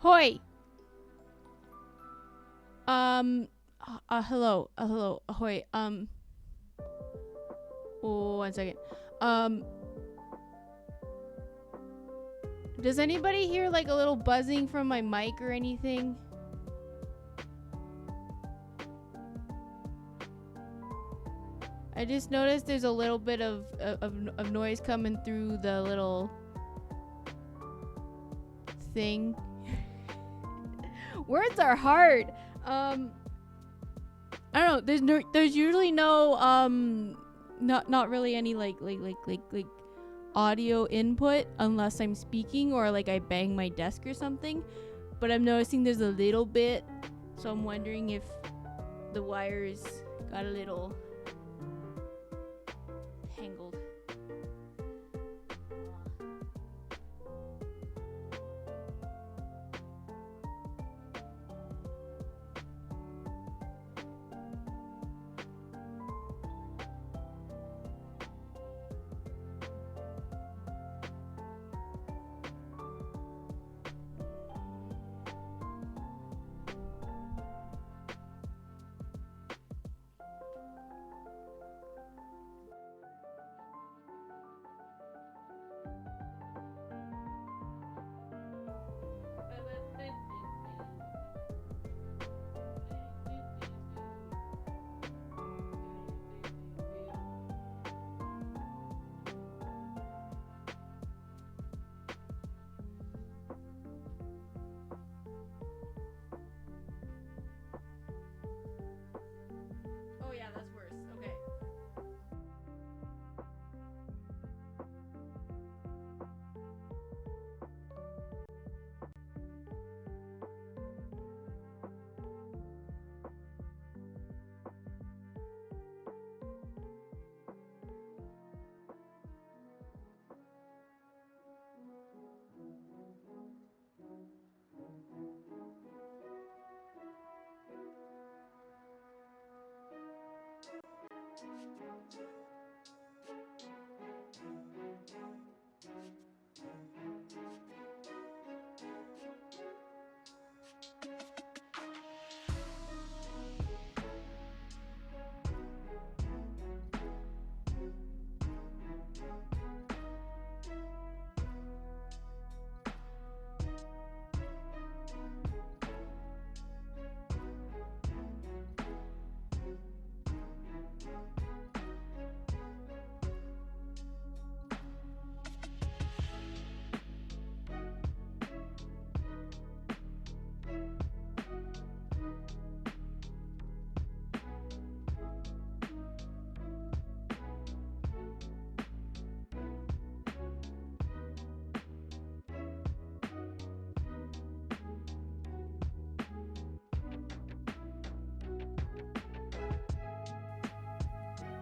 Hoi. Hello. Hello. Ahoy. Oh, 1 second. Um, does anybody hear like a little buzzing from my mic or anything? I just noticed there's a little bit of noise coming through the little thing. Words are hard. I don't know. There's usually no not really any like audio input unless I'm speaking or like I bang my desk or something. But I'm noticing there's a little bit, so I'm wondering if the wires got a little tangled. Oh yeah, that's worse. Okay.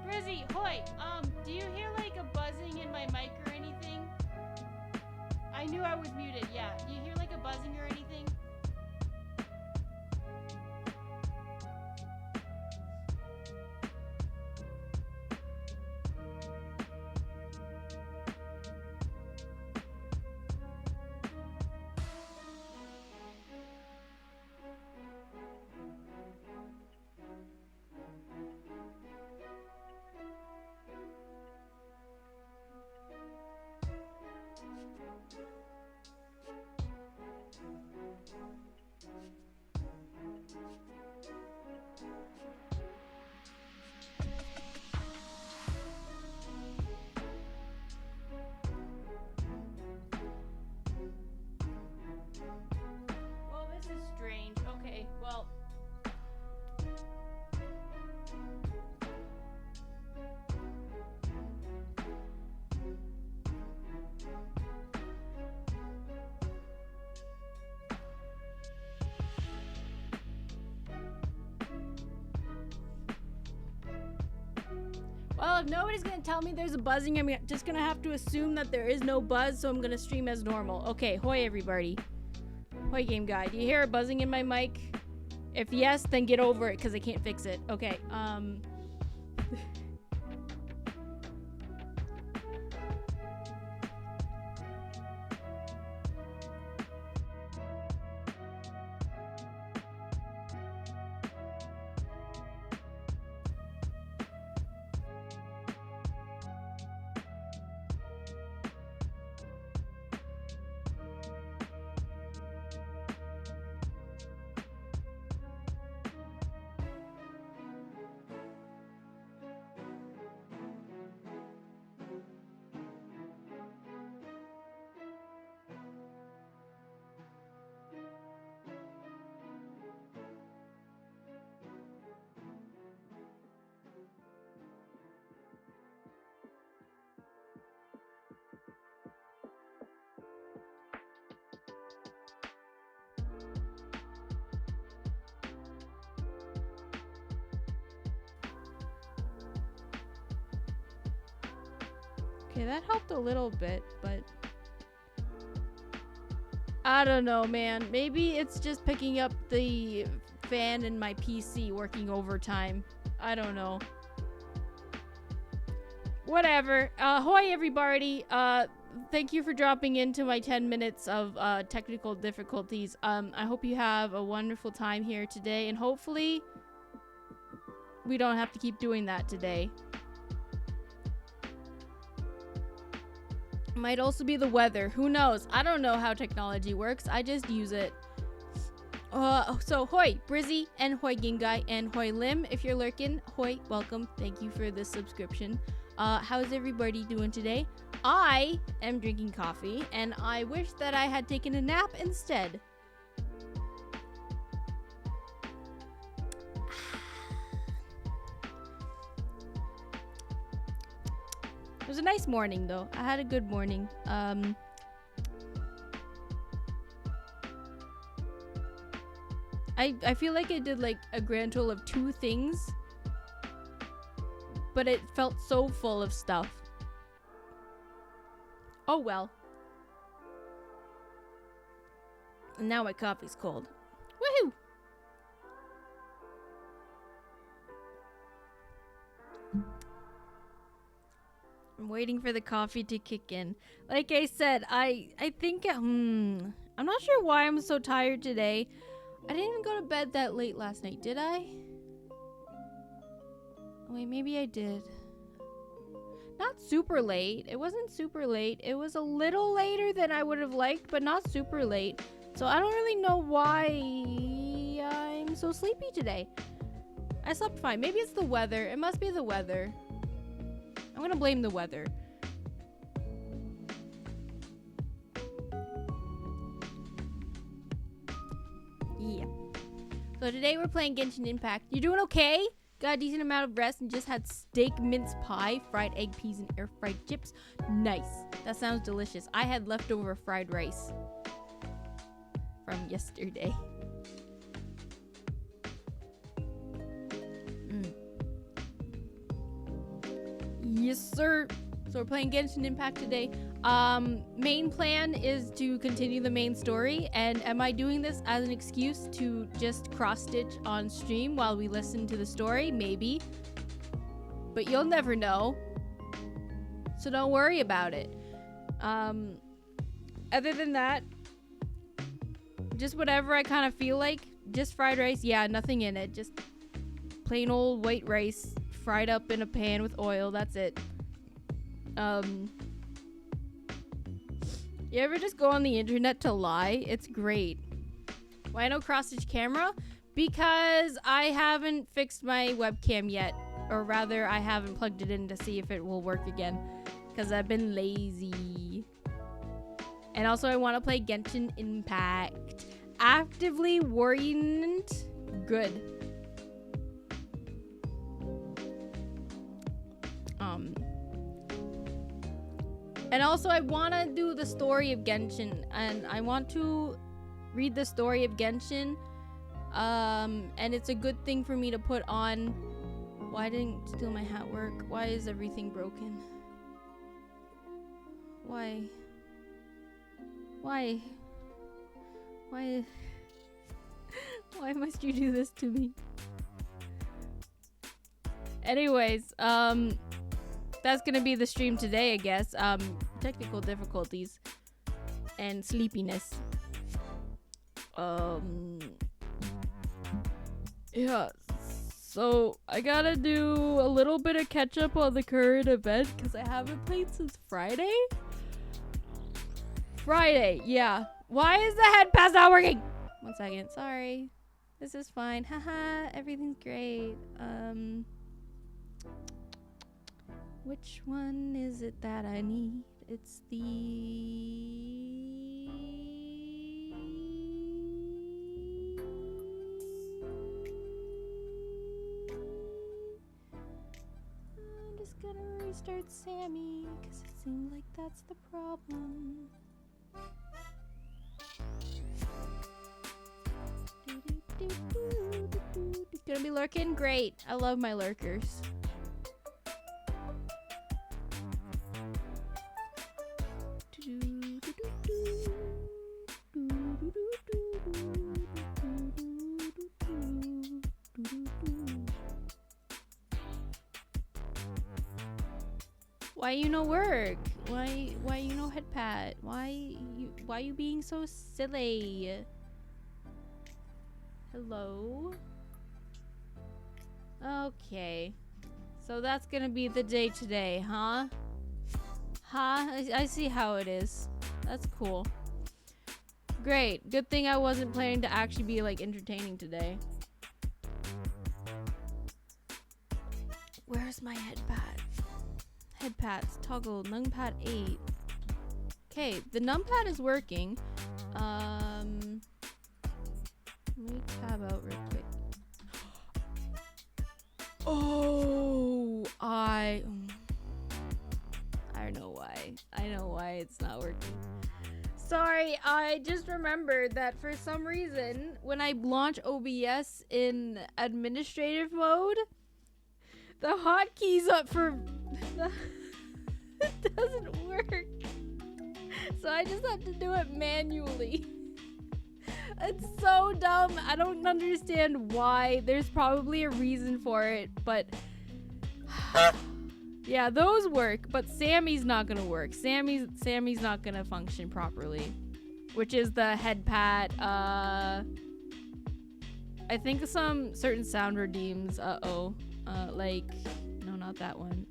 Brizzy, hoi. Do you hear like a buzzing in my mic or anything? I knew I was muted. Yeah. Do you hear like a buzzing or anything? Well, this is strange. Okay, well. Well, if nobody's gonna tell me there's a buzzing, I'm just gonna have to assume that there is no buzz, so I'm gonna stream as normal. Okay, hoi everybody. Hoi game guy. Do you hear a buzzing in my mic? If yes, then get over it, because I can't fix it. Okay, Okay, that helped a little bit, but I don't know, man. Maybe it's just picking up the fan in my PC working overtime. I don't know. Whatever. Ahoy, everybody. Thank you for dropping into my 10 minutes of technical difficulties. I hope you have a wonderful time here today, and hopefully we don't have to keep doing that today. Might also be the weather. Who knows? I don't know how technology works. I just use it. So hoi Brizzy and hoi Gingai and hoi Lim. If you're lurking, hoi, welcome. Thank you for the subscription. How's everybody doing today? I am drinking coffee, and I wish that I had taken a nap instead. It was a nice morning, though. I had a good morning. I feel like I did like a grand total of 2 things, but it felt so full of stuff. Oh well. And now my coffee's cold. Woohoo! I'm waiting for the coffee to kick in. Like I said, I think I'm not sure why I'm so tired today. I didn't even go to bed that late last night, did I? Wait, maybe I did. Not super late. It wasn't super late. It was a little later than I would have liked, but not super late. So I don't really know why I'm so sleepy today. I slept fine. Maybe it's the weather. It must be the weather. I'm gonna blame the weather. Yeah. So today we're playing Genshin Impact. You doing okay? Got a decent amount of rest and just had steak mince pie, fried egg peas, and air fried chips. Nice. That sounds delicious. I had leftover fried rice from yesterday. Yes, sir. So we're playing Genshin Impact today. Main plan is to continue the main story, and am I doing this as an excuse to just cross-stitch on stream while we listen to the story? Maybe. But you'll never know. So don't worry about it. Other than that, just whatever I kind of feel like. Just fried rice. Yeah, nothing in it. Just plain old white rice fried up in a pan with oil. That's it. You ever just go on the internet to lie? It's great. Why no cross-stitch camera? Because I haven't fixed my webcam yet. Or rather, I haven't plugged it in to see if it will work again. Because I've been lazy. And also, I want to play Genshin Impact. Actively worrying. Good. And also, I want to do the story of Genshin, and I want to read the story of Genshin, and it's a good thing for me to put on. Why didn't Steal My Hat work? Why is everything broken? Why? Why must you do this to me? Anyways, that's gonna be the stream today, I guess. Technical difficulties and sleepiness. Yeah. So I gotta do a little bit of catch up on the current event because I haven't played since Friday. Yeah. Why is the head pass not working? 1 second. Sorry. This is fine. Haha. Everything's great. Which one is it that I need? It's the... I'm just gonna restart Sammy, because it seems like that's the problem. Gonna be lurking? Great. I love my lurkers. Why you no work? Why you no head pat? Why you being so silly? Hello? Okay. So that's gonna be the day today, huh? Huh? I see how it is. That's cool. Great. Good thing I wasn't planning to actually be like entertaining today. Where's my head pat? Head pats, toggle, numpad 8. Okay, the numpad is working. Let me tab out real quick. Oh, I know why. I know why it's not working. Sorry, I just remembered that for some reason, when I launch OBS in administrative mode, the hotkeys up for it doesn't work. So I just have to do it manually. It's so dumb. I don't understand why. There's probably a reason for it, but yeah, those work, but Sammy's not gonna work. Sammy's not gonna function properly, which is the head pat. I think some certain sound redeems. Like, no, not that one.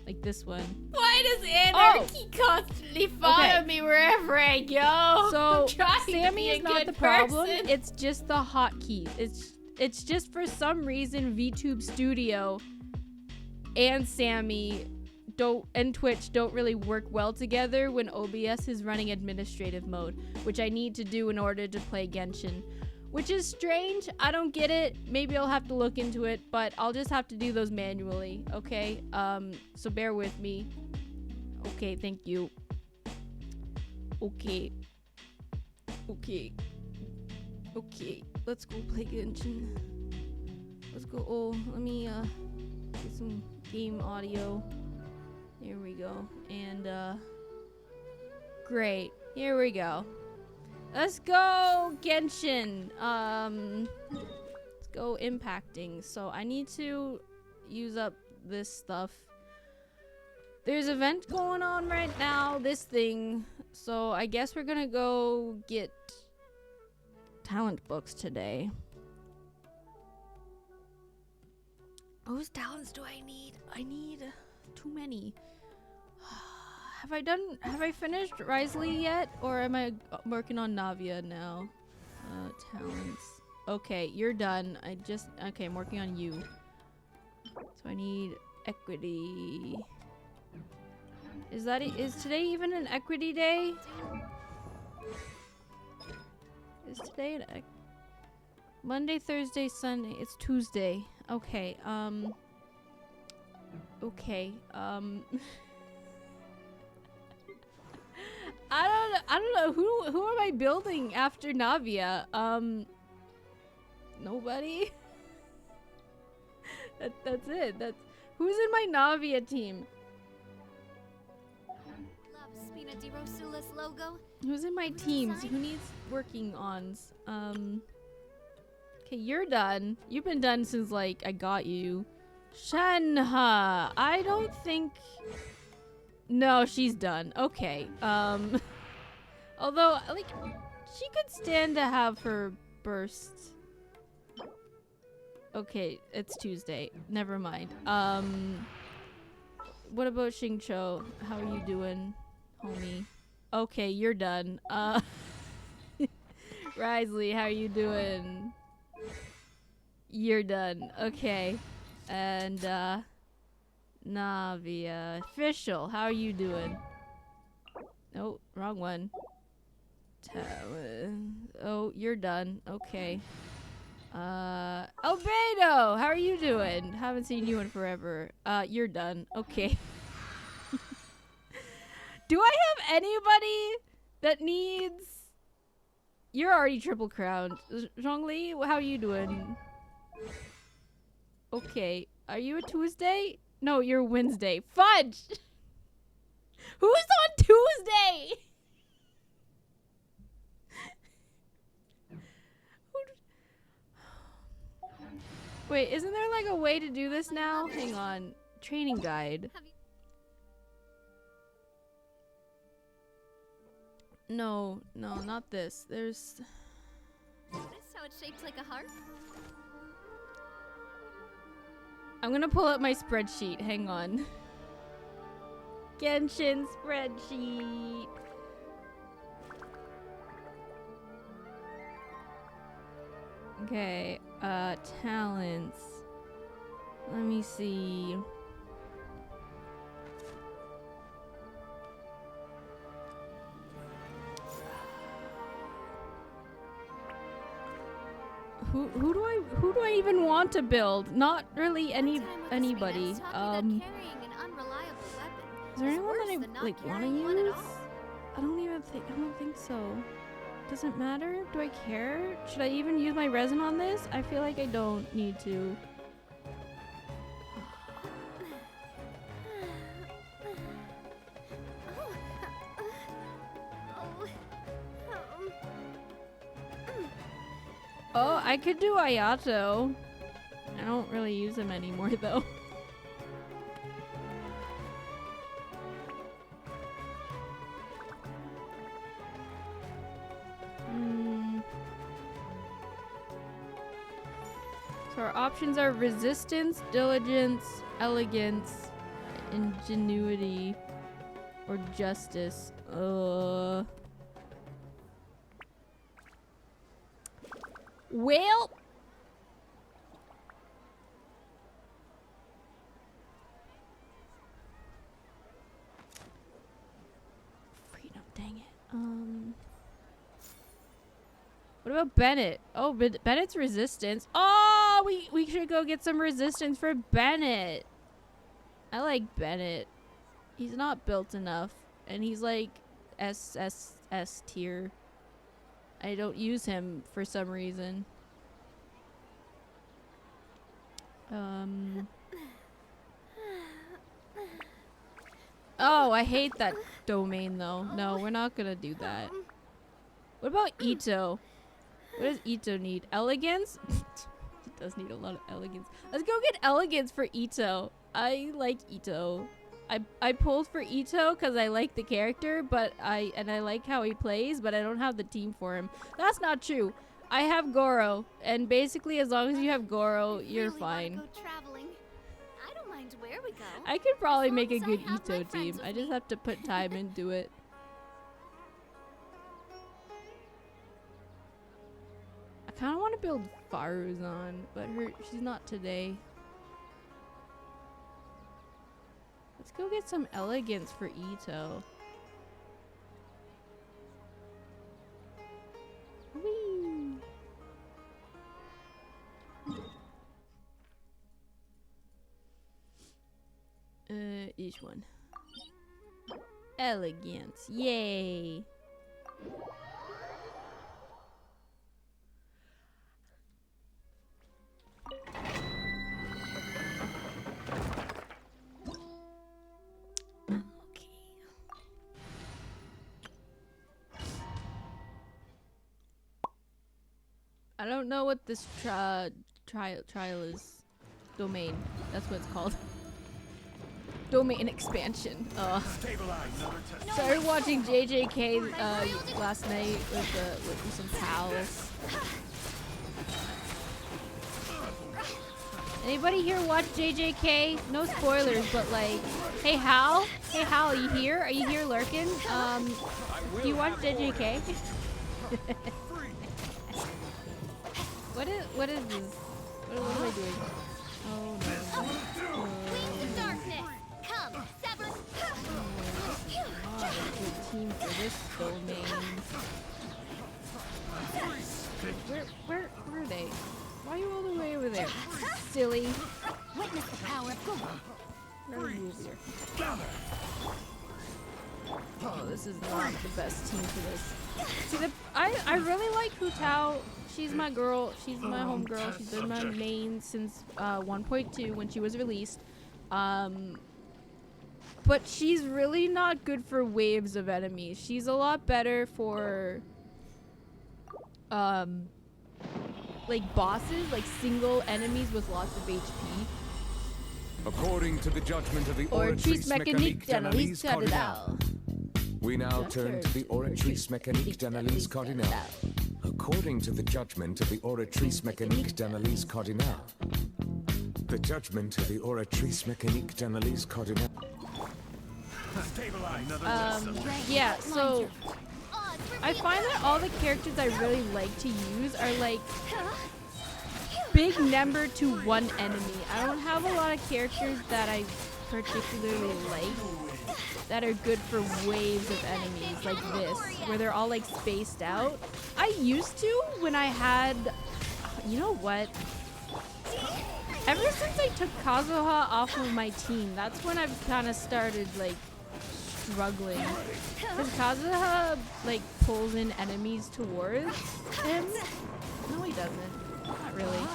Like this one. Why does anarchy constantly follow me wherever I go? So Sammy is not the problem. It's just the hotkeys. It's just for some reason VTube Studio and Sammy and Twitch don't really work well together when OBS is running administrative mode, which I need to do in order to play Genshin. Which is strange. I don't get it. Maybe I'll have to look into it, but I'll just have to do those manually, okay? So bear with me. Okay, thank you. Okay. Let's go play Genshin. Let's go. Oh, let me get some game audio. There we go. And great. Here we go. Let's go Genshin. Let's go impacting. So I need to use up this stuff. There's an event going on right now, this thing. So I guess we're gonna go get talent books today. Whose talents do I need? I need too many. Have I finished Risley yet? Or am I working on Navia now? Talents. Okay, you're done. Okay, I'm working on you. So I need equity. Is today even an equity day? Is today an Monday, Thursday, Sunday? It's Tuesday. Okay, I don't know who am I building after Navia? Nobody. That's it. Who's in my Navia team? Who's in my teams? Who needs working ons? Okay, you're done. You've been done since like I got you. Shanha. I don't think. No, she's done. Okay. Although, like, she could stand to have her burst. Okay, it's Tuesday. Never mind. What about Xingqiu? How are you doing, homie? Okay, you're done. Risley, how are you doing? You're done. Okay. And, Navia. Official, how are you doing? Oh, wrong one. Oh, you're done. Okay. Albedo, how are you doing? Haven't seen you in forever. You're done. Okay. Do I have anybody that needs... You're already triple crowned. Zhongli, how are you doing? Okay. Are you a Tuesday? No, you're Wednesday. Fudge! Who's on Tuesday? Wait, isn't there like a way to do this now? Hang on. Training guide. No, not this. There's... Notice how it's shaped like a heart? I'm gonna pull up my spreadsheet. Hang on. Genshin spreadsheet. Okay, talents. Let me see. Who do I even want to build? Not really anybody. Is there anyone that I like want to use? I don't think so. Does it matter? Do I care? Should I even use my resin on this? I feel like I don't need to. Oh, I could do Ayato. I don't really use him anymore though. So our options are resistance, diligence, elegance, ingenuity, or justice. Well, freedom, dang it. What about Bennett? Oh, Bennett's resistance. Oh, we should go get some resistance for Bennett. I like Bennett. He's not built enough, and he's like S tier. I don't use him for some reason. Oh, I hate that domain though. No, we're not gonna do that. What about Ito? What does Ito need? Elegance? He does need a lot of elegance. Let's go get elegance for Ito. I like Ito. I pulled for Ito because I like the character, but I like how he plays, but I don't have the team for him. That's not true. I have Goro, and basically as long as you have Goro, you're fine. I don't mind where we go. I could probably make a good Ito team. I just have to put time into it. I kind of want to build Faruzan, but she's not today. Let's go get some elegance for Ito. Whee! Each one. Elegance. Yay! I don't know what this trial is. Domain. That's what it's called. Domain expansion. Started watching JJK last night with some pals. Anybody here watch JJK? No spoilers, but like, hey Hal, are you here? Are you here lurking? Do you watch JJK? What is this? What am I doing? Oh no. Wings of darkness, come, sever. Not a good team for this domain. Where are they? Why are you all the way over there? Silly. Witness the power of Google. Let me move here. Oh, this is not the best team for this. See, I really like Hu Tao. She's my girl. She's my homegirl. She's been my main since 1.2 when she was released. But she's really not good for waves of enemies. She's a lot better for like bosses, like single enemies with lots of HP. According to the judgment of the Or Tris Mécanique d'Analyse Cardinal. We now turn to the Oratrice Mécanique d'Analyse Cardinale. According to the judgment of the Oratrice Mécanique d'Analyse Cardinale. The judgment of the Oratrice Mécanique d'Analyse Cardinale. Yeah, so I find that all the characters I really like to use are like big number to one enemy. I don't have a lot of characters that I particularly like that are good for waves of enemies like this, where they're all like spaced out. I used to when I had, you know what? Ever since I took Kazuha off of my team, that's when I've kind of started like struggling. Because Kazuha like pulls in enemies towards him. No, he doesn't. Not really.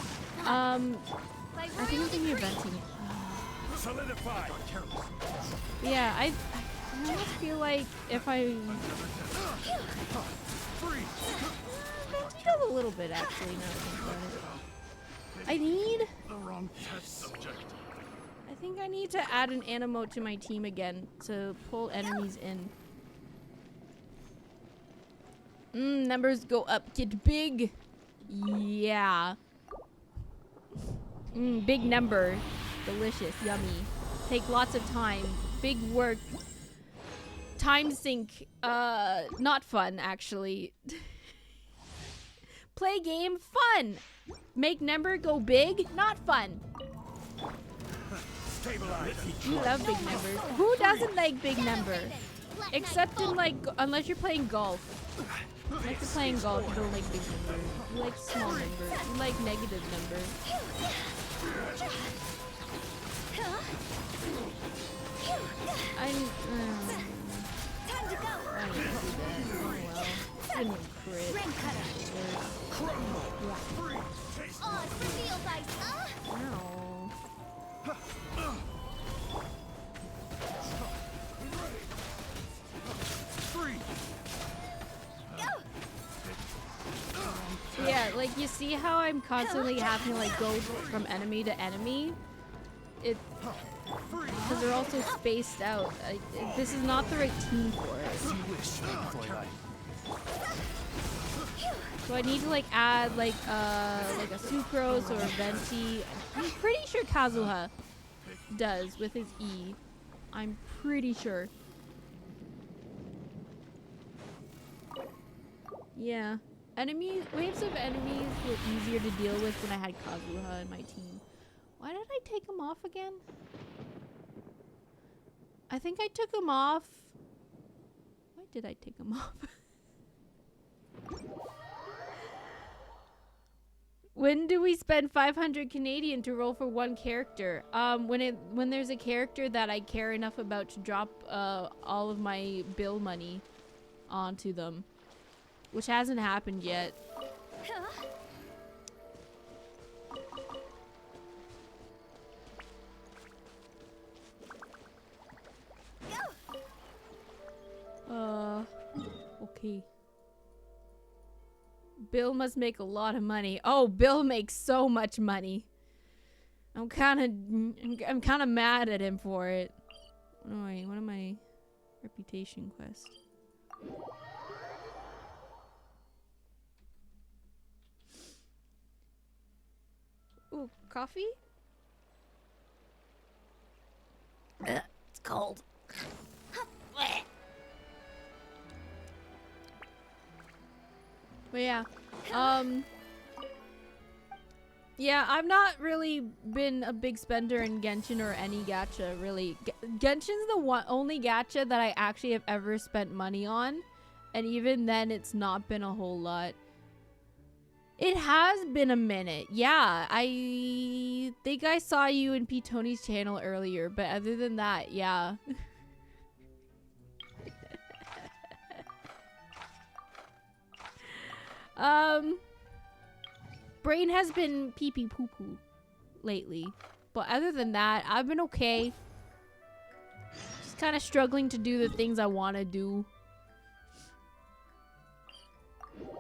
I think I'm thinking of venting. Yeah, I almost feel like if I venting does a little bit actually. Now that I think about it. I think I need to add an animo to my team again to pull enemies in. Numbers go up, get big. Yeah. Big number. Delicious, yummy. Take lots of time. Big work. Time sink. Not fun, actually. Play game, fun. Make number go big, not fun. You love big numbers. Who doesn't like big number? Except in like, unless you're playing golf. Unless you're playing golf, you don't like big numbers. You like small numbers. You like negative numbers. I didn't do that. Oh well. Didn't crit. No. Yeah, like you see how I'm constantly having to like go from enemy to enemy? Because they're also spaced out. This is not the right team for it. So I need to like add like a Sucrose or a Venti. I'm pretty sure Kazuha does with his E. I'm pretty sure. Yeah. Waves of enemies were easier to deal with when I had Kazuha in my team. Why did I take him off again? I think I took him off. Why did I take him off? When do we spend 500 Canadian to roll for one character? When there's a character that I care enough about to drop all of my bill money onto them, which hasn't happened yet. Okay. Bill must make a lot of money. Oh, Bill makes so much money. I'm kind of mad at him for it. Oh wait, what am I? Reputation quest. Ooh, coffee? It's cold. But yeah, yeah, I've not really been a big spender in Genshin or any gacha, really. Genshin's the only gacha that I actually have ever spent money on, and even then, it's not been a whole lot. It has been a minute, yeah. I think I saw you in P. Tony's channel earlier, but other than that, yeah. Brain has been pee-pee poo-poo lately. But other than that, I've been okay. Just kind of struggling to do the things I want to do.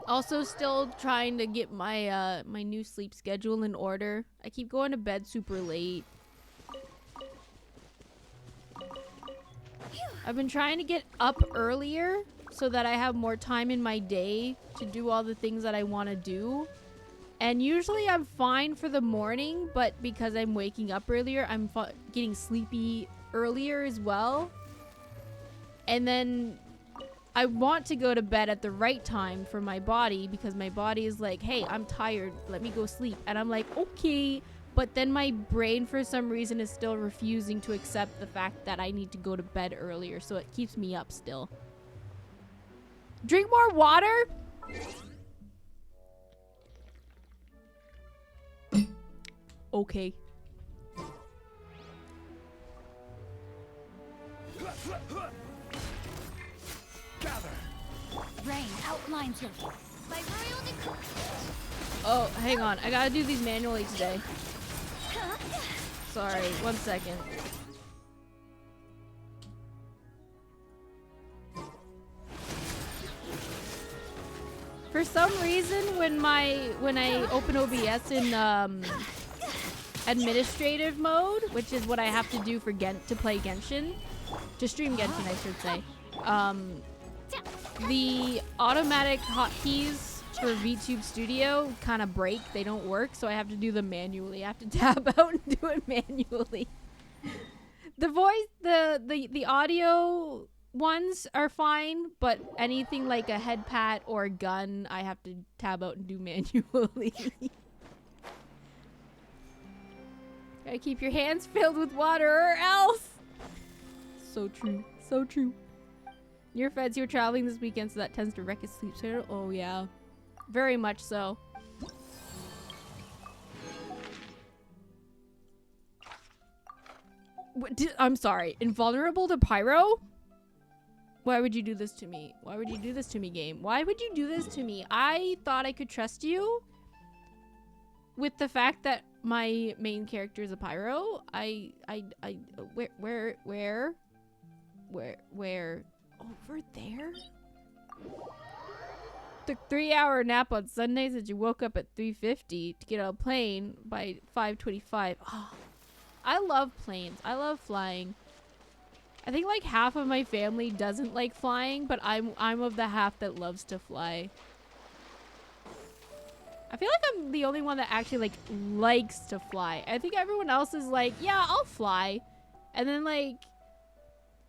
Also still trying to get my my new sleep schedule in order. I keep going to bed super late. I've been trying to get up earlier so that I have more time in my day to do all the things that I want to do. And usually I'm fine for the morning, but because I'm waking up earlier, I'm getting sleepy earlier as well. And then I want to go to bed at the right time for my body because my body is like, hey, I'm tired. Let me go sleep. And I'm like, okay. But then my brain, for some reason, is still refusing to accept the fact that I need to go to bed earlier. So it keeps me up still. Drink more water? Okay. Rain outlines your... By royal decree. Oh, hang on. I gotta do these manually today. Sorry, 1 second. For some reason, when I open OBS in administrative mode, which is what I have to do for to play Genshin, to stream Genshin, I should say, the automatic hotkeys for VTube Studio kind of break. They don't work, so I have to do them manually. I have to tab out and do it manually. The voice, the audio ones are fine, but anything like a head pat or a gun, I have to tab out and do manually. Gotta keep your hands filled with water or else. So true. So true. Your feds, you're traveling this weekend, so that tends to wreck his sleep schedule. Oh, yeah. Very much so. I'm sorry. Invulnerable to pyro? Why would you do this to me? Why would you do this to me, game? Why would you do this to me? I thought I could trust you with the fact that my main character is a pyro. Where? Over there? Took 3-hour nap on Sundays and you woke up at 3:50 to get on a plane by 5:25. Oh, I love planes. I love flying. I think like half of my family doesn't like flying, but I'm of the half that loves to fly. I feel like I'm the only one that actually likes to fly. I think everyone else is like, yeah, I'll fly. And then like,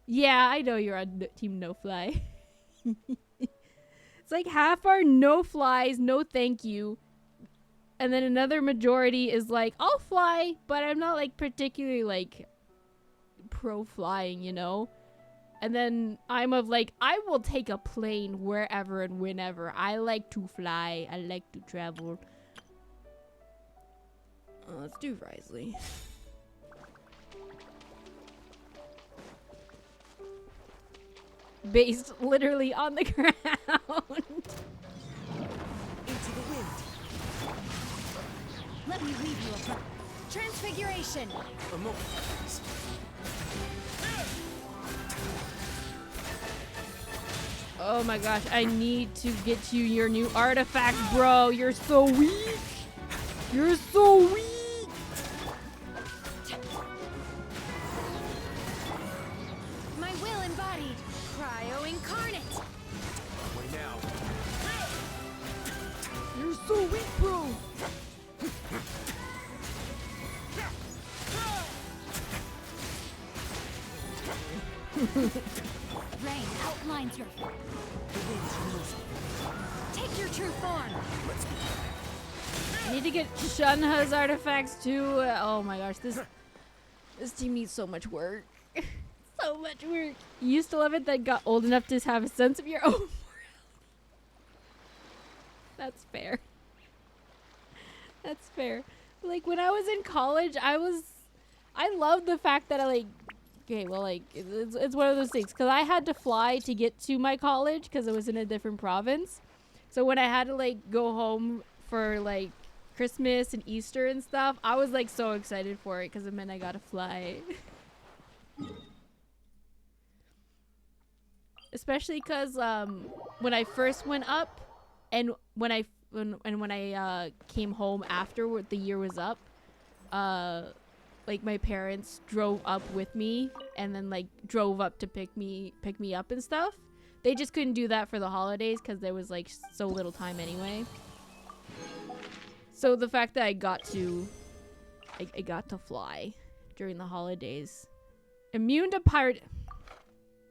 yeah, I know you're on team no fly. It's like half are no flies, no thank you. And then another majority is like, I'll fly, but I'm not like particularly like pro flying, you know? And then I'm of like, I will take a plane wherever and whenever. I like to fly. I like to travel. Let's do Risley. Based literally on the ground. Into the wind. Let me leave you a transfiguration. Oh my gosh, I need to get you your new artifact, bro. You're so weak. You're so weak. My will embodied. Cryo incarnate. Way now. You're so weak, bro. Rain outlines your... Take your true form. I need to get Shunha's artifacts too. Oh my gosh, this team needs so much work. So much work. You used to love it that got old enough to have a sense of your own morality. That's fair. That's fair. Like when I was in college, I loved the fact that okay, well, like, it's one of those things. Because I had to fly to get to my college because it was in a different province. So when I had to, like, go home for, like, Christmas and Easter and stuff, I was, like, so excited for it because it meant I got to fly. Especially because when I first went up and when I came home after the year was up, like my parents drove up with me and then like drove up to pick me up and stuff. They just couldn't do that for the holidays because there was like so little time anyway. So the fact that I got to fly during the holidays. Immune to pirate.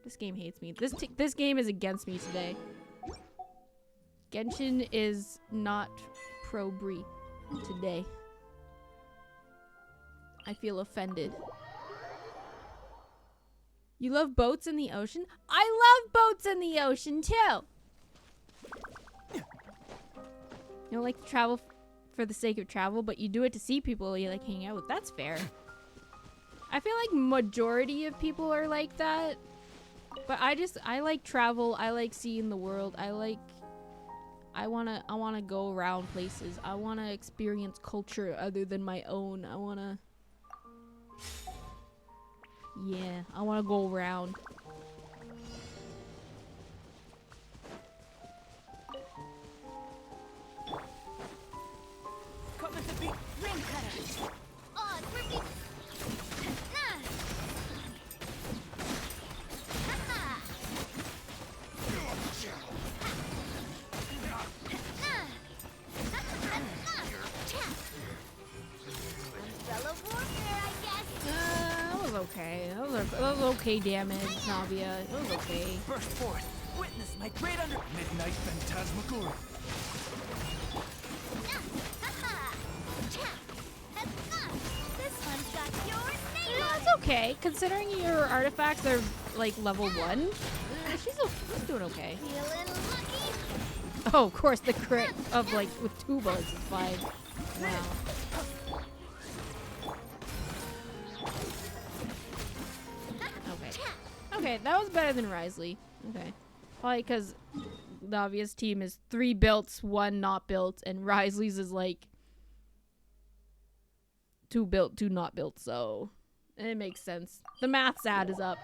This game hates me. This game is against me today. Genshin is not pro-Brie today. I feel offended. You love boats in the ocean? I love boats in the ocean too. You don't like to travel for the sake of travel, but you do it to see people you like hanging out with. That's fair. I feel like majority of people are like that. But I like travel. I like seeing the world. I wanna go around places. I wanna experience culture other than my own. I wanna go around. Coming to beat. Ring cutter. Oh, it's ripping. Umbrella warfare, I guess. That was okay. That was okay damage, Navia. It was okay. Burst forth. Witness my great midnight phantasmagoria. This one's got your name Yeah, on it's okay. Considering your artifacts are like level 1, she's doing okay. Feeling lucky? Oh, of course, the crit of like with 2 bullets is fine. Wow. Okay, that was better than Risley. Okay. Probably because Navia's team is 3 built, 1 not built, and Risley's is like 2 built, 2 not built, so it makes sense. The maths adds up.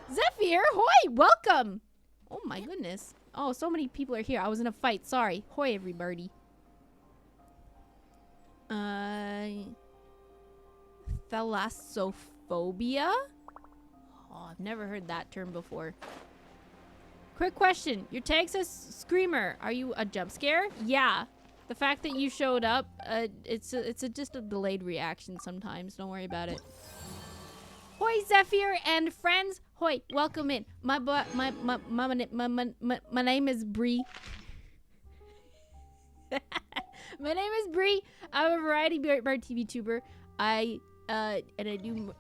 Zephyr, hoy, welcome! Oh my goodness. Oh, so many people are here. I was in a fight, sorry. Hoy, everybody. Thalassophobia? Oh, I've never heard that term before. Quick question. Your tag says Screamer. Are you a jump scare? Yeah. The fact that you showed up, it's just a delayed reaction sometimes. Don't worry about it. Hoi, Zephyr and friends. Hoi, welcome in. My name is Bree. My name is Bree. I'm a variety bar TV tuber. And I do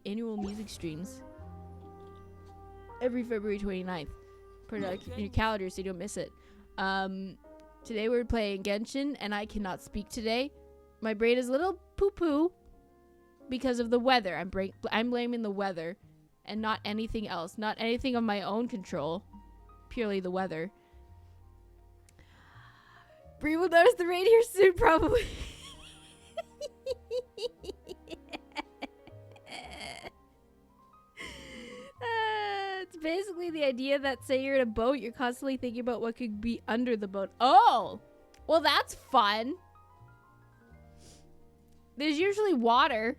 annual music streams every February 29th. Put it in your calendar so you don't miss it. Today we're playing Genshin, and I cannot speak today. My brain is a little poo-poo because of the weather. I'm blaming the weather and not anything else. Not anything of my own control. Purely the weather. Bree will notice the rain here soon, probably. It's basically the idea that, say you're in a boat, you're constantly thinking about what could be under the boat. Oh! Well, that's fun. There's usually water.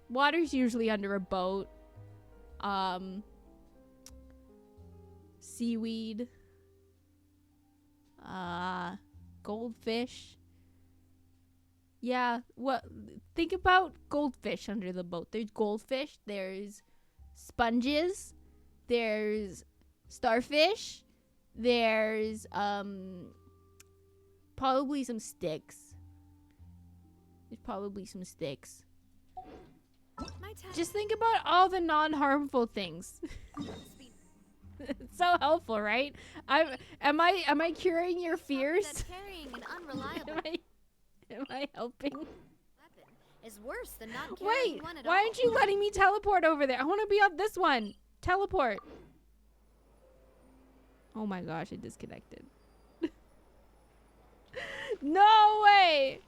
Water's usually under a boat. Seaweed. Goldfish. Yeah, think about goldfish under the boat. There's goldfish, there's sponges, there's starfish, there's probably some sticks. There's probably some sticks. Just think about all the non-harmful things. It's so helpful, right? Am I curing your fears? That carrying an unreliable Am I helping? weapon is worse than not carrying Wait, one at why all. aren't you letting me teleport over there? I want to be on this one. Teleport. Oh my gosh, it disconnected. No way.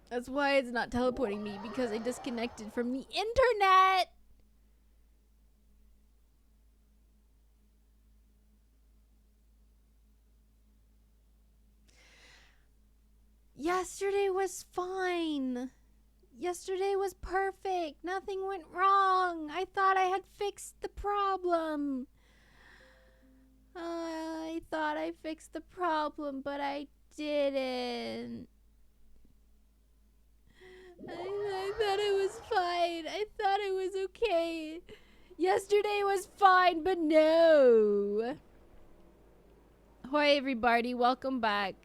That's why it's not teleporting me, because I disconnected from the internet. Yesterday was fine. Yesterday was perfect. Nothing went wrong. I thought I had fixed the problem. I thought I fixed the problem, but I didn't. I thought it was fine. I thought it was okay. Yesterday was fine, but no. Hi, everybody. Welcome back.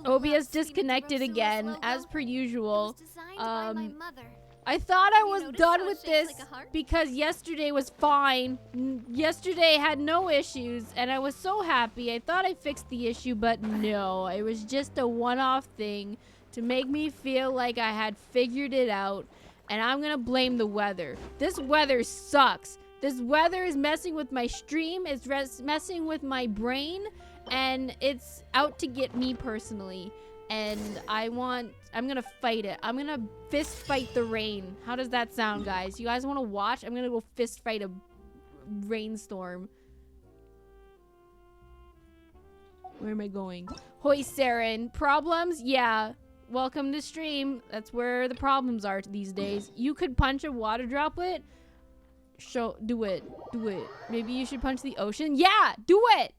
OBS disconnected again, as per usual. I thought I was done with this because yesterday was fine. Yesterday had no issues, and I was so happy. I thought I fixed the issue, but no. It was just a one-off thing to make me feel like I had figured it out, and I'm gonna blame the weather. This weather sucks. This weather is messing with my stream. It's messing with my brain, and it's out to get me personally. And I'm gonna fight it. I'm gonna fist fight the rain. How does that sound, guys? You guys want to watch? I'm gonna go fist fight a rainstorm. Where am I going? Hoi, Saren. Problems? Yeah. Welcome to stream. That's where the problems are these days. You could punch a water droplet. Do it. Do it. Maybe you should punch the ocean. Yeah, do it.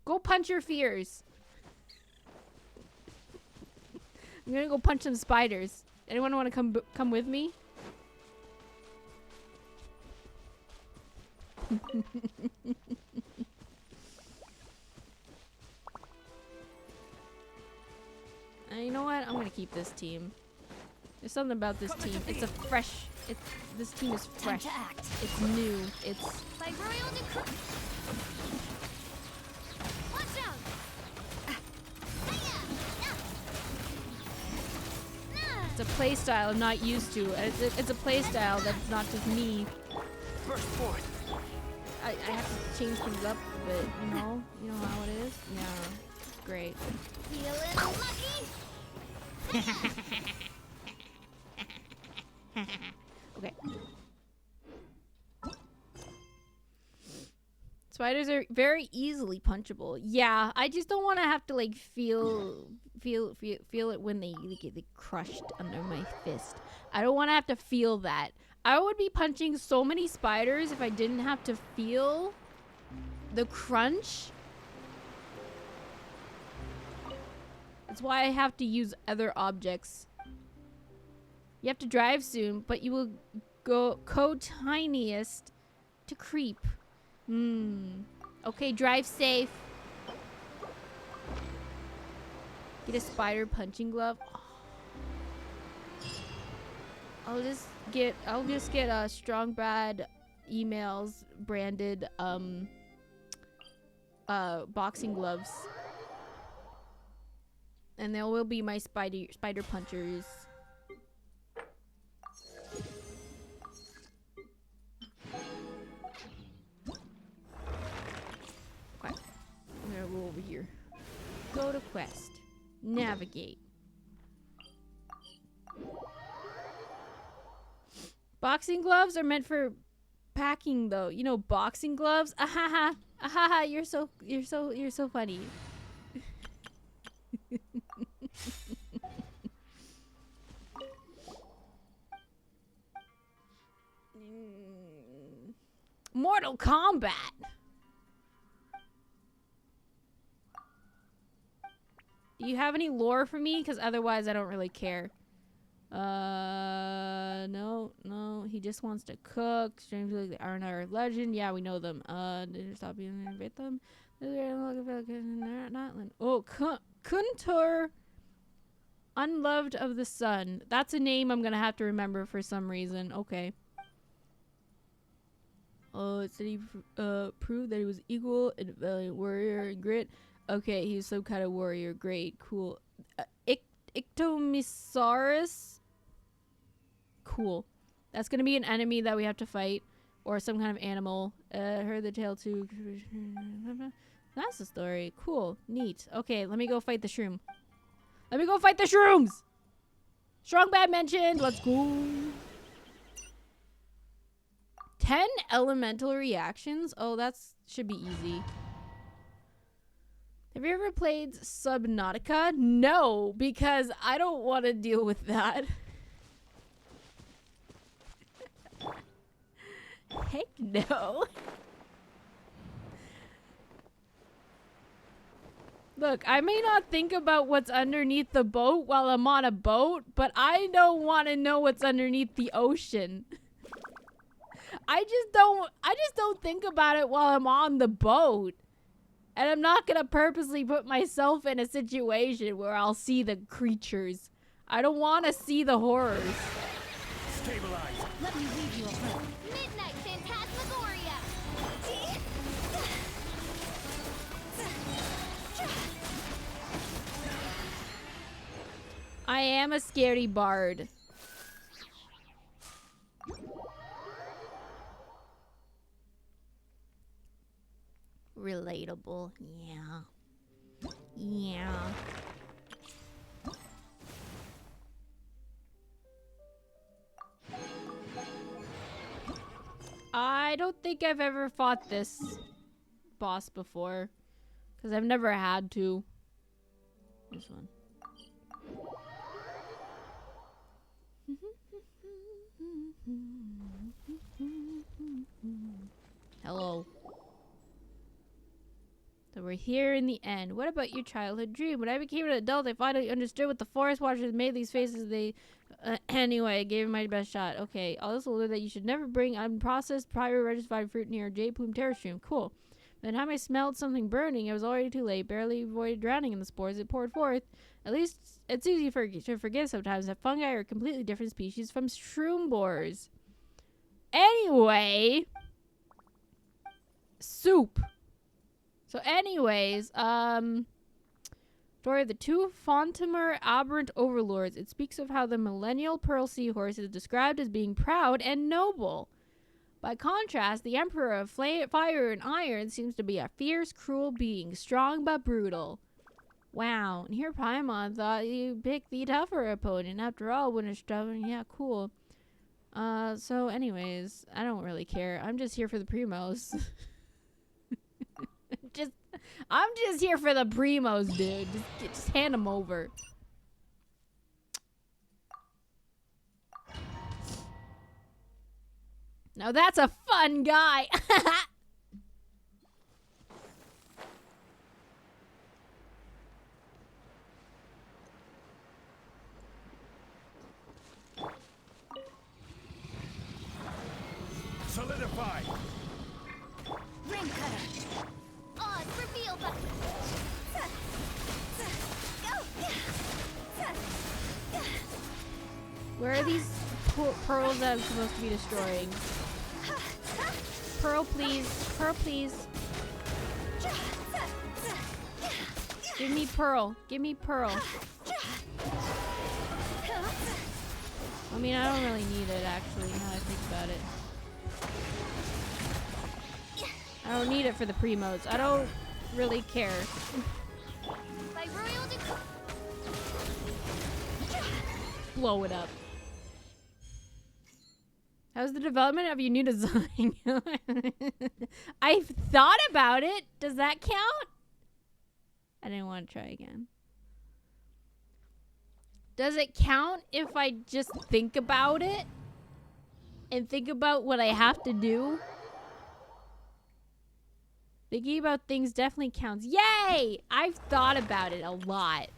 Go punch your fears. I'm gonna go punch some spiders. Anyone want to come with me? You know what? I'm gonna keep this team. There's something about this team. It's a fresh. This team is fresh. It's new. It's. By royal decree. Watch out! It's a play style I'm not used to. It's a play style that's not just me. Burst forth. I have to change things up a bit, you know how it is. Yeah, great. Feeling lucky? Okay. Spiders are very easily punchable. Yeah, I just don't want to have to like feel it when they get crushed under my fist. I don't want to have to feel that. I would be punching so many spiders if I didn't have to feel the crunch. That's why I have to use other objects. You have to drive soon, but you will go tiniest to creep. Okay, drive safe. Get a spider punching glove. I'll just get strong bad emails branded boxing gloves. And there will be my spider punchers. Okay. I'm gonna go over here. Go to quest. Navigate. Boxing gloves are meant for packing though. You know, boxing gloves? Ahaha. Ahaha, you're so funny. Mortal Kombat. Do you have any lore for me? Because otherwise I don't really care. No. He just wants to cook. Strangely, they aren't our legend. Yeah, we know them. Did you stop being there with them? Oh, Kuntur. Unloved of the Sun. That's a name I'm gonna have to remember for some reason. Okay. Oh, it said he proved that he was equal and valiant warrior and grit. Okay, he's some kind of warrior. Great, cool. Ictomisaurus. Cool. That's gonna be an enemy that we have to fight, or some kind of animal. Heard the tale too. That's the story. Cool, neat. Okay, let me go fight the shroom. Let me go fight the shrooms. Strong bad mentioned. Let's go. 10 elemental reactions. Oh, that should be easy. Have you ever played Subnautica? No, because I don't want to deal with that. Heck no. Look, I may not think about what's underneath the boat while I'm on a boat, but I don't want to know what's underneath the ocean. I just don't think about it while I'm on the boat. And I'm not going to purposely put myself in a situation where I'll see the creatures. I don't want to see the horrors. Stabilize. Let me read you a book. Midnight Phantasmagoria. I am a scary bard. Relatable, yeah. Yeah. I don't think I've ever fought this boss before, because I've never had to. This one. Hello. So we're here in the end. What about your childhood dream? When I became an adult, I finally understood what the forest watchers made these faces. Anyway, I gave it my best shot. Okay, I also learned that you should never bring unprocessed, prior registered fruit near a jade plume terror stream. Cool. By the time I smelled something burning, it was already too late. Barely avoided drowning in the spores it poured forth. At least it's easy to forget sometimes that fungi are a completely different species from shroom borers. Anyway, soup. So anyways, story of the two Fontamer aberrant overlords. It speaks of how the millennial pearl seahorse is described as being proud and noble. By contrast, the emperor of fire and iron seems to be a fierce, cruel being, strong but brutal. Wow, and here Paimon thought you picked the tougher opponent. After all, when it's stubborn, yeah, cool. So anyways, I don't really care. I'm just here for the primos. I'm just here for the primos, dude. Just hand them over. Now that's a fun guy. Solidify. Ring cutter. Odds reveal button. Where are these pearls that I'm supposed to be destroying? Pearl, please. Pearl, please. Give me pearl. Give me pearl. I mean, I don't really need it, actually, now I think about it. I don't need it for the primos. I don't really care. By royal decree. Blow it up. How's the development of your new design? I've thought about it. Does that count? I didn't want to try again. Does it count if I just think about it? And think about what I have to do? Thinking about things definitely counts. Yay! I've thought about it a lot.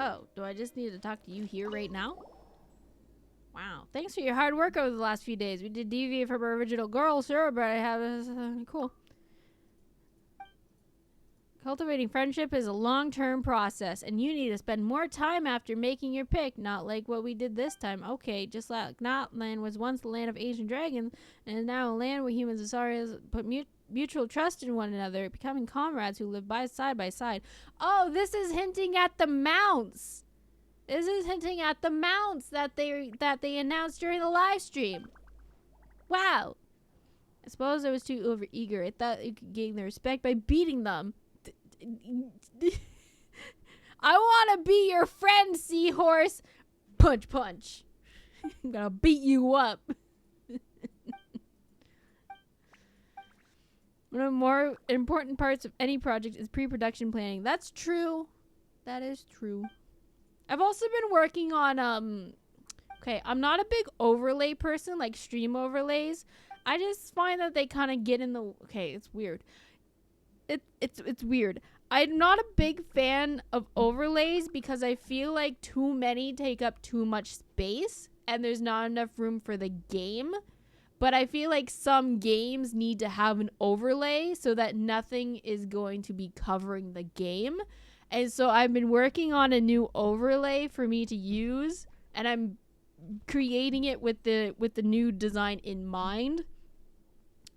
Oh, do I just need to talk to you here right now? Wow. Thanks for your hard work over the last few days. We did deviate from our original goal, sure, but I have... cool. Cultivating friendship is a long-term process, and you need to spend more time after making your pick, not like what we did this time. Okay, just like Notland was once the land of ancient dragons, and is now a land where humans are sorry to put mutual trust in one another, becoming comrades who live side by side. Oh, this is hinting at the mounts. This is hinting at the mounts that they announced during the live stream. Wow. I suppose I was too overeager. I thought you could gain their respect by beating them. I want to be your friend, seahorse. Punch, punch. I'm gonna beat you up. One of the more important parts of any project is pre-production planning. That's true. That is true. I've also been working on okay, I'm not a big overlay person, like stream overlays. I just find that they kind of get in the okay, it's weird. It's weird. I'm not a big fan of overlays because I feel like too many take up too much space and there's not enough room for the game. But I feel like some games need to have an overlay so that nothing is going to be covering the game. And so I've been working on a new overlay for me to use, and I'm creating it with the new design in mind.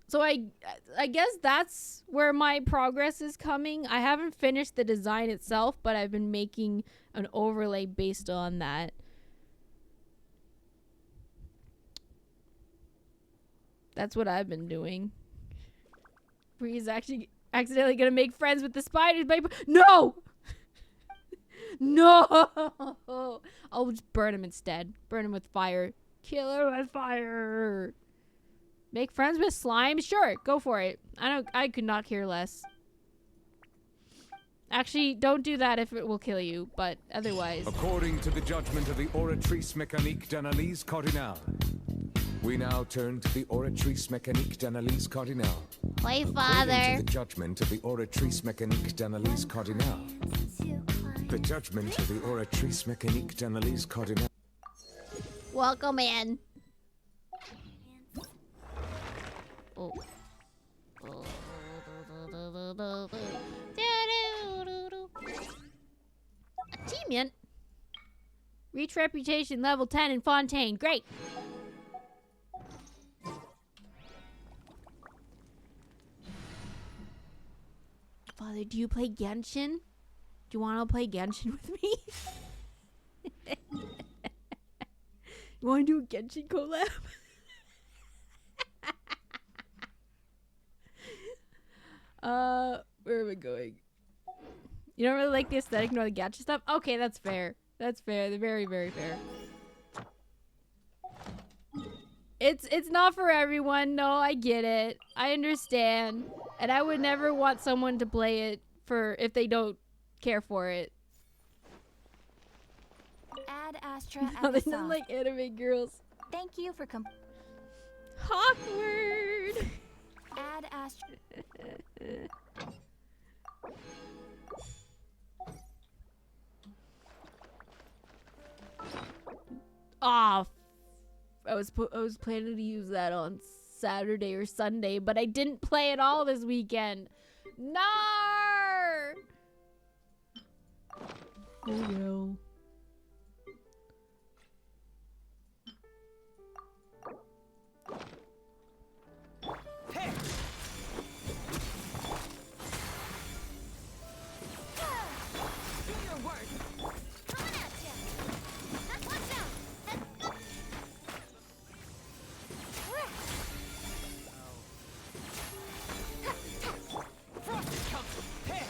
So I guess that's where my progress is coming. I haven't finished the design itself, but I've been making an overlay based on that. That's what I've been doing. Bree's actually accidentally gonna make friends with the spiders. No! No! I'll just burn him instead. Burn him with fire. Kill him with fire. Make friends with slime? Sure, go for it. I could not care less. Actually, don't do that if it will kill you, but otherwise. According to the judgment of the Oratrice Mécanique d'Analyse Cardinale, we now turn to the Oratrice Mécanique d'Analyse Cardinale. Play, According father. to the judgment of the Oratrice Mécanique d'Analyse Cardinale, the judgment of the Oratrice Mécanique d'Analyse Cardinale. Welcome in. Oh. Achievement. Reach reputation level 10 in Fontaine. Great. Father, do you play Genshin? Do you want to play Genshin with me? You want to do a Genshin collab? Where am I going? You don't really like the aesthetic nor the gacha stuff? Okay, that's fair. That's fair. They're very, very fair. It's not for everyone. No, I get it. I understand. And I would never want someone to play it for if they don't care for it. Add Astra No, at they the don't song. like anime girls. Thank you for Awkward. Add Astra. Ah, I was planning to use that on Saturday or Sunday, but I didn't play at all this weekend. No. Oh well. Hey! Do your work. Coming at ya. Watch out. Frost comes. Hey!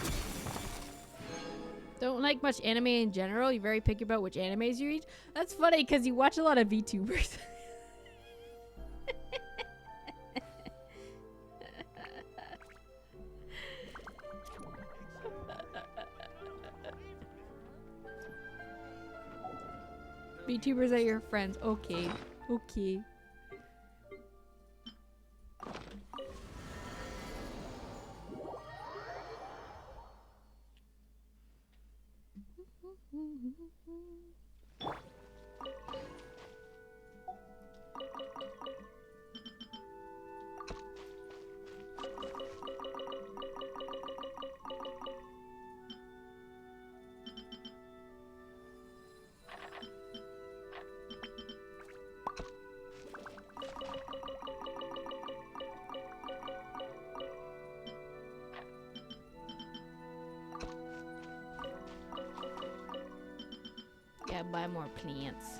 Don't like much anime in general. You're very picky about which animes you read. That's funny because you watch a lot of VTubers. VTubers are your friends. Okay. Okay. Yeah, buy more plants.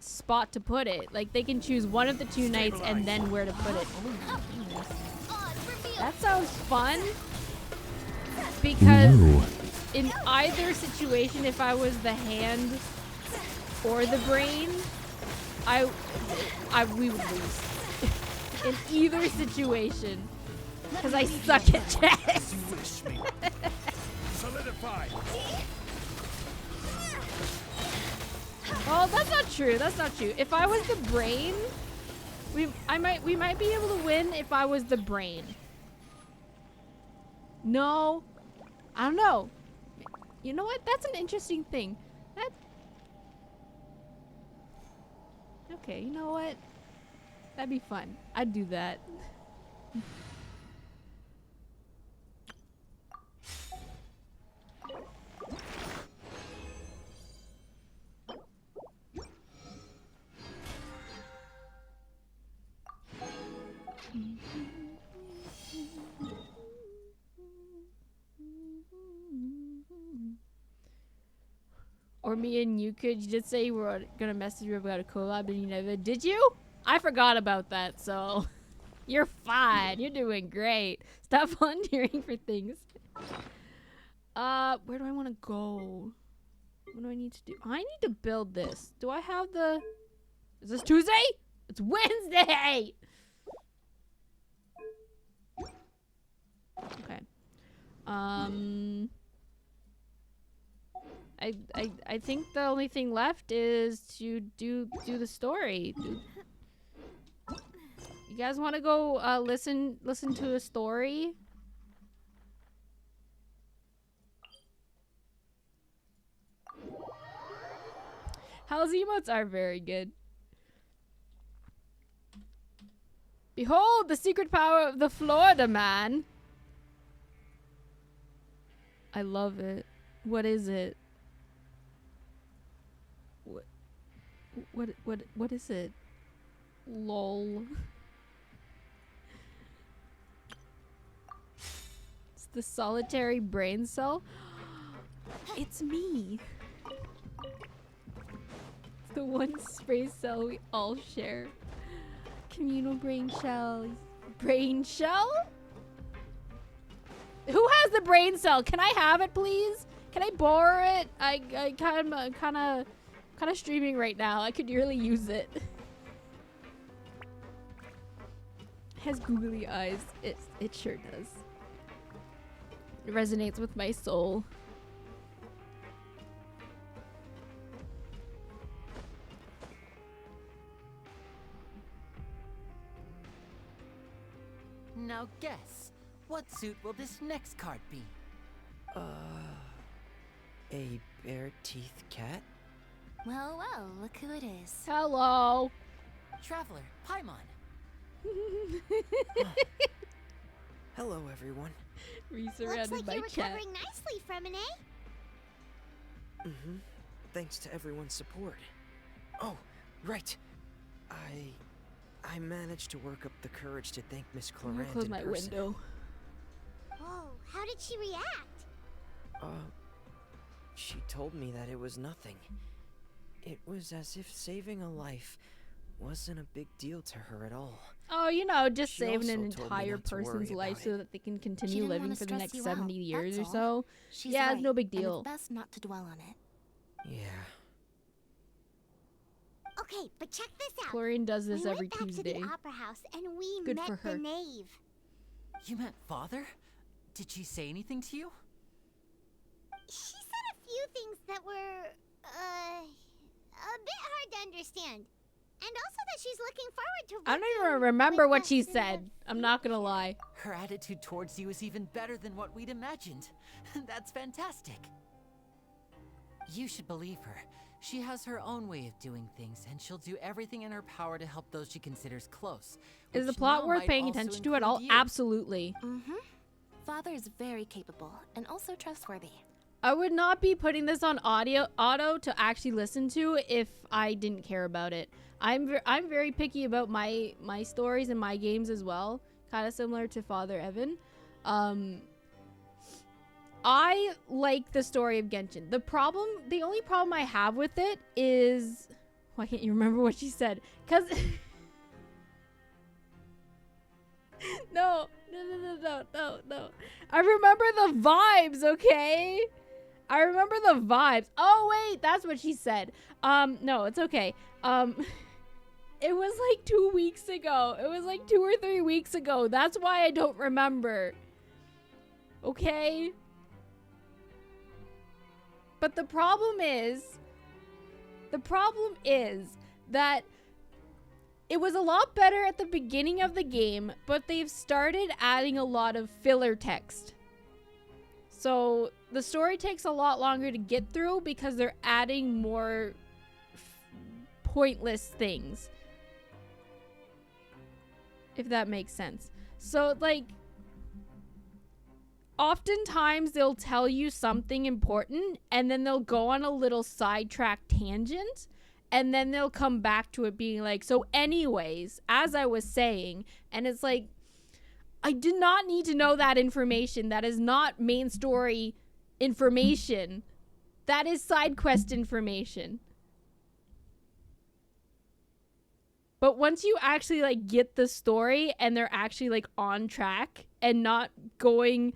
spot to put it. Like they can choose one of the two knights and then where to put it. That sounds fun. Because in either situation, if I was the hand or the brain, we would lose. In either situation. Because I suck at chess. Solidify. Oh, that's not true. That's not true. If I was the brain, we might be able to win if I was the brain. No. I don't know. You know what? That's an interesting thing. Okay, you know what? That'd be fun. I'd do that. Or me and you could. You did say you were gonna message me about a collab and you never did. You? I forgot about that, so you're fine. You're doing great. Stop volunteering for things. Where do I want to go? What do I need to do? I need to build this. Do I have the... Is this Tuesday? It's Wednesday! Okay. I think the only thing left is to do the story. You guys want to go listen to a story? Hell's emotes are very good. Behold the secret power of the Florida man. I love it. What is it? What is it? Lol. It's the solitary brain cell. It's me. It's the one spray cell we all share. Communal brain shell. Brain shell? Who has the brain cell? Can I have it, please? Can I borrow it? I kind of streaming right now. I could really use it. Has googly eyes. It sure does. It resonates with my soul. Now guess, what suit will this next card be? A bare-teeth cat? Well, well, look who it is. Hello. Traveler, Paimon. Hello, everyone. Looks Resurrounded like by you're cat. recovering nicely from an A. Mm-hmm. Thanks to everyone's support. Oh, right. I managed to work up the courage to thank Miss I'm gonna Clorant close in my person. window. Oh, how did she react? She told me that it was nothing. It was as if saving a life wasn't a big deal to her at all. Oh, you know, just She saving an also told me entire not to worry person's life about so it. that they can She continue didn't living wanna for the stress next you 70 out, years or that's all. so. She's Yeah, right, it's no big and deal. it's best not to dwell on it. Yeah. Okay, but check this out. Chlorine does this we every went back Tuesday. to the opera house and we Good met for her. the knave. You met father? Did she say anything to you? She said a few things that were, a bit hard to understand. And also that she's looking forward to I don't working even remember with what us she in the said. I'm not gonna lie. Her attitude towards you is even better than what we'd imagined. That's fantastic. You should believe her. She has her own way of doing things, and she'll do everything in her power to help those she considers close. Is the which plot now worth might paying also attention to at all? include you. Absolutely. Mm-hmm. Father is very capable and also trustworthy. I would not be putting this on auto to actually listen to if I didn't care about it. I'm very picky about my stories and my games as well, kind of similar to Father Evan. I like the story of Genshin. The only problem I have with it is, Why can't you remember what she said? Cause no. I remember the vibes, okay? I remember the vibes. Oh wait, that's what she said. No, it's okay. It was like 2 weeks ago. It was like 2 or 3 weeks ago. That's why I don't remember. Okay? But the problem is that it was a lot better at the beginning of the game, but they've started adding a lot of filler text. So the story takes a lot longer to get through because they're adding more pointless things. If that makes sense. So like, oftentimes they'll tell you something important and then they'll go on a little sidetrack tangent and then they'll come back to it being like, so anyways, as I was saying, and it's like, I did not need to know that information. That is not main story information. That is side quest information. But once you actually like get the story and they're actually like on track and not going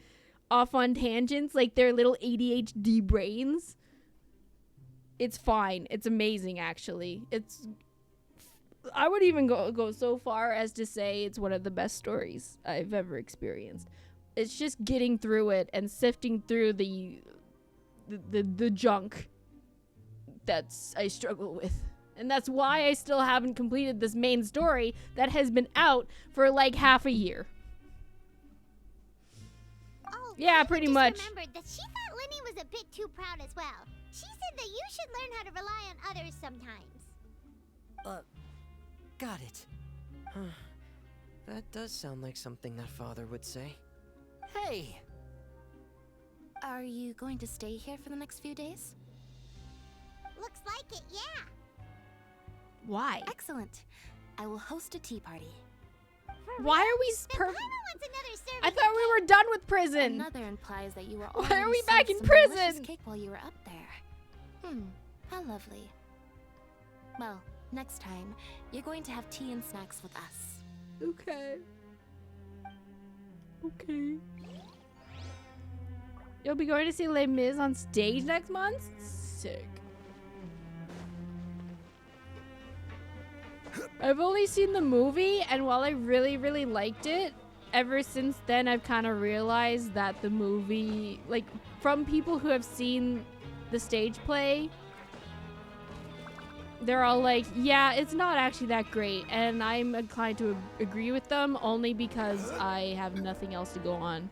off on tangents like their little ADHD brains, it's fine. It's amazing, actually. I would even go so far as to say it's one of the best stories I've ever experienced. It's just getting through it and sifting through the junk that's I struggle with. And that's why I still haven't completed this main story that has been out for like half a year. Oh, yeah, pretty much. Remembered that she thought Lenny was a bit too proud as well. She said that you should learn how to rely on others sometimes. Got it. Huh. That does sound like something that father would say. Hey! Are you going to stay here for the next few days? Looks like it, yeah. Why? Excellent. I will host a tea party. Why are we I thought we were done with prison. Another implies that you were Why are we served back in some delicious prison? Cake while you were up there. How lovely. Well, next time, you're going to have tea and snacks with us. Okay. Okay. You'll be going to see Les Mis on stage next month? Sick. I've only seen the movie, and while I really, really liked it, ever since then I've kind of realized that the movie, like, from people who have seen the stage play, they're all like, yeah, it's not actually that great, and I'm inclined to agree with them only because I have nothing else to go on.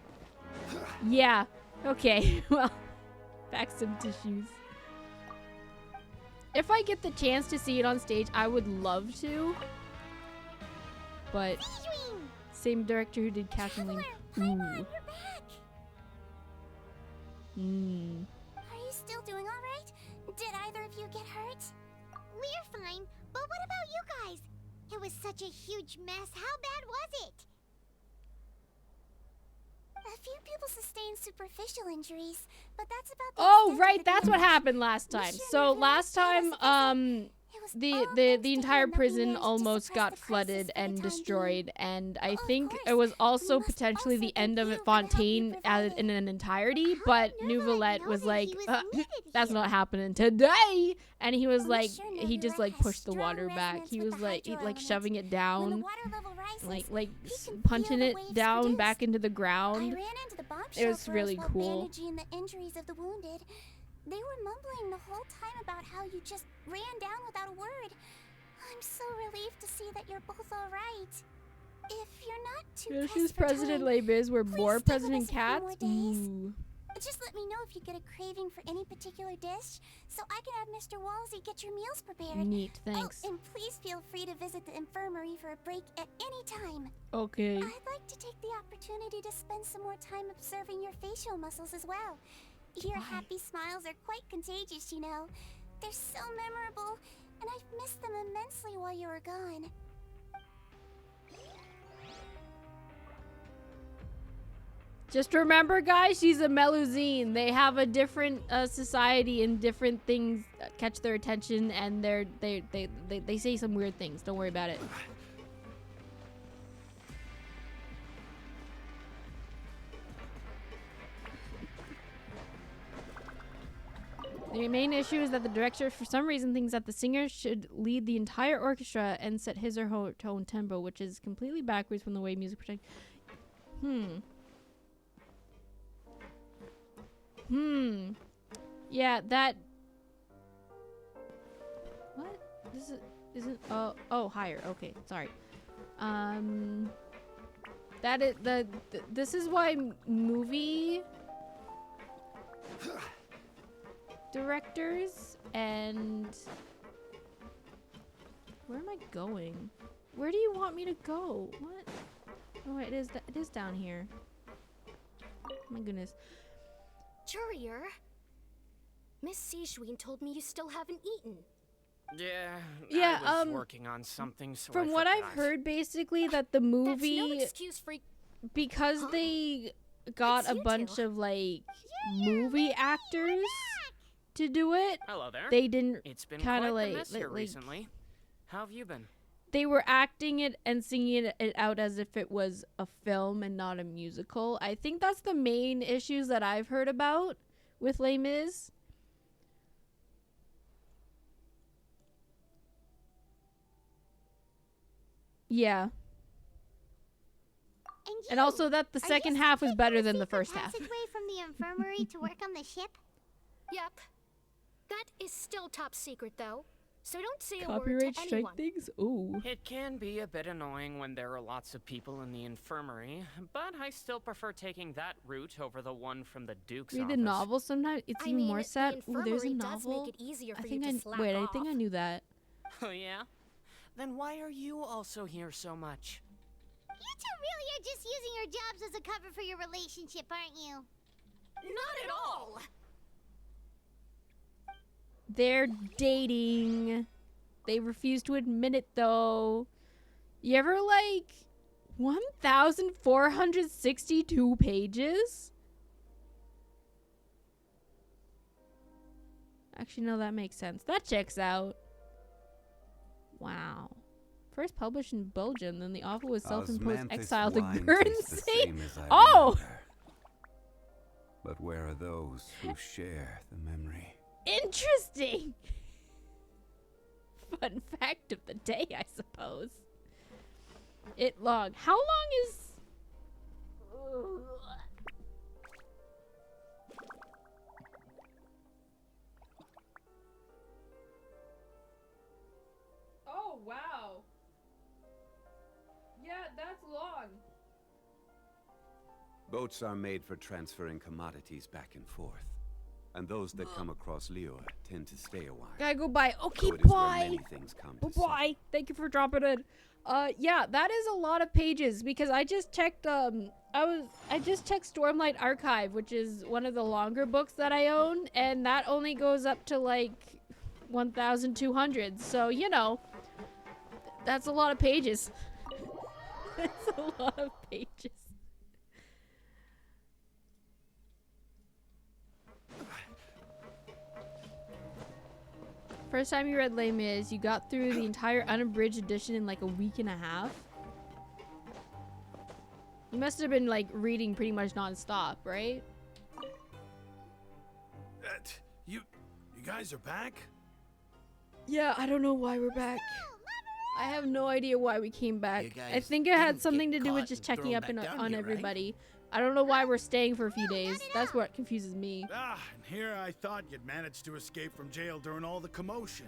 Yeah, okay, well, back some tissues. If I get the chance to see it on stage, I would love to. But same director who did Captain Link. You're back. Are you still doing all right? Did either of you get hurt? We're fine, but what about you guys? It was such a huge mess. How bad was it? A few people sustained superficial injuries, but that's about Oh, right, that's what happened last time. So last time, the entire prison almost got flooded and destroyed, and I think it was also potentially the end of Fontaine in an entirety, but Nouvellette was like, that's not happening today, and he was like, he just like pushed the water back. He was like shoving it down, like punching it down back into the ground. It was really cool. They were mumbling the whole time about how you just ran down without a word. I'm so relieved to see that you're both all right. If you're not too Yeah, she's President Les Mis, we're more President Cats. Ooh. Just let me know if you get a craving for any particular dish, so I can have Mr. Walsey get your meals prepared. Neat, thanks. Oh, and please feel free to visit the infirmary for a break at any time. Okay. I'd like to take the opportunity to spend some more time observing your facial muscles as well. Your happy smiles are quite contagious, you know. They're so memorable, and I've missed them immensely while you were gone. Just remember, guys, she's a Melusine. They have a different society, and different things catch their attention, and they say some weird things. Don't worry about it. The main issue is that the director, for some reason, thinks that the singer should lead the entire orchestra and set his or her own tempo, which is completely backwards from the way music project. Yeah, that. What? This isn't. Oh, higher. Okay, sorry. That is this is why movie directors and where am I going? Where do you want me to go? What? Oh, it is down here. My goodness. Courier, Miss Sishween told me you still haven't eaten. Yeah, I was working on something, so from what I've heard, basically, that the movie, That's no excuse for... because they got a bunch of like movie actors to do it. Hello there. They didn't It's been kind of quite the like, mess here recently. How have you been? They were acting it and singing it out as if it was a film and not a musical. I think that's the main issues that I've heard about with Les Mis. Yeah. And also that the second half was better than the first half. Passageway from the infirmary to work on the ship? Yep. That is still top secret, though. So don't say a Copyright word to strike anyone. things? Ooh. It can be a bit annoying when there are lots of people in the infirmary, but I still prefer taking that route over the one from the Duke's Read office. the novel sometimes. It's even more sad. Ooh, there's a infirmary does novel. make it easier for I think you to slack wait. I off. think I knew that. Oh yeah? Then why are you also here so much? You two really are just using your jobs as a cover for your relationship, aren't you? Not at all! They're dating. They refuse to admit it, though. You ever, like, 1,462 pages? Actually, no, that makes sense. That checks out. Wow. First published in Belgium, then the author was self-imposed exile to Guernsey. Oh! But where are those who share the memory? Interesting! Fun fact of the day, I suppose. It long. How long is... Oh, wow. Yeah, that's long. Boats are made for transferring commodities back and forth. And those that come across Liyue tend to stay a while. Gotta go by. Okay, So it is where bye. many things come to Bye. Thank you for dropping it. Yeah, that is a lot of pages because I just checked. I just checked Stormlight Archive, which is one of the longer books that I own, and that only goes up to like 1,200. So you know, that's a lot of pages. That's a lot of pages. First time you read Les Mis, you got through the entire unabridged edition in like a week and a half. You must have been like reading pretty much non-stop, right? You guys are back? Yeah, I don't know why we're back. I have no idea why we came back. I think it had something to do with just checking up on everybody. I don't know why we're staying for a few days. That's what confuses me. And here I thought you'd managed to escape from jail during all the commotion.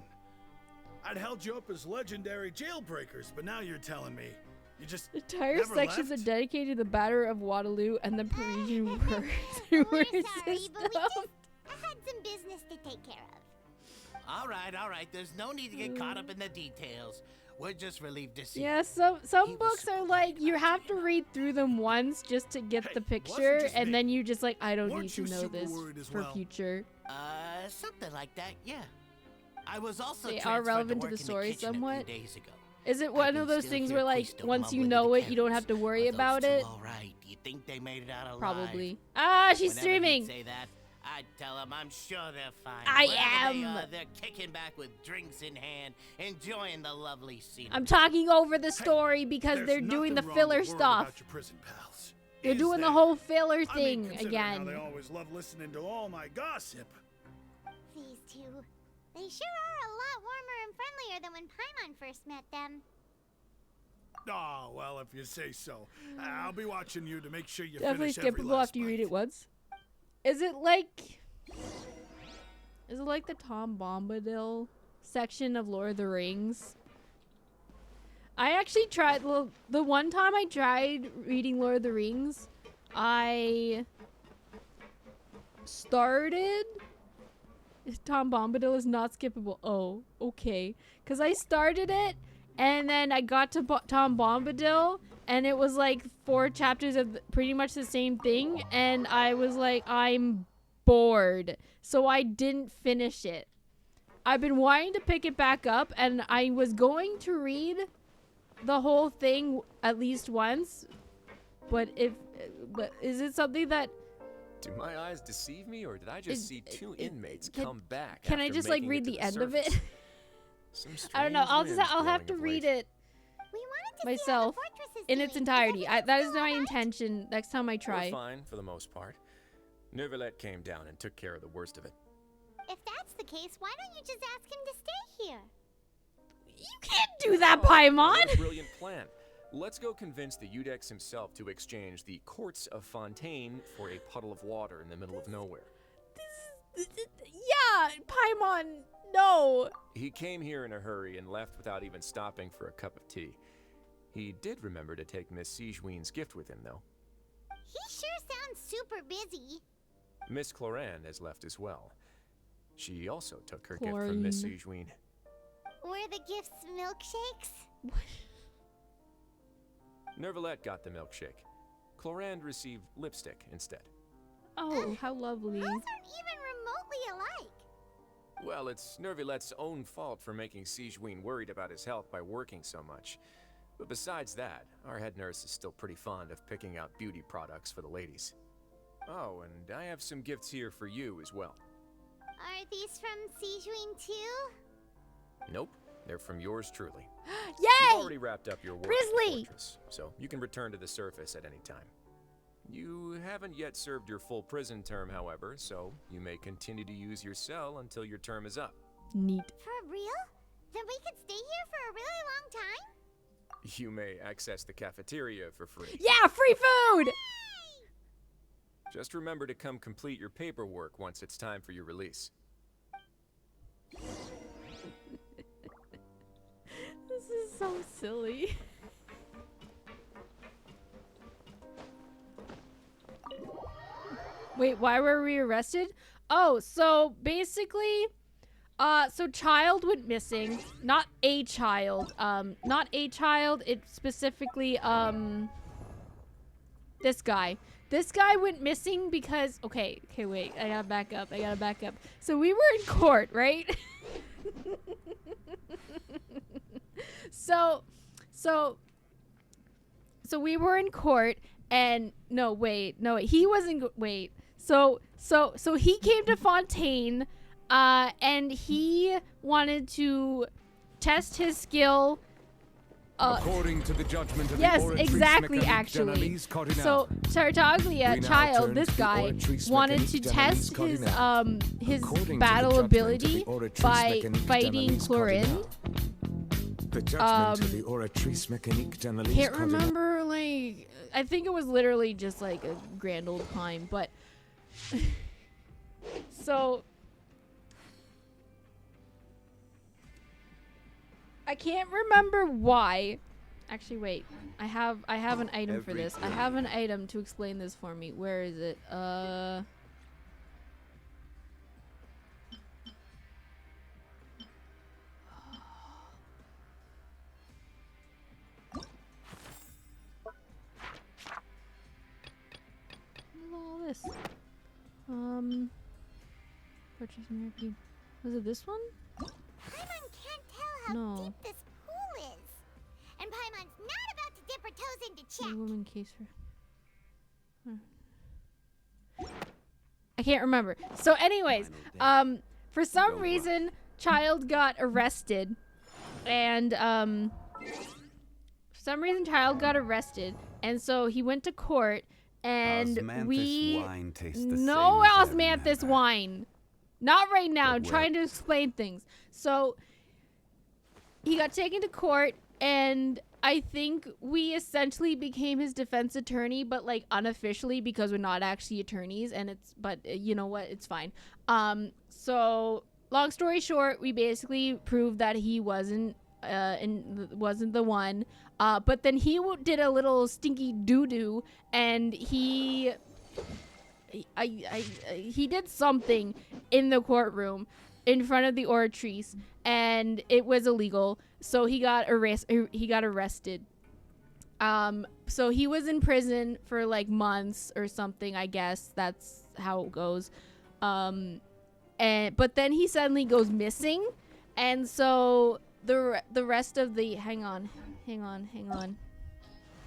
I'd held you up as legendary jailbreakers, but now you're telling me you just Entire never sections left? are dedicated to the Battle of Waterloo and the Parisian war We're sorry, but we just had some business to take care of. All right. There's no need to get caught up in the details. We're just relieved to see. Yeah, some books are like you have to read through them once just to get the picture, just and me. then you just like I don't Weren't need to you know super this worried as for well? future. Something like that, yeah. I was also They are transferred relevant to work the in story kitchen a few somewhat. days ago. Is it I've one been of those still things here where like close to once you mumbling know to it, you don't have to worry Are those about two it? all right, do you think they made it out alive. Probably. Ah, she's Whenever streaming. he'd say that, I'd tell him I'm sure they're fine. I Wherever they am. are, they're kicking back with drinks in hand, enjoying the lovely scenery. I'm talking over the story because There's they're doing the nothing wrong filler with worrying stuff. about your prison pals. They're Is doing the there? whole filler I mean, thing considering how again. they always love listening to all my gossip. These two. They sure are a lot warmer and friendlier than when Paimon first met them. Oh, well, if you say so. I'll be watching you to make sure you Definitely finish every skippable last after you read bite. it once. Is it like the Tom Bombadil section of Lord of the Rings? I actually tried the one time I tried reading Lord of the Rings, I started Tom Bombadil is not skippable. Oh, okay. Cuz I started it and then I got to Tom Bombadil and it was like 4 chapters of pretty much the same thing and I was like I'm bored. So I didn't finish it. I've been wanting to pick it back up and I was going to read the whole thing at least once. But is it something that Do my eyes deceive me, or did I just see 2 inmates come back? Can I after just like making read it to the end of surface? it? Some I don't know. strange winds I'll have blowing to of read late. it We wanted to myself see how the fortress is in its doing. entirety. That is everything my still intention next time I We're try. fine for the most part. Nervalette came down and took care of the worst of it. If that's the case, why don't you just ask him to stay here? You can't do that, What a Paimon! brilliant plan. Let's go convince the Udex himself to exchange the courts of Fontaine for a puddle of water in the middle of nowhere. Yeah, Paimon, no. He came here in a hurry and left without even stopping for a cup of tea. He did remember to take Miss Sigewinne's gift with him, though. He sure sounds super busy. Miss Cloran has left as well. She also took her gift from Miss Sigewinne. Were the gifts milkshakes? Nervalette got the milkshake. Cloran received lipstick instead. Oh, how lovely. Those aren't even remotely alike. Well, it's Nervalette's own fault for making Sigewinne worried about his health by working so much. But besides that, our head nurse is still pretty fond of picking out beauty products for the ladies. Oh, and I have some gifts here for you as well. Are these from Sigewinne too? Nope, they're from yours truly. Yay! You've already wrapped up your work in the Grizzly! fortress, so you can return to the surface at any time. You haven't yet served your full prison term, however, so you may continue to use your cell until your term is up. Neat. For real? Then we could stay here for a really long time? You may access the cafeteria for free. Yeah, free food! Just remember to come complete your paperwork once it's time for your release. This is so silly. Wait, why were we arrested? Oh, so basically, so child went missing. Not a child. It specifically, this guy. This guy went missing because, okay, wait, I gotta back up. So we were in court, right? So we were in court and no, he wasn't, wait. So he came to Fontaine, and he wanted to test his skill. According to the judgment of yes, the Oratrice exactly, Mécanique actually. d'Analyse Cardinale. So Tartaglia, We now child, turn this to the guy Oratrice wanted Mécanique to d'Analyse test his Cardinale. his According to the battle judgment of the ability Oratrice by Mécanique fighting d'Analyse Clorin. Cardinale. The judgment of the Oratrice Mécanique d'Analyse Can't Cardinale. remember, like, I think it was literally just like a grand old time, but so I can't remember why. Actually, wait. I have an item for this. I have an item to explain this for me. Where is it? All this. Purchase American. Was it this one? Paimon can't tell how No. deep this pool is. And Paimon's not about to dip her toes into check. Woman case for. I can't remember. So anyways, for some reason, Child got arrested. And, for some reason, Child got arrested. And so he went to court. And no osmanthus wine. Not right now. I'm trying to explain things. So he got taken to court, and I think we essentially became his defense attorney, but like unofficially because we're not actually attorneys. And but you know what? It's fine. So long story short, we basically proved that he wasn't the one. But then he did a little stinky doo-doo, and he did something in the courtroom in front of the Oratrice, and it was illegal. So he got arrested. So he was in prison for like months or something, I guess. That's how it goes. But then he suddenly goes missing, and so the rest of the hang on.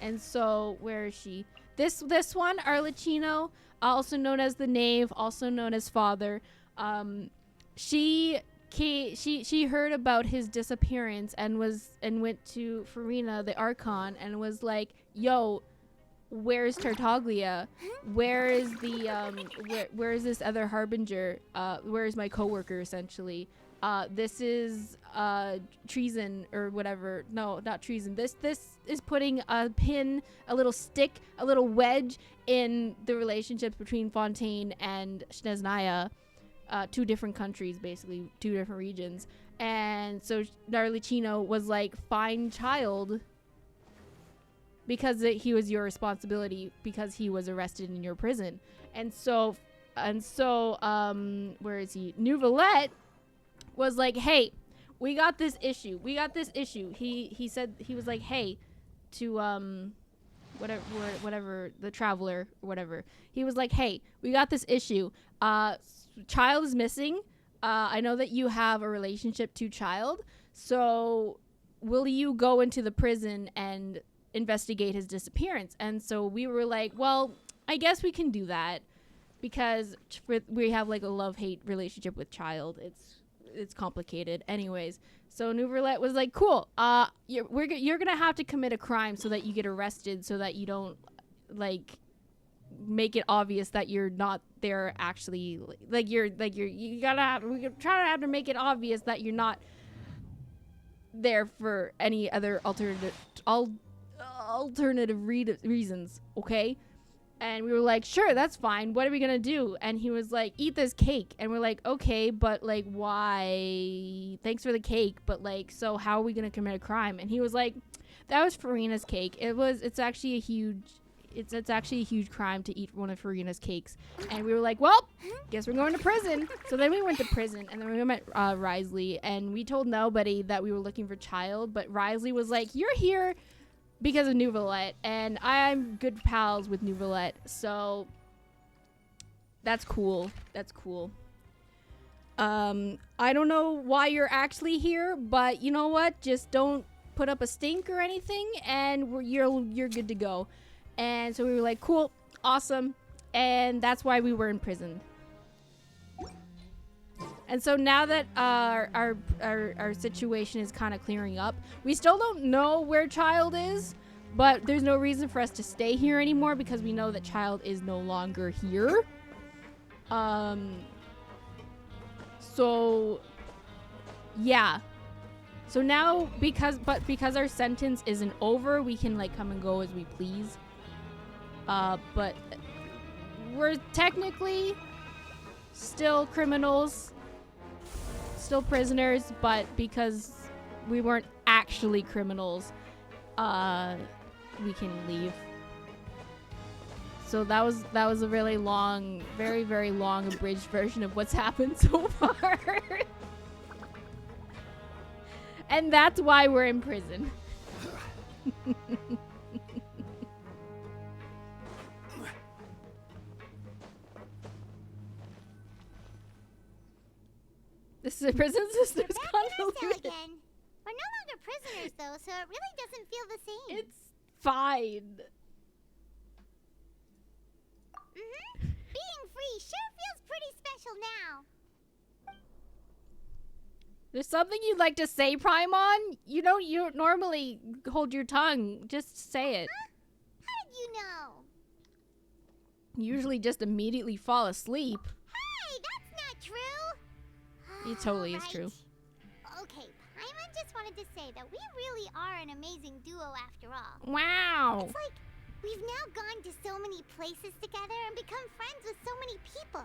And so where is she? This one, Arlecchino, also known as the Knave, also known as Father. She heard about his disappearance and went to Farina, the Archon, and was like, "Yo, where's Tartaglia? Where is the where is this other harbinger? Where is my coworker? Essentially, this is treason or whatever. No, not treason. This is putting a pin, a little stick, a little wedge in the relationships between Fontaine and Snezhnaya." Two different countries, basically, two different regions. And so Arlecchino was like, find Child, because he was your responsibility, because he was arrested in your prison. And so where is he? Neuvillette was like, hey, we got this issue. He said, he was like, hey, to whatever the Traveler or whatever. He was like, hey, we got this issue. Child is missing. I know that you have a relationship to Child, so will you go into the prison and investigate his disappearance? And so we were like, well, I guess we can do that, because we have like a love-hate relationship with Child. It's complicated. Anyways, so Neuvillette was like, cool, you're gonna have to commit a crime so that you get arrested, so that you don't like make it obvious that you're not there we're trying to have to make it obvious that you're not there for any other alternative reasons, okay? And we were like, sure, that's fine. What are we gonna do? And he was like, eat this cake. And we're like, okay, but like, why? Thanks for the cake, but like, so how are we gonna commit a crime? And he was like, that was Farina's cake. It's actually a huge crime to eat one of Farina's cakes. And we were like, well, guess we're going to prison. So then we went to prison, and then we met Wriothesley, and we told nobody that we were looking for Child, but Wriothesley was like, you're here because of Neuvillette, and I'm good pals with Neuvillette, so that's cool. I don't know why you're actually here, but you know what? Just don't put up a stink or anything, and you're good to go. And so we were like, cool, awesome. And that's why we were in prison. And so now that our situation is kind of clearing up, we still don't know where Child is, but there's no reason for us to stay here anymore because we know that Child is no longer here. So yeah. So now because our sentence isn't over, we can like come and go as we please. But we're technically still criminals, still prisoners, but because we weren't actually criminals, we can leave. So that was a really long, very, very long abridged version of what's happened so far. And that's why we're in prison. This is a prison system. Again. We're no longer prisoners, though, so it really doesn't feel the same. It's fine. Being free sure feels pretty special now. There's something you'd like to say, Paimon? You don't normally hold your tongue. Just say it. How did you know? You usually just immediately fall asleep. Hey, that's not true. It totally is true. Okay, Paimon just wanted to say that we really are an amazing duo after all. Wow. It's like we've now gone to so many places together and become friends with so many people.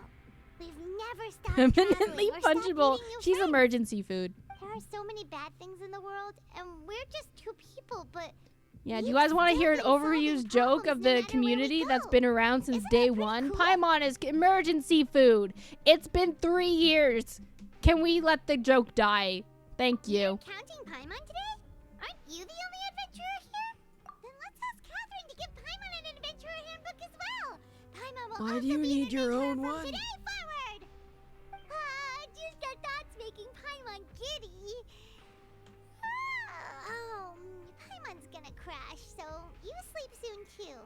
We've never stopped Eminently traveling or stopped fungible. meeting new She's friends. emergency food. There are so many bad things in the world, and we're just two people, but Yeah, do you guys want to hear an overused joke of the community that's been around since day one? cool? Paimon is emergency food. It's been 3 years. Can we let the joke die? Thank you. counting Paimon today? Aren't you the only adventurer here? Then let's ask Catherine to give Paimon an adventurer handbook as well. Paimon will Why also do you be an need your adventurer own from one? today forward. Just the thoughts making Paimon giddy. Paimon's gonna crash, so you sleep soon too.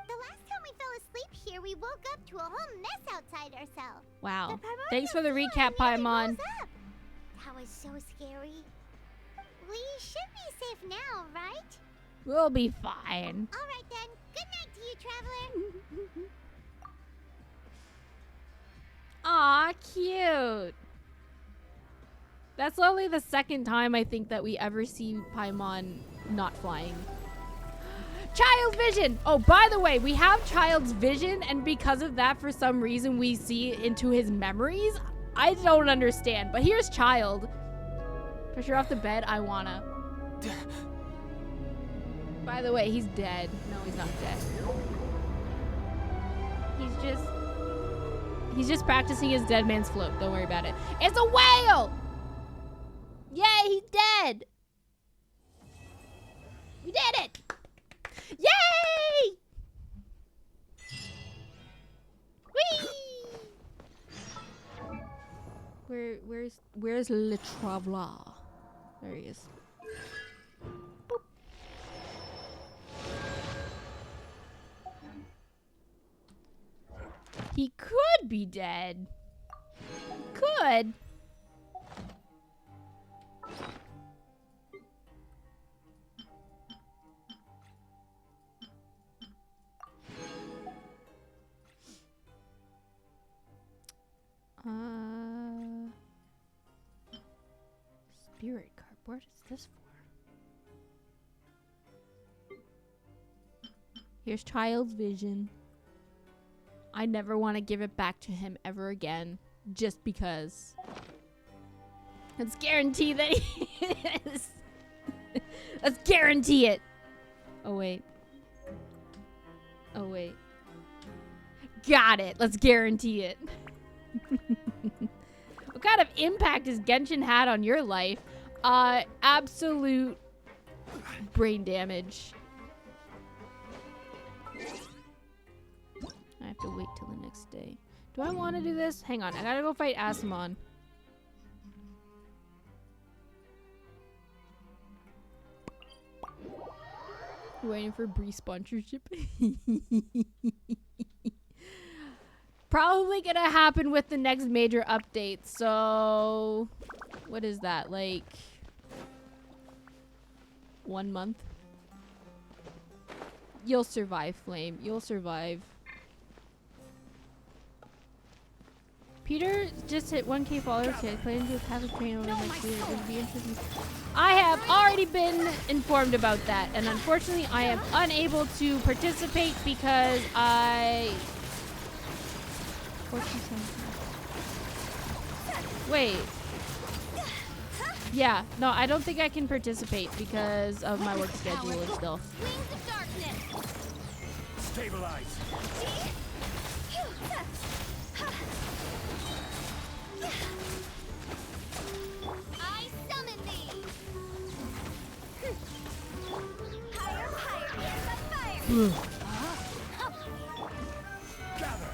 The last time we fell asleep here, we woke up to a whole mess outside ourselves. Wow. The primordial Thanks for the fluid recap, nearly Paimon. rose up. That was so scary. We should be safe now, right? We'll be fine. All right then. Good night to you, traveler. Aw, cute. That's only the second time I think that we ever see Paimon not flying. Child vision! Oh, by the way, we have Child's vision, and because of that, for some reason, we see into his memories. I don't understand, but here's Child. Push her off the bed, I wanna. By the way, he's dead. No, he's not dead. He's just practicing his dead man's float. Don't worry about it. It's a whale! Yay, he's dead! We did it! Yay! Whee! Where's Le Traveler? There he is. Boop. He could be dead. Could. Spirit card. What is this for? Here's Child's vision. I never want to give it back to him ever again. Just because. Let's guarantee that he is. Let's guarantee it. Oh, wait. Oh, wait. Got it. Let's guarantee it. What kind of impact has Genshin had on your life? Absolute brain damage. I have to wait till the next day. Do I want to do this? Hang on. I gotta go fight Asimon. Waiting for Bree sponsorship. Probably gonna happen with the next major update. So, what is that? Like 1 month? You'll survive, Flame. You'll survive. Peter just hit 1K followers. He planned to have a train over next week. It would be interesting. I have already been informed about that, and unfortunately, I am unable to participate because Wait. Yeah, no, I don't think I can participate because of my work schedule and still. Wings of darkness. Stabilize. I summon thee. Higher, higher, in the fire. Gather.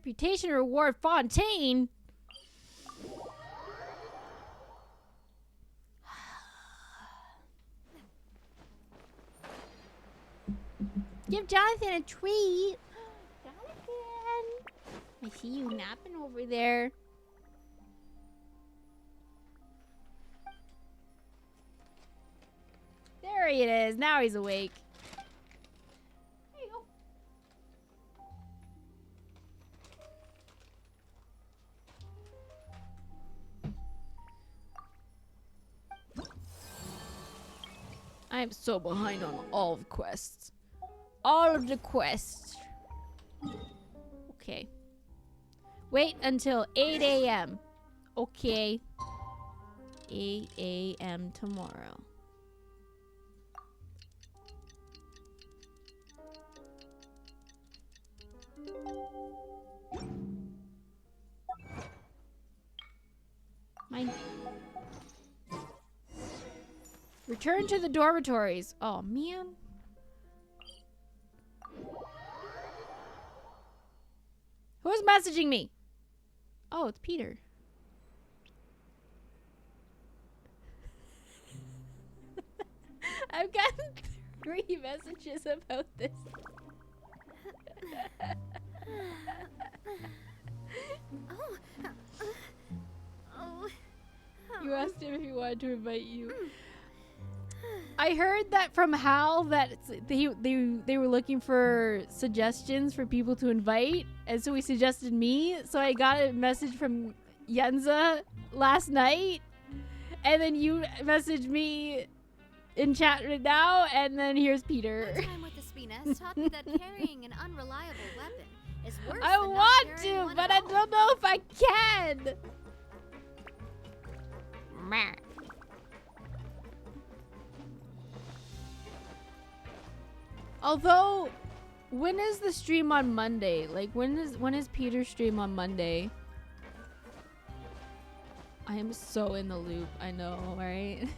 Reputation reward Fontaine. Give Jonathan a treat. Jonathan. I see you napping over there. There he is. Now he's awake. There you go. I am so behind on all the quests. All of the quests. Okay. Wait until 8 a.m. Okay. 8 a.m. tomorrow. Mine. Return to the dormitories. Oh, man. Who's messaging me? Oh, it's Peter. I've gotten 3 messages about this. You asked him if he wanted to invite you. I heard that from Hal that they were looking for suggestions for people to invite, and so he suggested me. So I got a message from Yenza last night, and then you messaged me in chat right now, and then here's Peter. One time with the Spina taught me that carrying an unreliable weapon is worse I than want not carrying to, one but at I all. don't know if I can. Meh. Although, when is the stream on Monday? Like, when is Peter's stream on Monday? I am so in the loop. I know, right?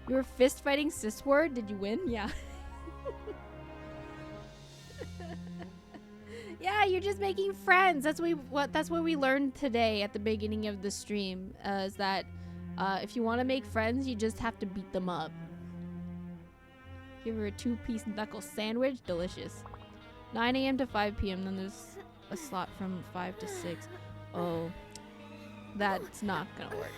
You were fist fighting Sisword? Did you win? Yeah. Yeah, you're just making friends. That's what we learned today at the beginning of the stream. Is that if you want to make friends, you just have to beat them up. Give her a 2-piece knuckle sandwich. Delicious. 9 a.m. to 5 p.m. Then there's a slot from 5 to 6. Oh. That's not gonna work.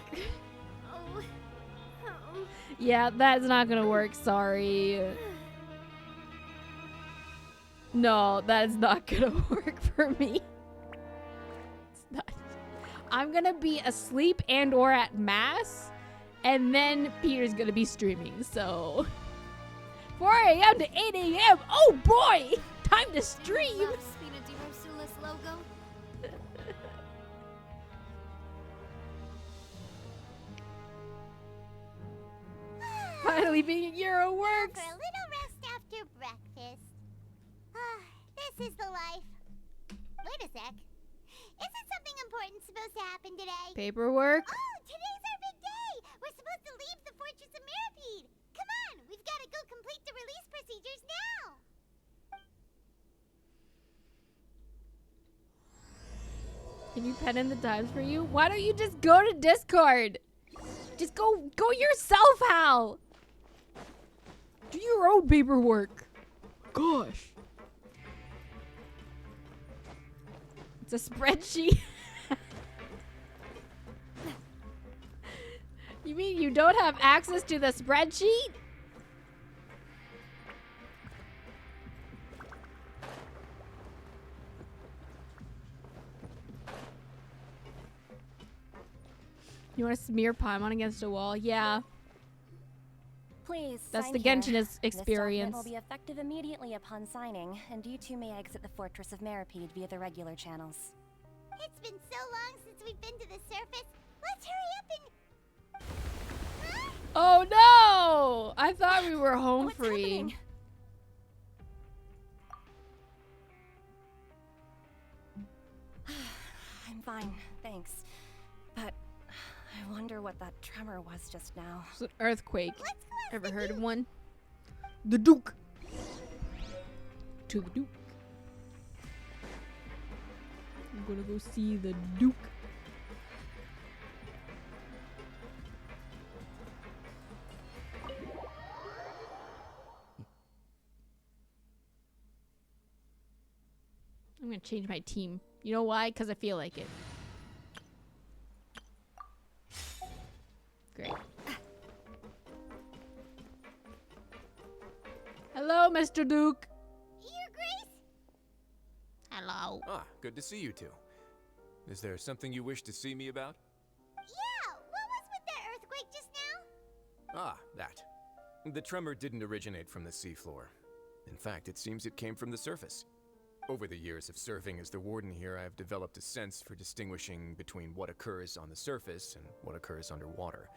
Yeah, that's not gonna work. Sorry. No, that is not gonna work for me. It's not. I'm gonna be asleep and or at mass, and then Peter's gonna be streaming, so... 4 a.m. to 8 a.m. Oh boy! Time to stream! Love Spina di Rosula's logo. Finally being a Euro works! For a little rest after breakfast. This is the life. Wait a sec. Isn't something important supposed to happen today? Paperwork? Oh, today's our big day! We're supposed to leave the Fortress of Mirapede! Come on, we've got to go complete the release procedures now! Can you pen in the times for you? Why don't you just go to Discord? Just go yourself, Hal! Do your own paperwork. Gosh. It's a spreadsheet. You mean you don't have access to the spreadsheet? You want to smear Paimon against a wall? Yeah. Please, That's sign the here. Genshin This experience. document will be effective immediately upon signing, and you two may exit the Fortress of Mirapede via the regular channels. It's been so long since we've been to the surface. Let's hurry up and... Huh? Oh no! I thought we were home What's free. happening? I'm fine, thanks. But I wonder what that tremor was just now. It's an earthquake. Let's go ask Ever the heard of Duke. one? The Duke. To the Duke. I'm gonna go see the Duke. I'm gonna change my team. You know why? Because I feel like it. Great. Hello, Mr. Duke. Your Grace? Hello. Ah, good to see you two. Is there something you wish to see me about? Yeah, what was with that earthquake just now? Ah, that. The tremor didn't originate from the seafloor. In fact, it seems it came from the surface. Over the years of serving as the warden here, I've developed a sense for distinguishing between what occurs on the surface and what occurs underwater.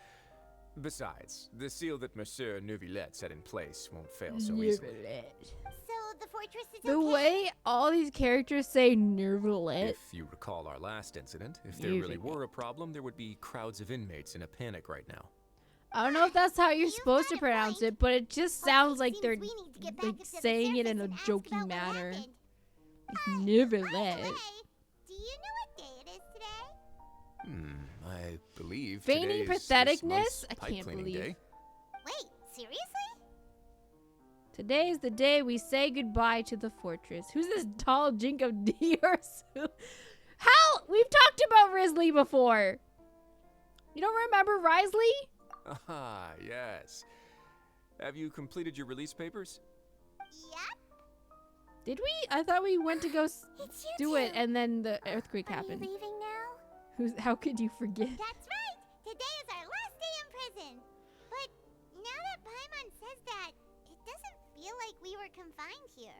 Besides, the seal that Monsieur Neuvillette set in place won't fail so easily. So the fortress is The okay? way all these characters say Neuvillette. If you recall our last incident, if there really were a problem, there would be crowds of inmates in a panic right now. I don't know if that's how you're supposed to pronounce it, but it just sounds like they're like saying it in a joking manner. Neuvillette. Do you know what day it is today? I believe Feigning today is this patheticness? month's I pipe can't cleaning believe. day. Wait, seriously? Today is the day we say goodbye to the fortress. Who's this tall jink of Diorsu? Hell, we've talked about Risley before. You don't remember Risley? Ah, yes. Have you completed your release papers? Yep. Did we? I thought we went to go do it, two. and then the earthquake Are happened. you leaving now? How could you forget? That's right. Today is our last day in prison. But now that Paimon says that, it doesn't feel like we were confined here.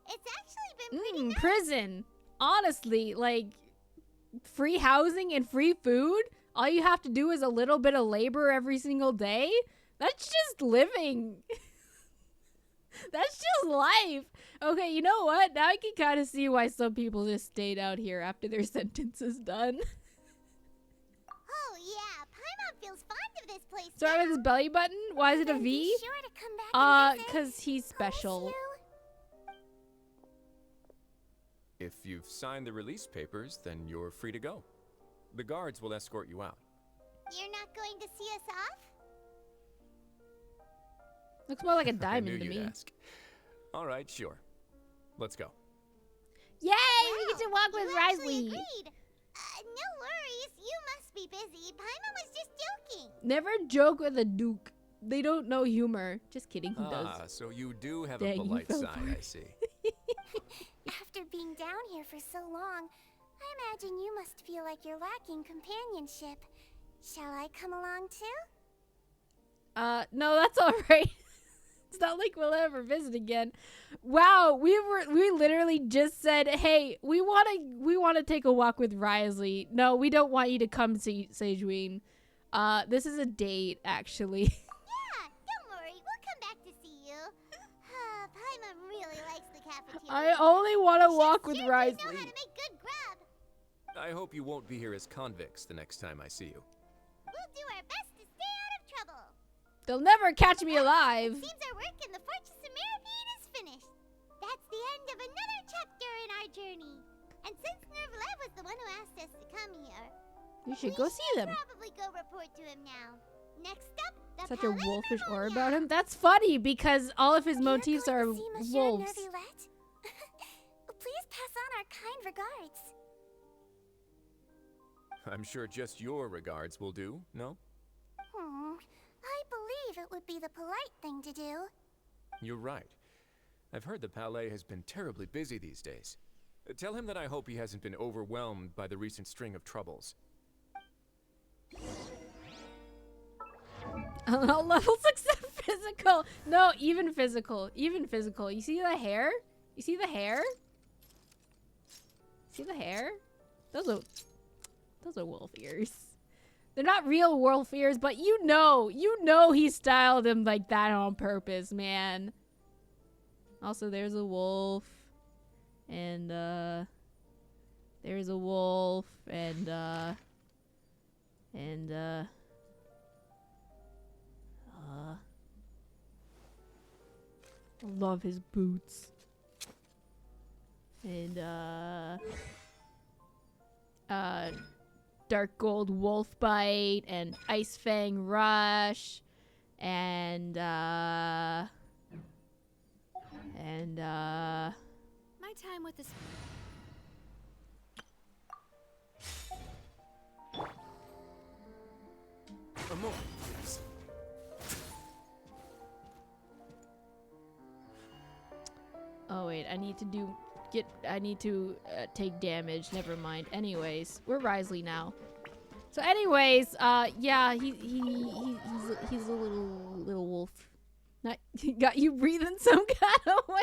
It's actually been pretty nice. Prison. Honestly, like free housing and free food. All you have to do is a little bit of labor every single day. That's just living. That's just life. Okay, you know what? Now I can kind of see why some people just stayed out here after their sentence is done. Oh yeah, Paimon feels fond of this place. Sorry with his belly button. Why is it a Then V? be sure to come back and visit. Cause he's special. If you've signed the release papers, then you're free to go. The guards will escort you out. You're not going to see us off? Looks more like a I diamond knew to you'd me. ask. All right, sure. Let's go. Yay! We get to walk with You actually Risley. agreed. No worries. You must be busy. Paimon was just joking. Never joke with a duke. They don't know humor. Just kidding. He does. Ah, so you do have Dang, a you polite fell side, for I it. see. After being down here for so long, I imagine you must feel like you're lacking companionship. Shall I come along too? No, that's all right. It's not like we'll ever visit again. Wow, we literally just said, "Hey, we want to take a walk with Risley." No, we don't want you to come see Sejuin. This is a date, actually. Yeah, don't worry. We'll come back to see you. Paimon really likes the cafeteria. I only want to walk with Chefs here do know Risley. how to make good grub. I hope you won't be here as convicts the next time I see you. We'll do our best to stay out of trouble. They'll never catch me alive. It seems our work in the Fortress of Meripede is finished. That's the end of another chapter in our journey. And since Neuvillette was the one who asked us to come here, You should go see them. probably go report to him now. Next up, the Such a Palais wolfish aura Navia. about him. That's funny because all of his motifs You're are going to see Monsieur wolves. Neuvillette? Please pass on our kind regards. I'm sure just your regards will do, no? I believe it would be the polite thing to do. You're right. I've heard the Palais has been terribly busy these days. Tell him that I hope he hasn't been overwhelmed by the recent string of troubles. All levels except physical. No, even physical. Even physical. You see the hair? You see the hair? See the hair? Those are wolf ears. They're not real wolf ears, but you know he styled them like that on purpose, man. Also, there's a wolf. And, there's a wolf. And, I love his boots. And, Dark Gold Wolf Bite and Ice Fang Rush and My time with this. A moment, please. Oh wait, I need to take damage. Never mind. Anyways, we're Risley now. So anyways, yeah, he's a little wolf. Not got you breathing some kind of way.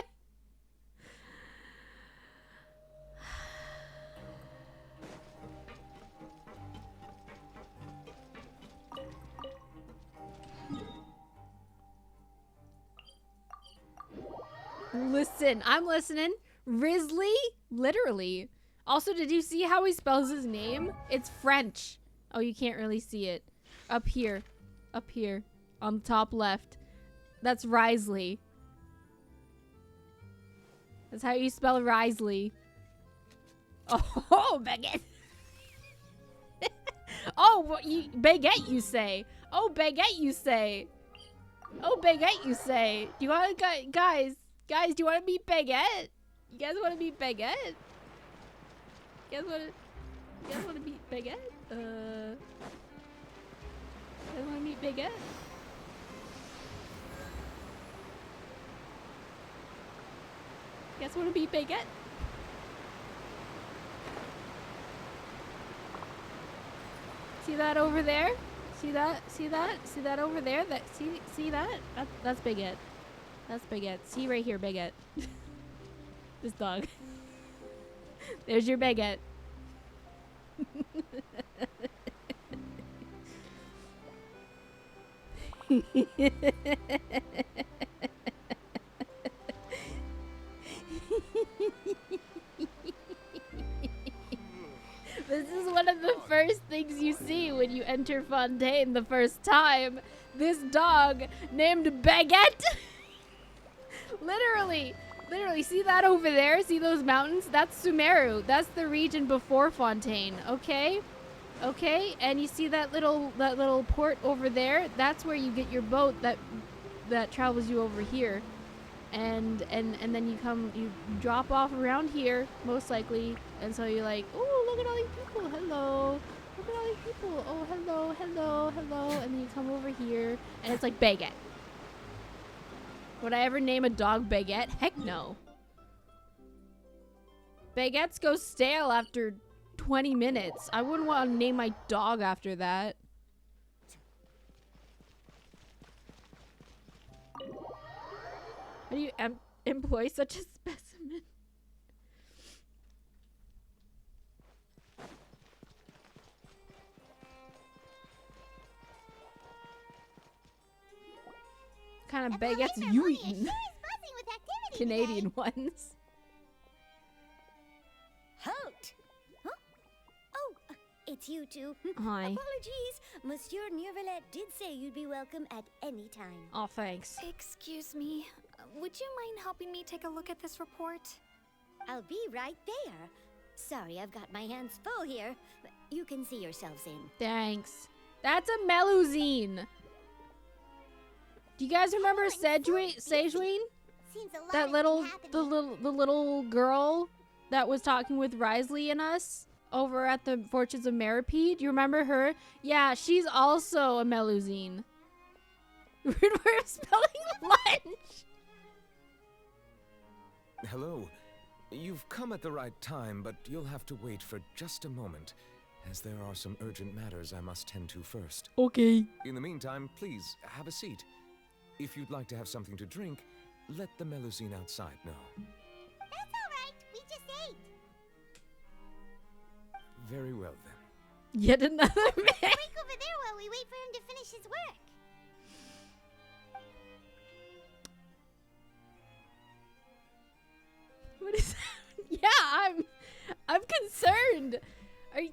Listen, I'm listening. Risley? Literally. Also, did you see how he spells his name? It's French. Oh, you can't really see it. Up here. Up here. On the top left. That's Risley. That's how you spell Risley. Oh, baguette. Oh, baguette, you say. Oh, baguette, you say. Oh, baguette, you say. Do you want to, guys, do you want to meet baguette? You guys want to meet baguette? You guys want to meet baguette? You guys want to meet baguette? You guys want to meet baguette? See that over there? See that? See that? See that over there? See that? That's baguette. That's baguette. See right here, baguette. This dog. There's your baguette. This is one of the first things you see when you enter Fontaine the first time. This dog named Baguette. Literally, see that over there? See those mountains? That's Sumeru. That's the region before Fontaine, okay? Okay, and you see that little port over there? That's where you get your boat that travels you over here. And then you drop off around here, most likely. And so you're like, oh, look at all these people. Hello. Look at all these people. Oh, hello, hello, hello. And then you come over here, and it's like Baguette. Would I ever name a dog Baguette? Heck no. Baguettes go stale after 20 minutes. I wouldn't want to name my dog after that. How do you employ such a specimen? What kind of baguettes you eating? Canadian ones. Halt! Huh? Oh, it's you two. Hi. Apologies. Monsieur Neuvillette did say you'd be welcome at any time. Oh, thanks. Excuse me. Would you mind helping me take a look at this report? I'll be right there. Sorry, I've got my hands full here. You can see yourselves in. Thanks. That's a Melusine. Do you guys remember Sejuine? That the little girl that was talking with Risley and us over at the Fortunes of Meripede. Do you remember her? Yeah, she's also a Melusine. We're spelling lunch. Hello. You've come at the right time, but you'll have to wait for just a moment, as there are some urgent matters I must tend to first. Okay. In the meantime, please, have a seat. If you'd like to have something to drink, let the Melusine outside know. That's all right. We just ate. Very well, then. Yet another man. Break over there while we wait for him to finish his work. What is that? Yeah, I'm concerned. Are you...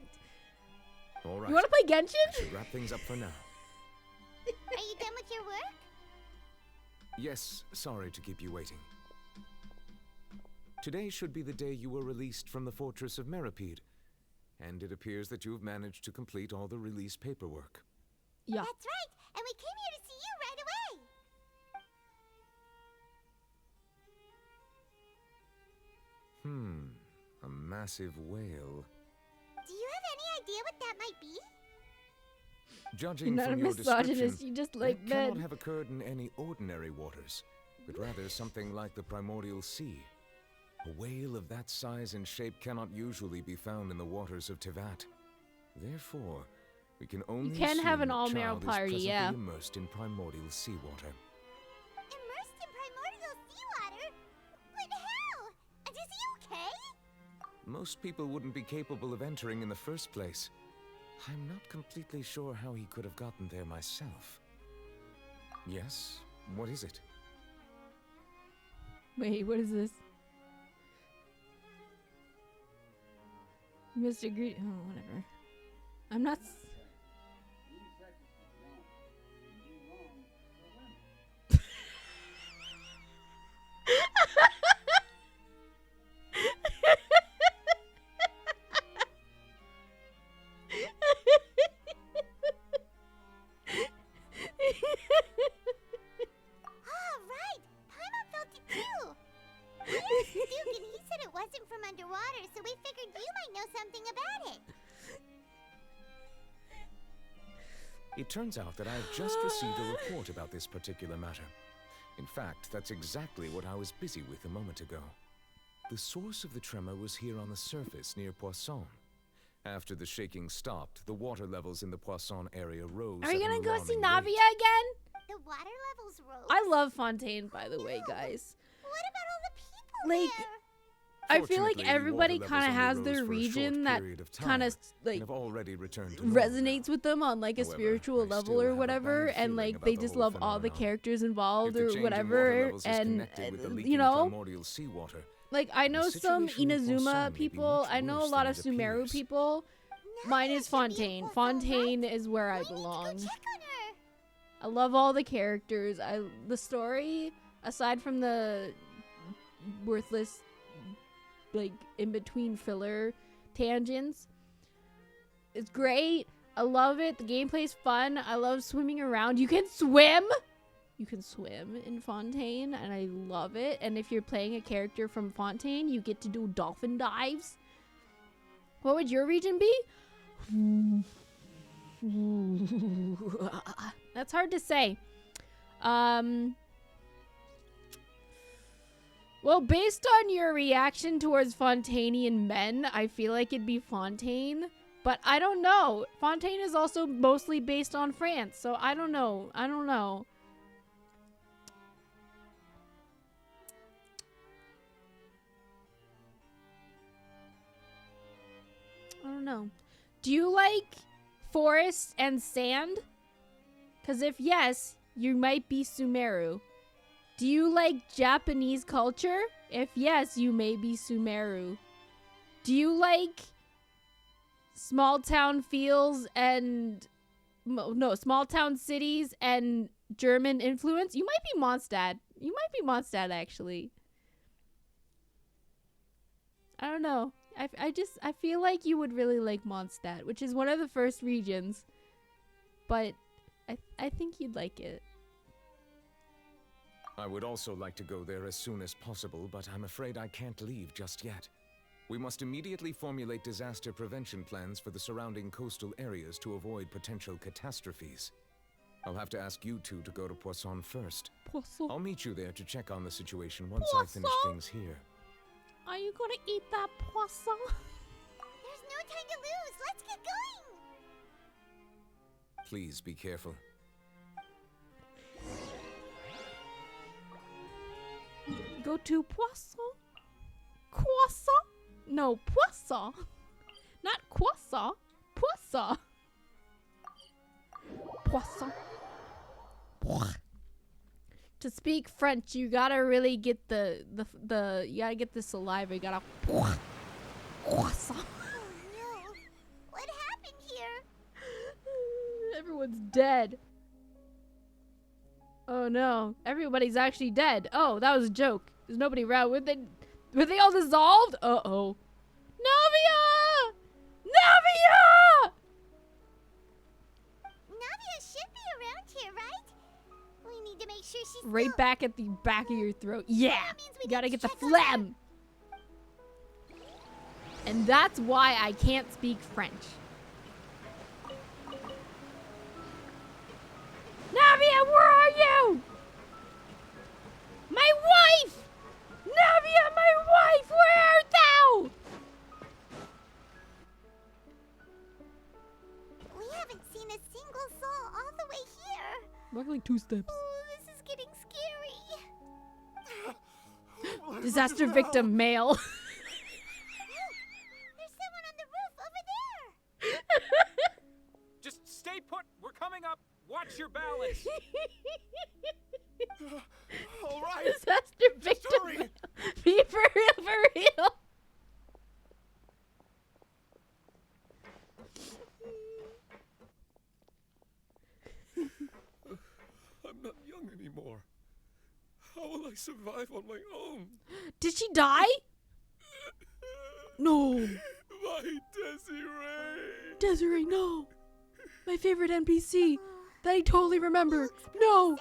All right. You want to play Genshin? I should wrap things up for now. Are you done with your work? Yes, sorry to keep you waiting. Today should be the day you were released from the Fortress of Meripede. And it appears that you've managed to complete all the release paperwork. Yeah. That's right, and we came here to see you right away. A massive whale. Do you have any idea what that might be? Judging You're not from a your misogynist, description, you just like it cannot men. have occurred in any ordinary waters, but rather something like the primordial sea. A whale of that size and shape cannot usually be found in the waters of Tevat. Therefore, we can only can have assume an the all-male child is party, presently yeah. immersed in primordial seawater. Immersed in primordial seawater? But how? And is he okay? Most people wouldn't be capable of entering in the first place. I'm not completely sure how he could have gotten there myself. Yes? What is it? Wait, what is this? Mr. Greedy. Oh, whatever. I'm not. Right! Paimon felt it too! We asked Duke and he said it wasn't from underwater, so we figured you might know something about it. It turns out that I've just received a report about this particular matter. In fact, that's exactly what I was busy with a moment ago. The source of the tremor was here on the surface near Poisson. After the shaking stopped, the water levels in the Poisson area rose. Are you at an gonna go see alarming Navia rate. again? The water levels rose. I love Fontaine, by the way, guys. What about all the people Like, there? I feel like Fortunately, the everybody water kind of levels has only their rose for a short region that period of kind of time like and have already returned to normal. resonates with them on like a However, spiritual I level still or have a whatever, bad and feeling like about they the just whole love all the phenomenon. characters If involved the or change in water whatever, levels is and connected with the leak you in know, primordial seawater, like I know the some situation in Poisson may Inazuma be people, much I know a worse lot than of it Sumeru appears. people. Mine is Fontaine. Fontaine is where I We need to belong. go check on her. I love all the characters. The story, aside from the worthless, like in between filler tangents, it's great. I love it. The gameplay's fun. I love swimming around. You can swim. You can swim in Fontaine, and I love it. And if you're playing a character from Fontaine, you get to do dolphin dives. What would your region be? That's hard to say. Well, based on your reaction towards Fontainian men, I feel like it'd be Fontaine. But I don't know. Fontaine is also mostly based on France, so I don't know. I don't know. I don't know. Do you like forests and sand? Because if yes, you might be Sumeru. Do you like Japanese culture? If yes, you may be Sumeru. Do you like small town feels and no, small town cities and German influence? You might be Mondstadt. You might be Mondstadt actually. I don't know. I feel like you would really like Mondstadt, which is one of the first regions. But I think you'd like it. I would also like to go there as soon as possible, but I'm afraid I can't leave just yet. We must immediately formulate disaster prevention plans for the surrounding coastal areas to avoid potential catastrophes. I'll have to ask you two to go to Poisson first. Poisson. I'll meet you there to check on the situation once I finish things here. Are you gonna eat that poisson? There's no time to lose. Let's get going. Please be careful. Go to Poisson. Croissant? No, Poisson. Not croissant. Poisson. Poisson. To speak French, you gotta really get the you gotta get the saliva. You gotta croissant. Oh no. What happened here? Everyone's dead. Oh no, everybody's actually dead. Oh, that was a joke. There's nobody around. Were they all dissolved? Uh-oh. Navia! sure she's Right still... back at the back of your throat. Yeah! we Gotta need get to the check on phlegm! And that's why I can't speak French. Navia, where are you? My wife! Navia, my wife, where art thou? We haven't seen a single soul all the way here. Walk like 2 steps. Oh, this is getting scary. Disaster victim male. There's someone on the roof over there. Just stay put. We're coming up. Watch your balance. All right. Disaster victim male. Be for real, for real. I'm not young anymore. How will I survive on my own? Did she die? No. My Desiree. Desiree, no. My favorite NPC that I totally remember. No.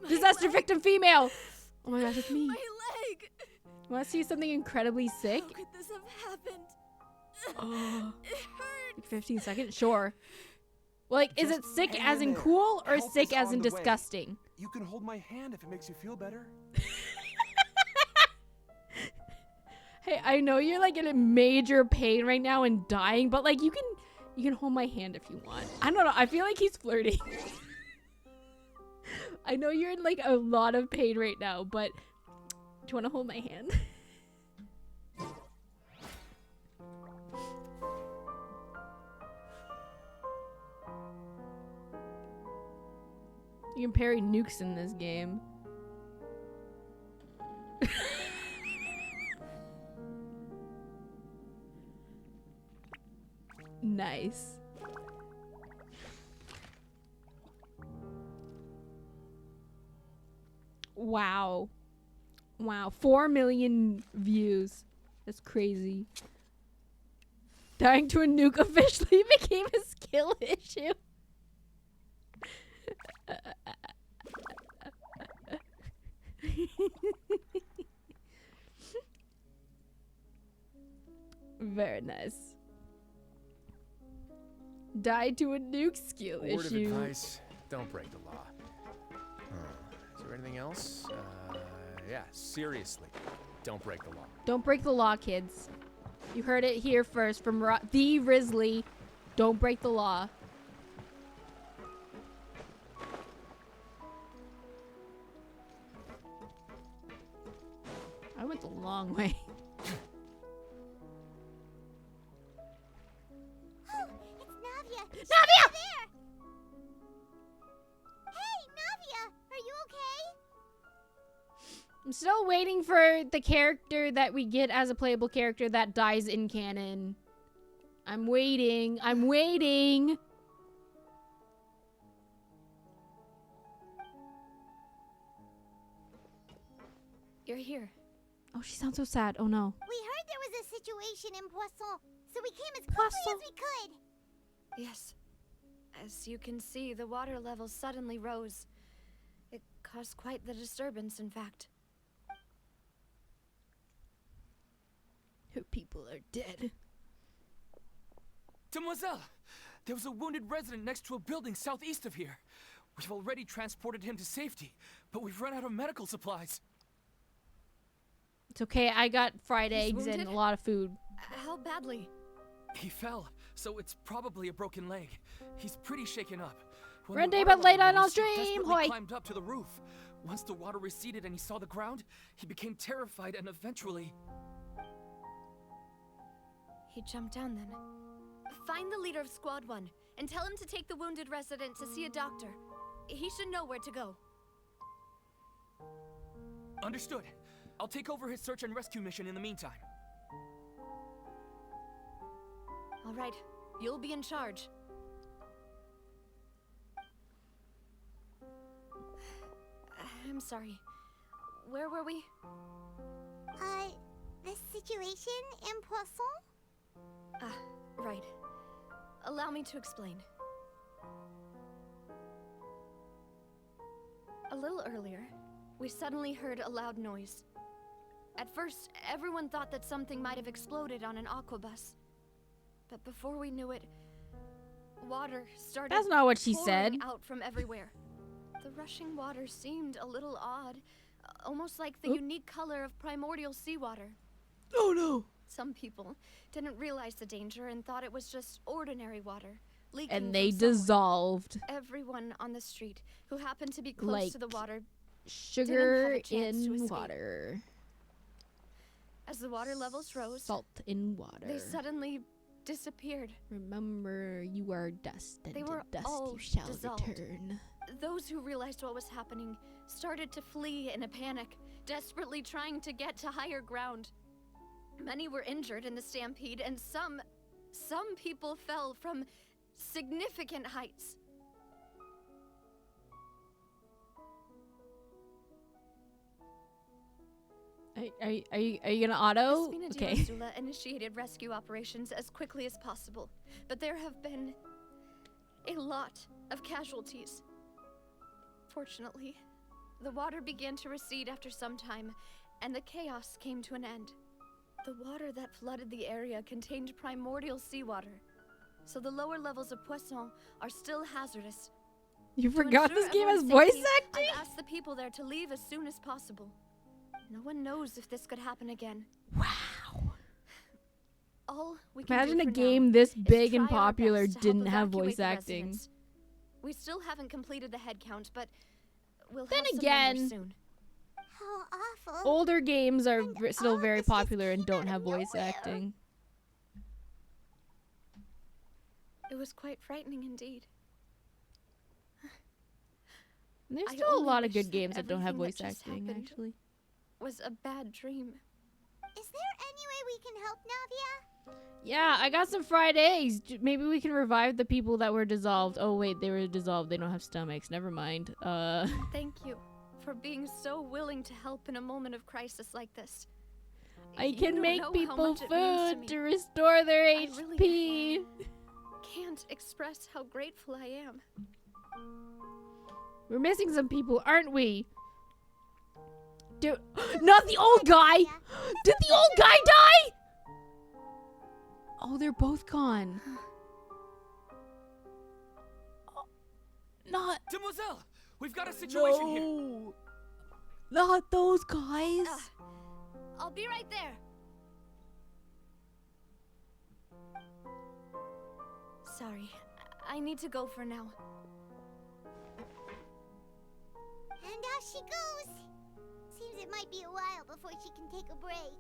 Disaster victim female. Oh my gosh, it's me. My leg. Want to see something incredibly sick? How could this have happened? Oh. It hurts. Like 15 seconds? Sure. Well, like, is it sick hang as in there. cool or Help sick is as on in the way. disgusting? You can hold my hand if it makes you feel better. Hey, I know you're like in a major pain right now and dying, but like you can hold my hand if you want. I don't know. I feel like he's flirting. I know you're in like a lot of pain right now, but do you want to hold my hand? You can parry nukes in this game. Nice. Wow. Wow. 4 million views. That's crazy. Dying to a nuke officially became a skill issue. Very nice. Die to a nuke skill A word of issue. advice, don't break the law. Is there anything else? Yeah, seriously, don't break the law. Don't break the law, kids. You heard it here first from the Risley. Don't break the law. I went the long way. It's Navia. She's Navia! over there. Hey, Navia, are you okay? I'm still waiting for the character that we get as a playable character that dies in canon. I'm waiting. I'm waiting. You're here. Oh, she sounds so sad. Oh no. We heard there was a situation in Poisson, so we came as quickly as we could. Yes. As you can see, the water level suddenly rose. It caused quite the disturbance, in fact. Her people are dead. Demoiselle! There was a wounded resident next to a building southeast of here. We've already transported him to safety, but we've run out of medical supplies. It's okay. I got fried He's eggs and wounded? a lot of food. How badly? He fell, so it's probably a broken leg. He's pretty shaken up. When Run the day water but late level on our rose, he stream, desperately hoy. climbed up to the roof. Once the water receded and he saw the ground, he became terrified and eventually... He jumped down then. Find the leader of Squad 1 and tell him to take the wounded resident to see a doctor. He should know where to go. Understood. I'll take over his search and rescue mission in the meantime. All right, you'll be in charge. I'm sorry. Where were we? The situation in Poisson? Ah, right. Allow me to explain. A little earlier, we suddenly heard a loud noise. At first, everyone thought that something might have exploded on an aquabus. But before we knew it, water started That's not what she pouring said. out from everywhere. The rushing water seemed a little odd, almost like the unique color of primordial seawater. Oh no! Some people didn't realize the danger and thought it was just ordinary water leaking And from they somewhere. dissolved. Everyone on the street who happened to be close Like to the water sugar didn't have a chance to in escape. water. As the water levels rose, Salt in water. they suddenly disappeared. Remember, you are dust, and They to were dust all you shall dissolved. return. Those who realized what was happening started to flee in a panic, desperately trying to get to higher ground. Many were injured in the stampede, and some people fell from significant heights. Are you gonna auto? Espina di Okay. Rosula initiated rescue operations as quickly as possible, but there have been a lot of casualties. Fortunately, the water began to recede after some time, and the chaos came to an end. The water that flooded the area contained primordial seawater, so the lower levels of Poisson are still hazardous. You To forgot ensure this game has everyone's voice safety, acting? I've asked the people there to leave as soon as possible. No one knows if this could happen again. Wow. All we can Imagine do a for game now this is big and try our popular best to help didn't have evacuate voice the acting. residents. We still haven't completed the head count, but we'll Then have some again, numbers soon. How awful. Older games are still very popular and don't have voice acting. It was quite frightening indeed. And there's I still a only lot of wish good games that don't have everything voice that just acting, happened actually. Was a bad dream. Is there any way we can help Navia? Yeah, I got some fried eggs. Maybe we can revive the people that were dissolved. Oh wait, they were dissolved. They don't have stomachs. Never mind. Thank you for being so willing to help in a moment of crisis like this. I You can don't make know how people much it means food me. to restore their I HP. really can't express how grateful I am. We're missing some people, aren't we? Dude, not the old guy! Did the old guy die? Oh, they're both gone. Oh, not. Demoiselle, we've got a situation here. No. Not those guys. I'll be right there. Sorry, I need to go for now. And out she goes. Seems it might be a while before she can take a break.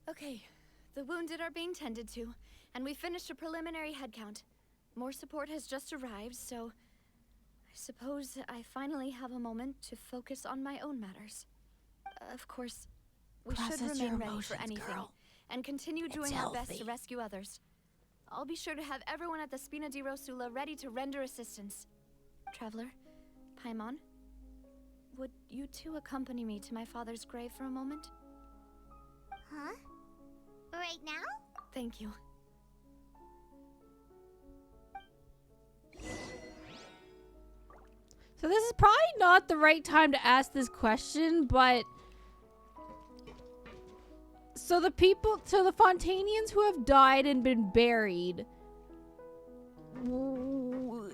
Okay, the wounded are being tended to, and we finished a preliminary head count. More support has just arrived, so I suppose I finally have a moment to focus on my own matters. Of course, we should Process your remain ready emotions, for anything girl. and continue It's doing our best healthy. to rescue others. I'll be sure to have everyone at the Spina di Rosula ready to render assistance. Traveler, Paimon, would you two accompany me to my father's grave for a moment? Huh? Right now? Thank you. So this is probably not the right time to ask this question, but so the Fontanians who have died and been buried,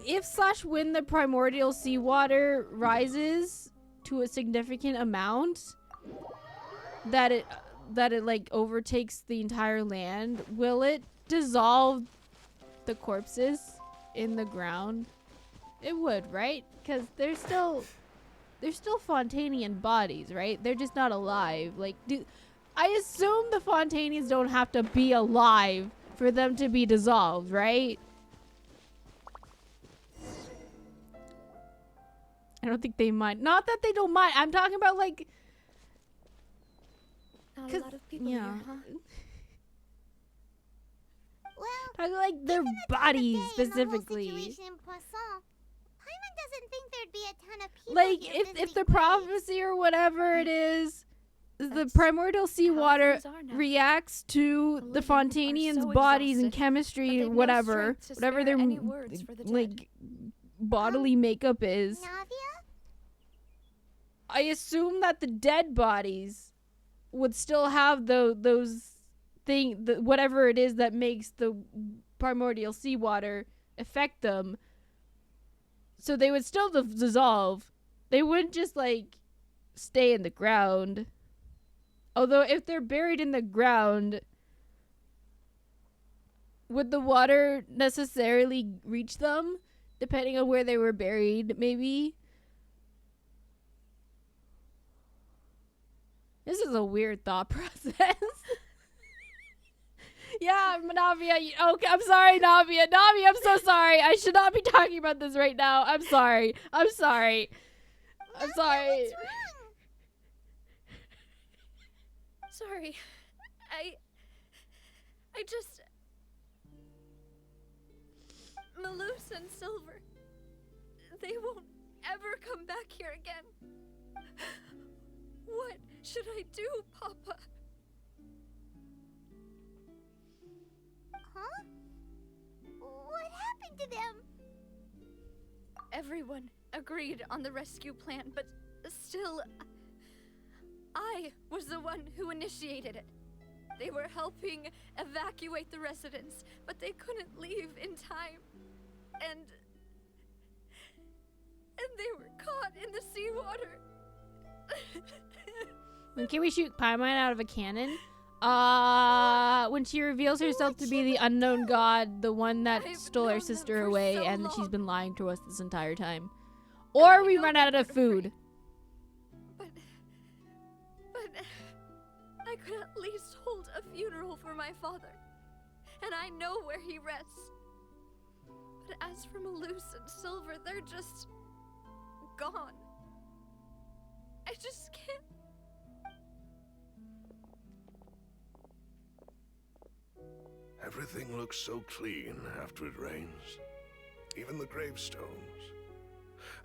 if/when the primordial seawater rises to a significant amount, that it like overtakes the entire land, will it dissolve the corpses in the ground? It would, right? Because they're still Fontanian bodies, right? They're just not alive. Like, I assume the Fontanians don't have to be alive for them to be dissolved, right? I don't think they mind. Not that they don't mind. I'm talking about like. Not a lot of people yeah. here, huh? Well, Talking like their bodies day and the whole specifically. situation in Poisson, Paimon doesn't think there'd be a ton of people Like here if visiting the graves. prophecy or whatever it is the primordial seawater reacts to the Fontanians' bodies and chemistry, whatever their like bodily makeup is. Navia? I assume that the dead bodies would still have those whatever it is that makes the primordial seawater affect them. So they would still dissolve. They wouldn't just like stay in the ground. Although if they're buried in the ground, would the water necessarily reach them? Depending on where they were buried, maybe? This is a weird thought process. Yeah, Navia. Okay, I'm sorry, Navia. Navia, I'm so sorry. I should not be talking about this right now. I'm sorry. I'm sorry. I'm sorry. What's wrong? Sorry. I just... Malus and Silver. They won't ever come back here again. What should I do, Papa? Huh? What happened to them? Everyone agreed on the rescue plan, but still, I was the one who initiated it. They were helping evacuate the residents, but they couldn't leave in time. And they were caught in the seawater. When can we shoot Paimon out of a cannon? When she reveals herself to be the unknown god, the one that stole our sister away, and she's been lying to us this entire time. Or we run out of food. But I could at least hold a funeral for my father. And I know where he rests. But as for Malus and Silver, they're just gone. I just can't. Everything looks so clean after it rains. Even the gravestones.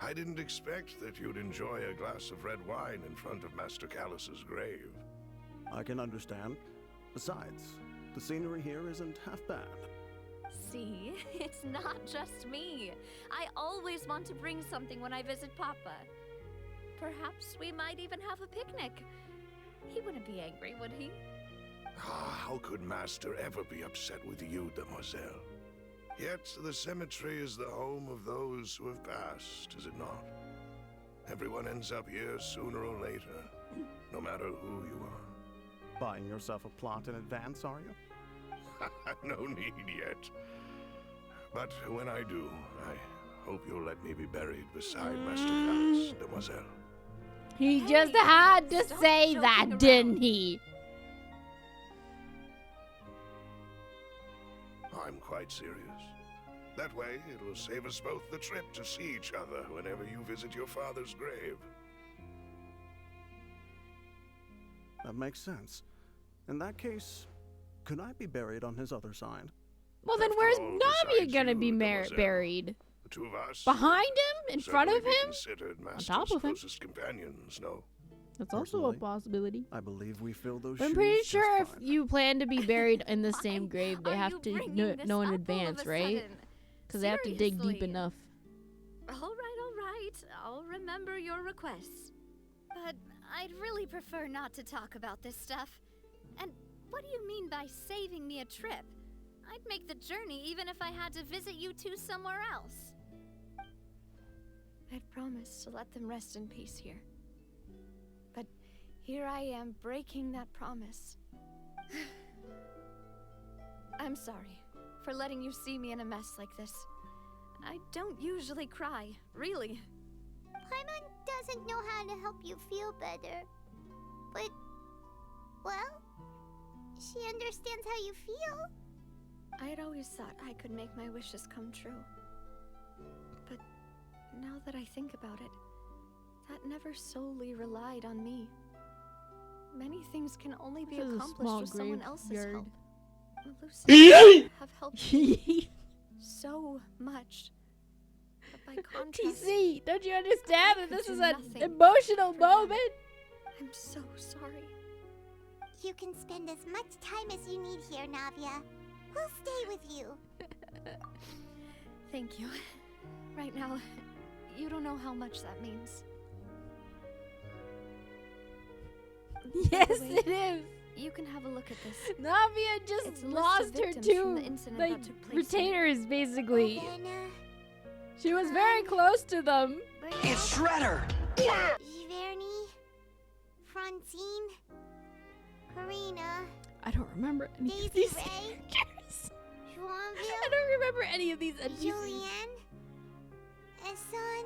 I didn't expect that you'd enjoy a glass of red wine in front of Master Callus's grave. I can understand. Besides, the scenery here isn't half bad. See, it's not just me. I always want to bring something when I visit Papa. Perhaps we might even have a picnic. He wouldn't be angry, would he? How could Master ever be upset with you, Demoiselle? Yet the cemetery is the home of those who have passed, is it not? Everyone ends up here sooner or later, no matter who you are. Buying yourself a plot in advance, are you? No need yet. But when I do, I hope you'll let me be buried beside Master Callus, Demoiselle. He just had to say that, didn't he? I'm quite serious. That way, it will save us both the trip to see each other whenever you visit your father's grave. That makes sense. In that case, could I be buried on his other side? Well, then where's Navia gonna be buried? The two of us. Behind him? In front of him? Considered On top of him? closest companions, no? That's also a possibility. I believe we fill those But I'm shoes pretty just sure if fine. you plan to be buried in the same grave, they have to know in advance, right? Because they have to dig deep enough. All right. I'll remember your requests. But I'd really prefer not to talk about this stuff. And what do you mean by saving me a trip? I'd make the journey even if I had to visit you two somewhere else. I'd promised to let them rest in peace here. But here I am breaking that promise. I'm sorry for letting you see me in a mess like this. I don't usually cry, really. Paimon doesn't know how to help you feel better. But, well, she understands how you feel. I had always thought I could make my wishes come true. But now that I think about it, that never solely relied on me. Many things can only be accomplished with someone else's help. Lucy have helped me so much. But by contrast, TC, don't you understand that this is an nothing emotional for them. moment? I'm so sorry. You can spend as much time as you need here, Navia. We'll stay with you. Thank you. Right now, you don't know how much that means. Yes, By the way, it is. You can have a look at this. Navia just It's a list of lost her victims from two the incident like that took place here. retainers, basically. Elena, She was very close to them. It's Shredder! Giverny, Francine, Karina, I don't remember any of Daisy these Ray, characters. I Joanville, don't remember any of these NPCs. Julianne, Eson,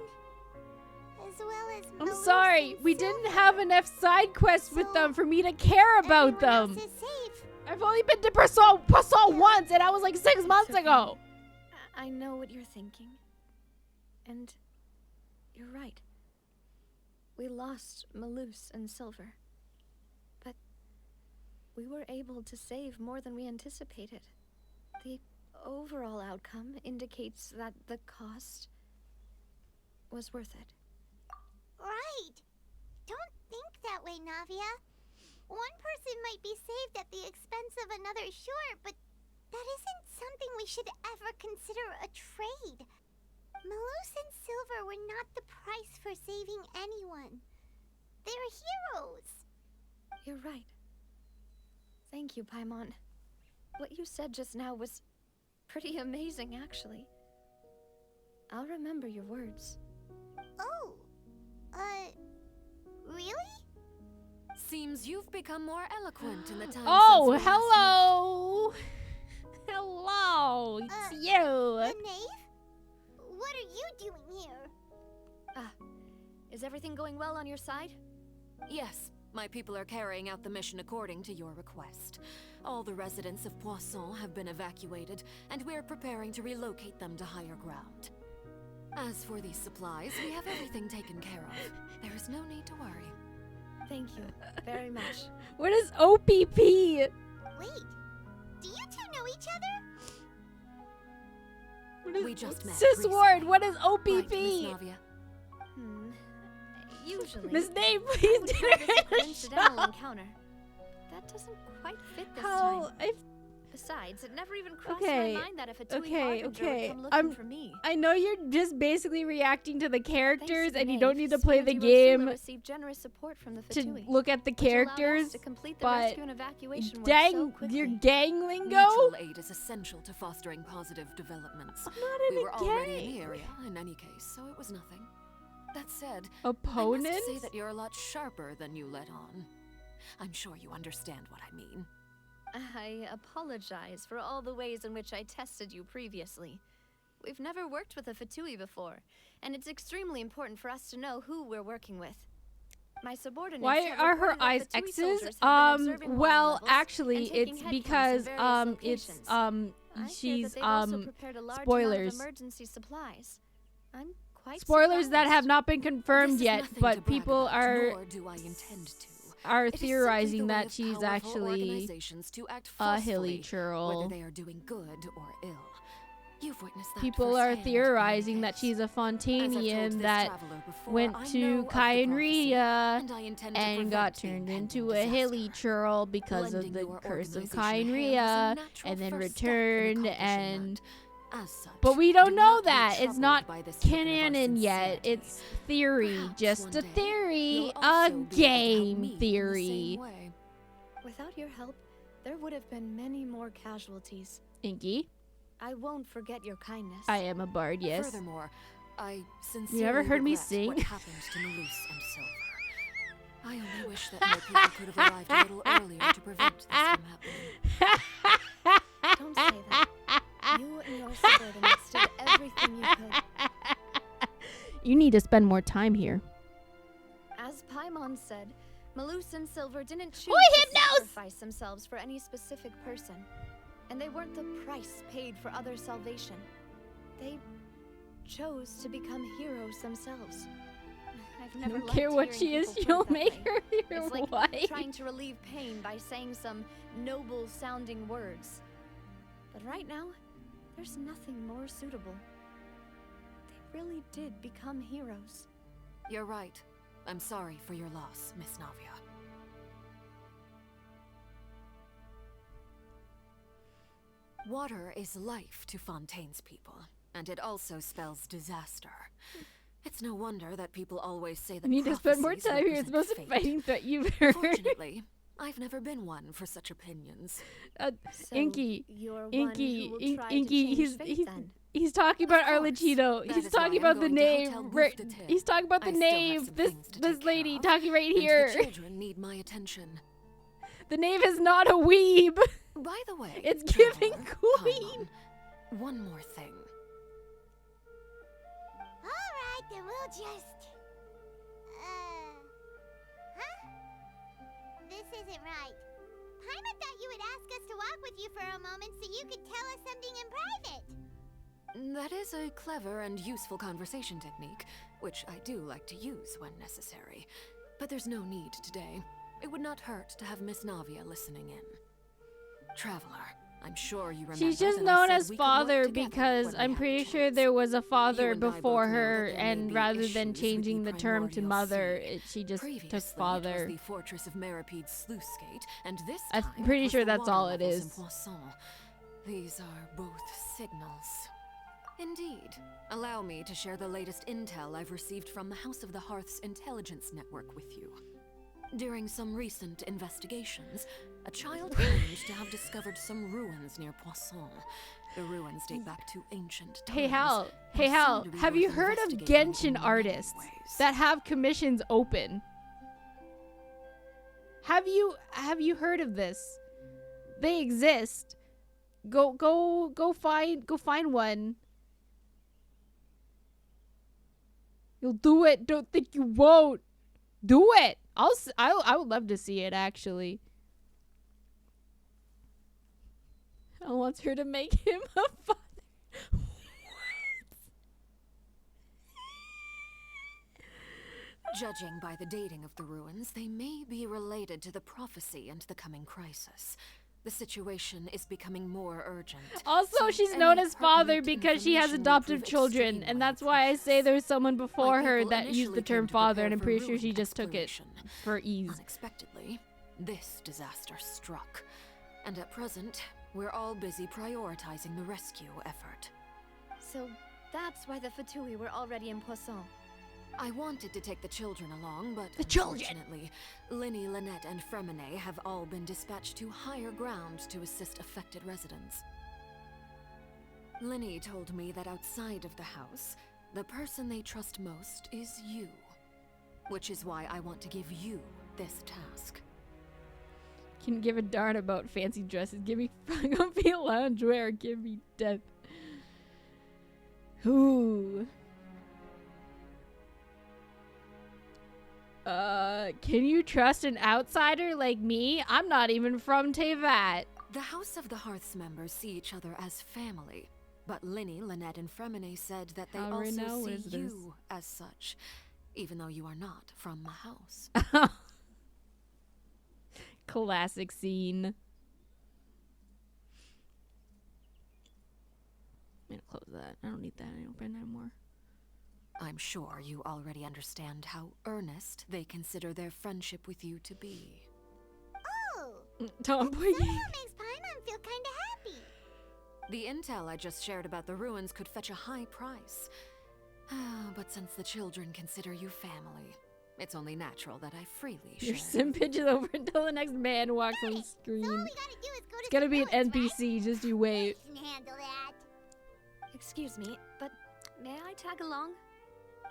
as well as I'm Melissa sorry, and we didn't have enough side quests with them for me to care about them. Everyone else is safe. I've only been to Persol once, and that was like 6 months ago. I know what you're thinking. And you're right. We lost Malus and Silver. But we were able to save more than we anticipated. The overall outcome indicates that the cost was worth it. Right. Don't think that way, Navia. One person might be saved at the expense of another, sure, but that isn't something we should ever consider a trade. Malus and Silver were not the price for saving anyone. They're heroes. You're right. Thank you, Paimon. What you said just now was pretty amazing, actually. I'll remember your words. Oh, really? Seems you've become more eloquent in the time Oh, since we last hello. Hello, it's you. The knave? What are you doing here? Is everything going well on your side? met. Yes, my people are carrying out the mission according to your request. All the residents of Poisson have been evacuated, and we're preparing to relocate them to higher ground. As for these supplies, we have everything taken care of. There is no need to worry. Thank you very much. What is OPP? Wait, do you two know each other? What is, We just met Sis recently. Ward, what is OPP? Right, Miss Navia? Usually. Miss Nave, I please would do call it this in a the coincidental shop. encounter. That doesn't quite fit this How? time. Besides, it never even crossed Okay, my mind that if a Tui okay. would come looking for me. I know you're just basically reacting to the characters, Thanks to and you Nave, don't need to play the Spirits will game receive generous support from the to Fatui, look at the which allowed us characters. to complete the But rescue and evacuation work so dang, quickly. your gang lingo. Mutual aid is essential to fostering positive developments. I'm not in We a were already in the gang. area, in any case, so it was nothing. That said, Opponents? I must say that you're a lot sharper than you let on. I'm sure you understand what I mean. I apologize for all the ways in which I tested you previously. We've never worked with a Fatui before, and it's extremely important for us to know who we're working with. My subordinates Why have are her reported that eyes Fatui X's? soldiers have been observing water Well, levels actually, and taking it's head counts in because various it's locations. I hear she's that they've also prepared a large spoilers. amount of emergency supplies. I'm quite Spoilers that surprised. have not been confirmed This is yet, nothing to but brag people about, are nor do I intend to. are It is simply theorizing the way that of she's powerful actually organizations to act a hilly forcefully, churl. whether they are doing good or ill. You've witnessed that People are firsthand. theorizing that she's a As I've told Fontanian this that traveler before, went I know to of the Kyenria prophecy, and I intend to and prevent got the turned impending into a disaster. hilly churl because of Lending the your curse of organization a hand is a Kyenria, natural and then first step in returned accomplishing and. that. As such, But we don't do know not be that. It's troubled not by this token of our canon yet. sincerity. It's theory. Perhaps Just one a day theory. you'll A also be able to help me game in the theory. same way. Without your help, there would have been many more casualties. Inky, I won't forget your kindness. I am a bard, yes. Furthermore, I sincerely You ever heard me regret sing? what happened to Malus and Silver. I only wish that more people could have arrived a little earlier to prevent this from happening. Don't say that. You and your subordinates did everything you could. You need to spend more time here. As Paimon said, Malus and Silver didn't choose Oi, to Hypnos! sacrifice themselves for any specific person. And they weren't the price paid for other salvation. They chose to become heroes themselves. I've never don't liked care what hearing she is, people put it you'll that make way. her your It's like wife. trying to relieve pain by saying some noble-sounding words. But right now, there's nothing more suitable. They really did become heroes. You're right. I'm sorry for your loss, Miss Navia. Water is life to Fontaine's people, and it also spells disaster. It's no wonder that people always say that You need to spend more prophecies time here. It's the most represent fighting fate. threat you've heard. Fortunately, I've never been one for such opinions. Inky, you're one Inky, who will try to Inky, change fate, then? he's talking about Arlecchino. That He's is why talking I'm about the going to name. Hotel Right, Bouffeté. he's talking about the I still have name. some This things to this take lady care of, talking right and here. the children need my attention. The name is not a weeb. By the way, It's giving traveler, queen. One more thing. Alright, then we'll just... Huh? This isn't right. Paimon thought you would ask us to walk with you for a moment so you could tell us something in private. That is a clever and useful conversation technique, which I do like to use when necessary. But there's no need today. It would not hurt to have Miss Navia listening in. Traveler, I'm sure you remember. She's just that I known said as we could work father together because when we I'm had pretty the sure chance. there was a father You and I both before know her, that there may and be rather issues than with changing the term to primordial mother, sea. she just took Previously, father. It was the fortress of Maripede's sluice gate, and this I'm time pretty it was sure the that's water all it levels in is. Poisson. These are both signals. Indeed. Allow me to share the latest intel I've received from the House of the Hearth's intelligence network with you. During some recent investigations, a child claimed to have discovered some ruins near Poisson. The ruins date back to ancient times. Hey Hal, and seem to be have worth you heard of investigating in Genshin many artists ways. that have commissions open? Have you heard of this? They exist. Go find one. You'll do it. Don't think you won't. Do it. I would love to see it actually. I want her to make him a father. Judging by the dating of the ruins, they may be related to the prophecy and the coming crisis. The situation is becoming more urgent. Also, so she's any known as father pertinent because she has information will adoptive prove children, extremely and that's why I say there's someone before her people that used the initially term came to father, and prepare I'm for pretty sure ruin she just took it exploration. for ease. Unexpectedly, this disaster struck. And at present, we're all busy prioritizing the rescue effort. So that's why the Fatui were already in Poisson. I wanted to take the children along, but The children! unfortunately, Linny, Lynette, and Fremine have all been dispatched to higher ground to assist affected residents. Linny told me that outside of the house, the person they trust most is you. Which is why I want to give you this task. Can give a darn about fancy dresses. Give me comfy loungewear. Give me death. Ooh. Can you trust an outsider like me? I'm not even from Tevat. The House of the Hearth's members see each other as family, but Linny, Lynette, and Fremine said that they How right now also see is this? you as such, even though you are not from the house. Classic scene. I'm gonna close that. I don't need that open anymore. I'm sure you already understand how earnest they consider their friendship with you to be. Oh! Tomboy. So that makes Paimon feel kinda happy. The intel I just shared about the ruins could fetch a high price. But since the children consider you family, it's only natural that I freely share. Your sim pitches over until the next man walks on the screen. So all we gotta do is go to It's gonna be an ruins, NPC, right? just you wait. We can handle that. Excuse me, but may I tag along?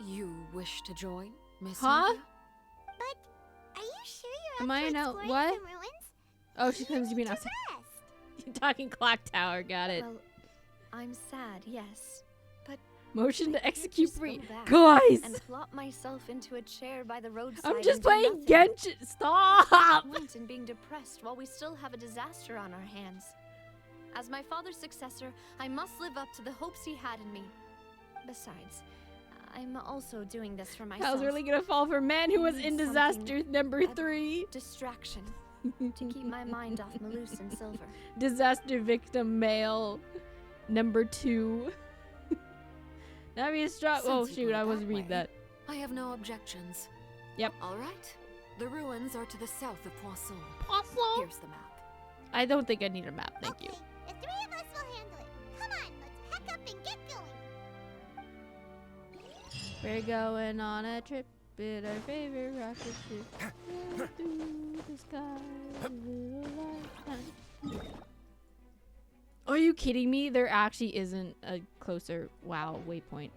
You wish to join, Miss Huh? Navia? But are you sure you're Am up I to an out- exploring what? some ruins? Oh, she claims to be an outsider. You're talking clock tower, got it. Well, I'm sad, yes. But Motion to execute just free. go back Guys! and plop myself into a chair by the roadside. I'm and just do playing nothing. Genshin. Stop! What's the point in being depressed while we still have a disaster on our hands? As my father's successor, I must live up to the hopes he had in me. Besides, I'm also doing this for myself. I was really gonna fall for man who was in Something- disaster number a 3. Distraction to keep my mind off Malus and Silver. Disaster victim male number 2. Navia strong. Oh Since you shoot, put it I was that reading way, that. I have no objections. Yep. All right. The ruins are to the south of Poisson. Poisson. Here's the map. I don't think I need a map. Thank you. The three of us will and get going. We're going on a trip in our favorite rocket ship. Through the sky. Are you kidding me? There actually isn't a closer WoW waypoint.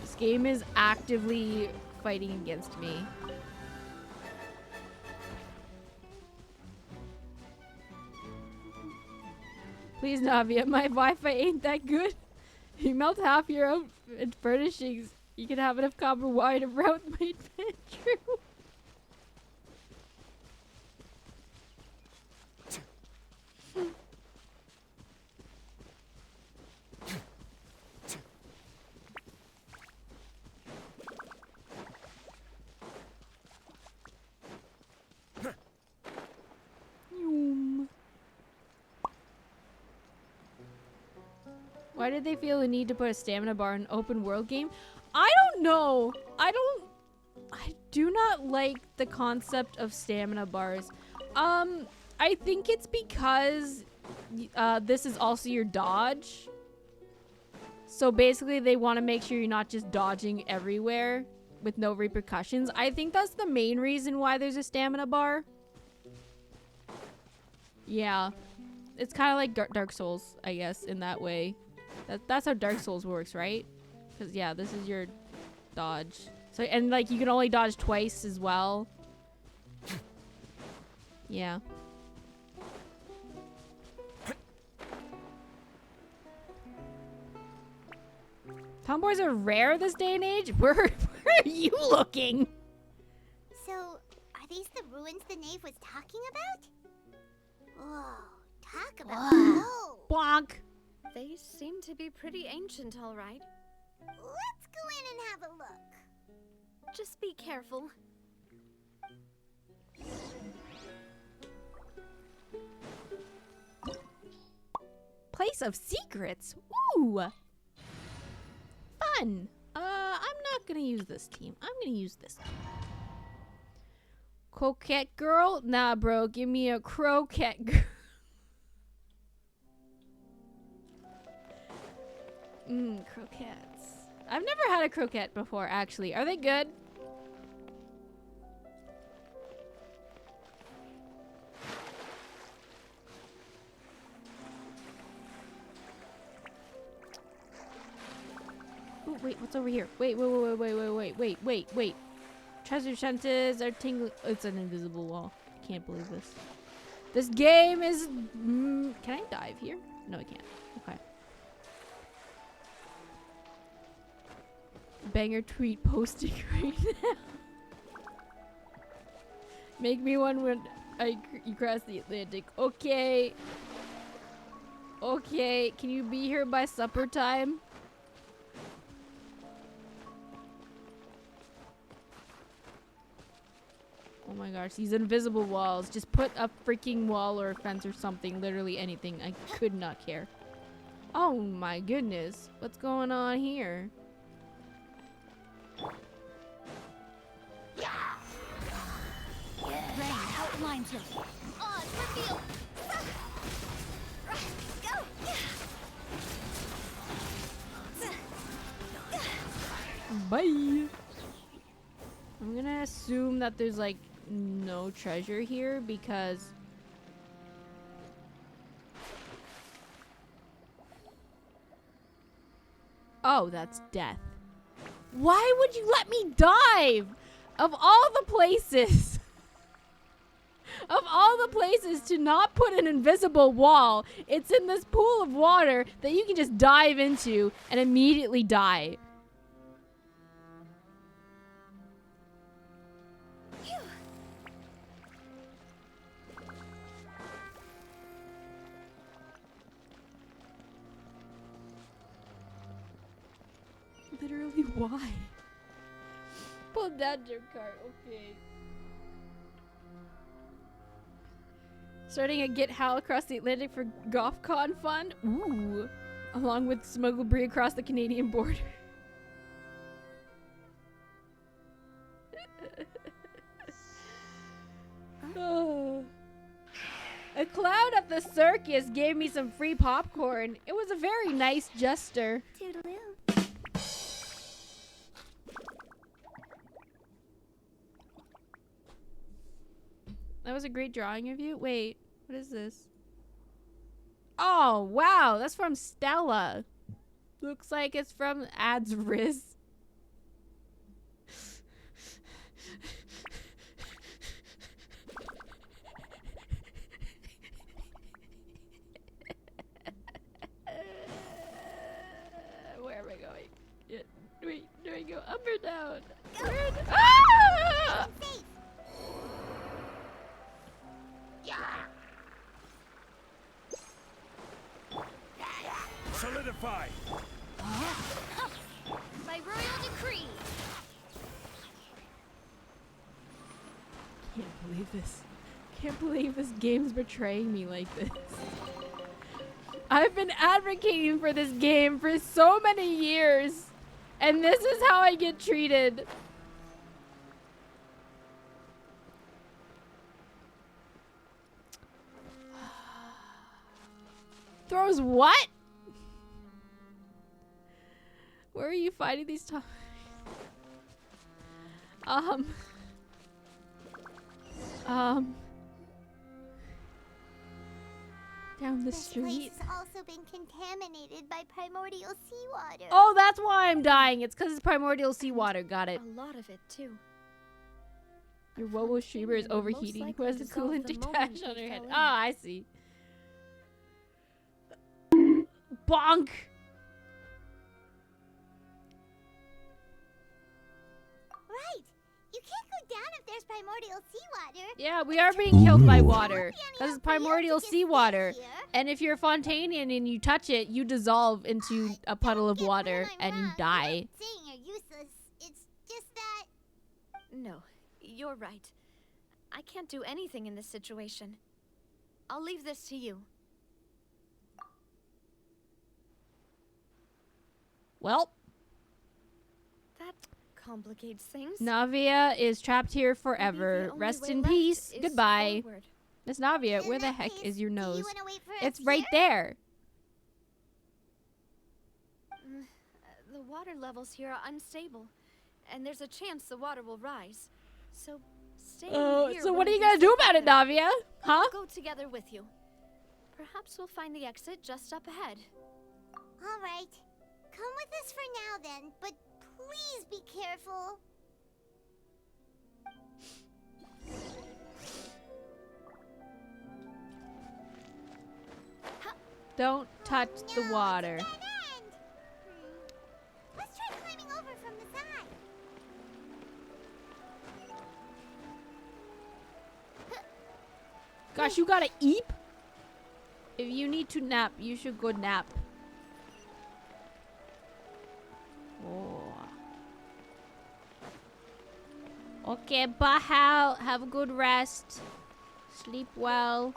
This game is actively fighting against me. Please, Navia, my Wi-Fi ain't that good. You melt half your outfit furnishings. You can have enough copper wire to route my bedroom. Why did they feel the need to put a stamina bar in an open world game? I don't know. I do not like the concept of stamina bars. I think it's because this is also your dodge. So basically they want to make sure you're not just dodging everywhere with no repercussions. I think that's the main reason why there's a stamina bar. Yeah. It's kind of like Dark Souls, I guess, in that way. That's how Dark Souls works, right? Because, yeah, this is your dodge. So, and, like, you can only dodge twice as well. Yeah. Tomboys are rare this day and age? Where are you looking? So, are these the ruins the knave was talking about? Whoa, talk about old. Bonk. They seem to be pretty ancient, all right. Let's go in and have a look. Just be careful. Place of secrets. Ooh. Fun. I'm not gonna use this team. I'm gonna use this team. Coquette girl? Nah, bro. Give me a croquette girl. Croquettes. I've never had a croquette before, actually. Are they good? Ooh, wait, what's over here? Wait. Treasure senses are tingling. It's an invisible wall. I can't believe this. This game is... can I dive here? No, I can't. Okay. Banger tweet posting right now. Make me one when you cross the Atlantic. Okay. Okay. Can you be here by supper time? Oh my gosh, these invisible walls. Just put a freaking wall or a fence or something. Literally anything. I could not care. Oh my goodness. What's going on here? Rain outlines her. Oh, it's revealed. Go. Bye. I'm gonna assume that there's like no treasure here because oh, that's death. Why would you let me dive? Of all the places of all the places to not put an invisible wall, it's in this pool of water that you can just dive into and immediately die. Literally, why? Pull that jump cart, okay. Starting a Get Hal across the Atlantic for GothCon fund? Ooh. Along with smuggle brie across the Canadian border. A clown at the circus gave me some free popcorn. It was a very nice gesture. Toodaloo. That was a great drawing of you. Wait, what is this? Oh, wow. That's from Stella. Looks like it's from Ads Riz. Where am I going? Do I go up or down? Ah! Solidify! By royal decree. Can't believe this. Can't believe this game's betraying me like this. I've been advocating for this game for so many years, and this is how I get treated. Throws what? Where are you fighting these times? Down the street. This place has also been contaminated by primordial seawater. Oh, that's why I'm dying. It's because it's primordial seawater. Got it. A lot of it, too. Your Wobo streamer is overheating. Who has the coolant detached on her head? Oh, I see. Bonk! Right. You can't go down if there's primordial seawater. Yeah, we are being killed by water. Because it's primordial seawater. And if you're Fontanian and you touch it, you dissolve into a puddle of water and you die. Saying you're useless. It's just that. No, you're right. I can't do anything in this situation. I'll leave this to you. Well. That complicates things. Navia is trapped here forever. Rest in peace. Goodbye. Forward. Miss Navia, where the heck is your nose? It's right there. The water levels here are unstable, and there's a chance the water will rise. So stay here. So what are you gonna do about it, Navia? Huh? We'll go together with you. Perhaps we'll find the exit just up ahead. All right. Come with us for now then, but please be careful. Don't touch the water. Let's try climbing over from the side. Gosh, you gotta eep? If you need to nap, you should go nap. Oh. Okay, Bahal, have a good rest. Sleep well.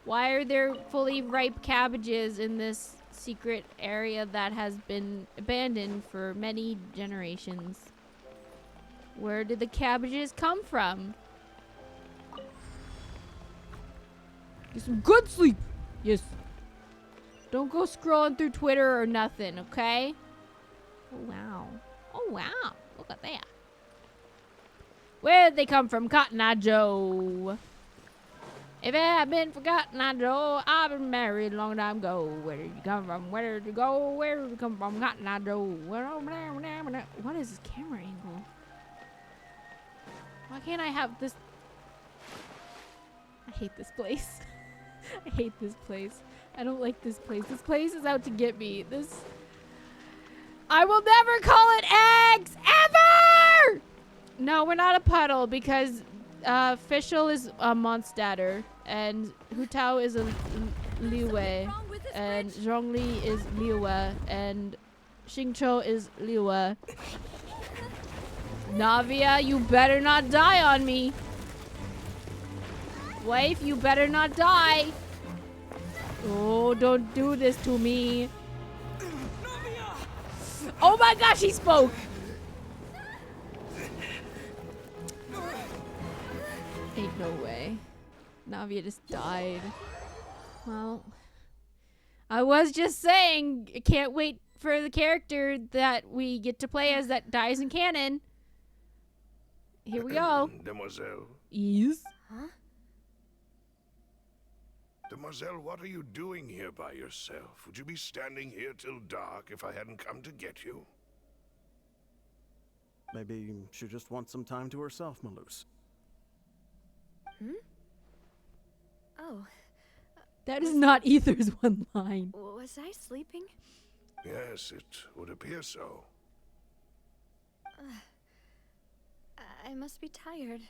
Why are there fully ripe cabbages in this secret area that has been abandoned for many generations? Where did the cabbages come from? Get some good sleep. Yes. Don't go scrolling through Twitter or nothing, okay? Oh, wow. Oh, wow. Look at that. Where did they come from, Cotton Eye Joe? If it had been for Cotton Eye Joe, I've been married a long time ago. Where did you come from? Where did you go? Where did you come from, Cotton Eye Joe? What is this camera angle? Why can't I have this? I hate this place. I hate this place. I don't like this place. This place is out to get me. I will never call it eggs, ever! No, we're not a puddle because Fischl is a Mondstatter and Hutao is a Liwei and Zhongli is Liuwe and Xingqiu is Liuwe. Navia, you better not die on me. Wife, you better not die. Oh, don't do this to me. Oh my gosh, he spoke. Ain't no way. Navia just died. Well, I was just saying, I can't wait for the character that we get to play as that dies in canon. Here we go. Demoiselle. Yes. Huh? Demoiselle, what are you doing here by yourself? Would you be standing here till dark if I hadn't come to get you? Maybe she just wants some time to herself, Malus. Hmm? Oh. That is not Ether's one line. Was I sleeping? Yes, it would appear so. I must be tired.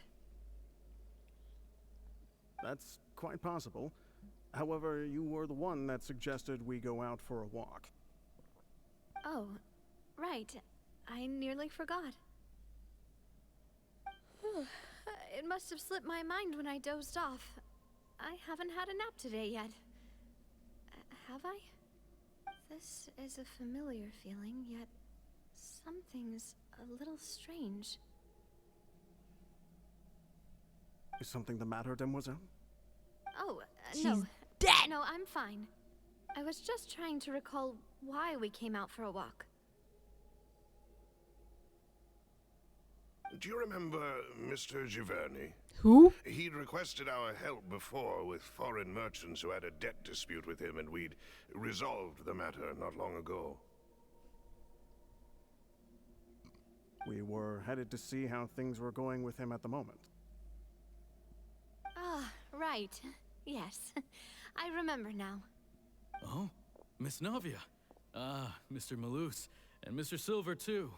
That's quite possible. However, you were the one that suggested we go out for a walk. Oh, right. I nearly forgot. It must have slipped my mind when I dozed off. I haven't had a nap today yet. Have I? This is a familiar feeling, yet something's a little strange. Is something the matter, Demoiselle? Oh, She's no. dead! No, I'm fine. I was just trying to recall why we came out for a walk. Do you remember Mr. Giverny? Who? He'd requested our help before with foreign merchants who had a debt dispute with him, and we'd resolved the matter not long ago. We were headed to see how things were going with him at the moment. Ah, right. Yes. I remember now. Oh, Miss Navia. Ah, Mr. Malus. And Mr. Silver, too.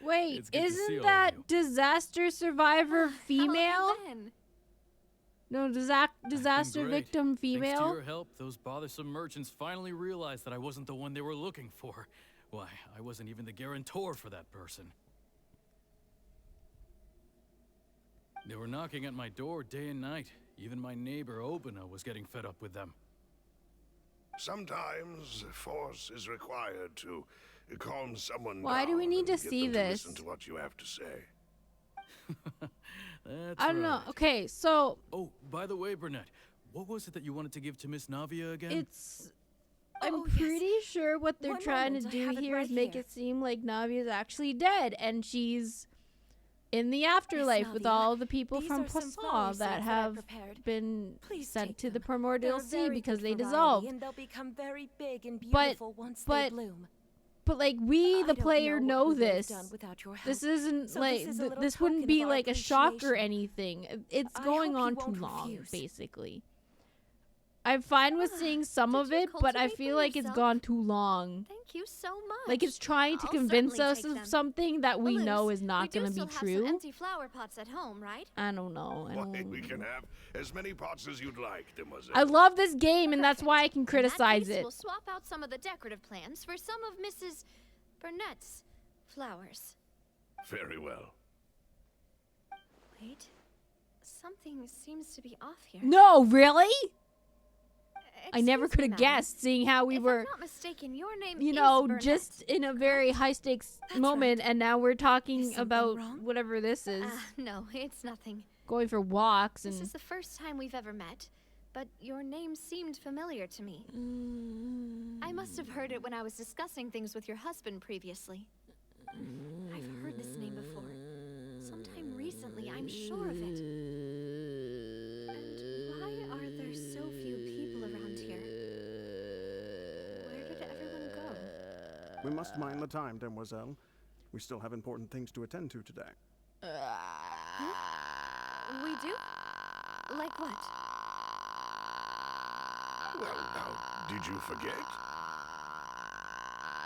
Wait, It's good to see isn't all of that you. disaster survivor female? No, disaster Great. victim Thanks to female? your help, those bothersome merchants finally realized that I wasn't the one they were looking for. Why, I wasn't even the guarantor for that person. They were knocking at my door day and night. Even my neighbor, Obina, was getting fed up with them. Sometimes force is required to calm someone Why do we down need to and get see them this? To listen to what you have to say. That's I don't know. right. Okay, so Oh, by the way, Burnett, what was it that you wanted to give to Miss Navia again? it's... I'm pretty sure what they're One trying moment, to I do have it here is right make here. it seem like Navia's actually dead, and she's in the afterlife with Navia, all the people these from are some flower Poisson seeds that I have prepared. been Please sent take to the them. primordial They're sea very because good they variety, dissolved. and they'll become very big and But- beautiful once but- they bloom. But like we, the I don't player, know know what we would have this. done without your This help. isn't So like this is a little this wouldn't token be of our like a shock or appreciation. anything. It's I going hope on you too won't long, refuse. basically. I'm fine with seeing some of it, but I cultivate feel them like it's yourself? gone too long. Thank you so much. Like it's trying to I'll convince certainly us take of them. something that we Malus, know is not we going do to be still have some true. empty flower pots at home, right? I don't know. I Why, don't. we can have as many pots as you'd like, Demoiselle. I love this game, and that's why I can In that criticize case, it. We'll swap out some of the decorative plants for some of Mrs. Burnett's flowers. Very well. Wait, something seems to be off here. No, really? I never Excuse could me, have madam. guessed, seeing how we If were, I'm not mistaken, your name you is know, Burnett. just in a very high stakes moment, and now we're talking something about wrong? whatever this is. No, it's nothing. Going for walks and This is the first time we've ever met, but your name seemed familiar to me. I must have heard it when I was discussing things with your husband previously. I've heard this name before. Sometime recently, I'm sure of it. And why are there so few people around here? Where did everyone go? We must mind the time, Demoiselle. We still have important things to attend to today. We do? Like what? Well, now, did you forget?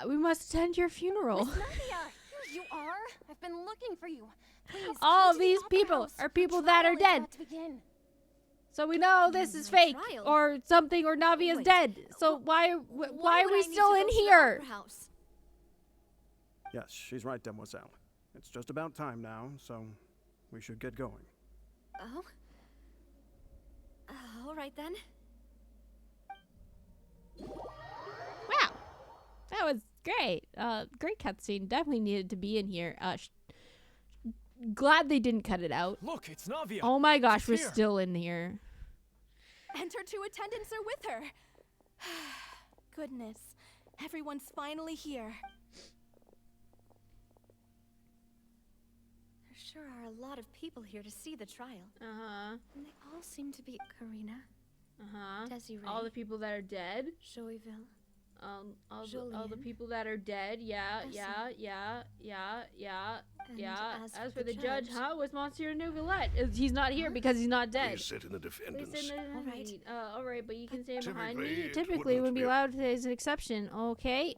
we must attend your funeral. Navia, here you are. I've been looking for you. Please, All come of to the these opera people house. are Our people that are trial is dead. about to begin. So we know this is fake trial? or something, or Navia's Wait, dead. So why are Why we would I need still to in go to the here? opera house? Yes, she's right, Demoiselle. It's just about time now, so we should get going. Oh? All right then. Wow, that was great. Great cutscene. Definitely needed to be in here. Glad they didn't cut it out. Look, it's Navia. Oh my gosh, She's we're here. still in here. And her two attendants are with her. Goodness, everyone's finally here. There sure are a lot of people here to see the trial. Uh-huh. And they all seem to be Karina. Uh-huh. Desiree. All the people that are dead. Joyville. All the people that are dead. Yeah. And As for the judge, huh? Was Monsieur Neuvillette? He's not here because he's not dead. Please sit in the defendant's. All right, but you can stand behind Typically, me. it Typically, wouldn't would be be- allowed to as an exception. Okay.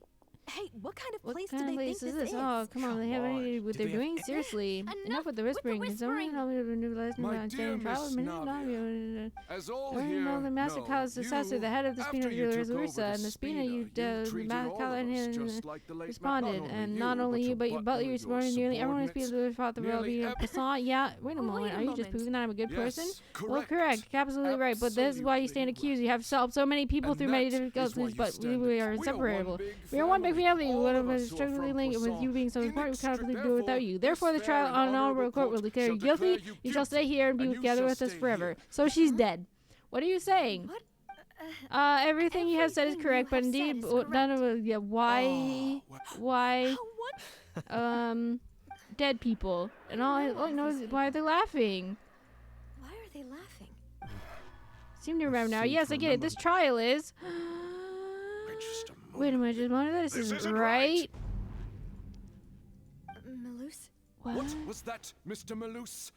Hey, what kind of What place kind do of they place think is this this? Oh, come on. They have any idea what Do they're they have doing? Seriously. Enough with the whispering. Can someone tell me the new lesson My about dear staying trial? Miss Navia, as all I here know the Master know, Cal's successor, you, the head of the after Spina you took over Ursa, the and the Spina Spina, you treated Master all Cal of and us him just like the late responded, not and only not only you, but your butler, your your subordinate, nearly everyone is subordinates, people thought the world nearly being a passant. Yeah, wait a moment. Are you just proving that I'm a good person? Well, correct. Absolutely right. But this is why you stand accused. You have helped so many people through many difficulties, but we are inseparable. We are one big family. One of us is strictly linked with you being so important. We cannot believe do it without you. Therefore, the trial on an honorable court will declare you guilty. You shall stay here and be together with us forever. So she's dead. What are you saying? Everything you have said is correct, but indeed, none of it. Yeah, why? Dead people, and all I know is why they're laughing. Why are they laughing? Seem to remember now. Yes, I get it. This trial is. Wait a minute, just one of this isn't right. Malus? What was that, Mr. Malus?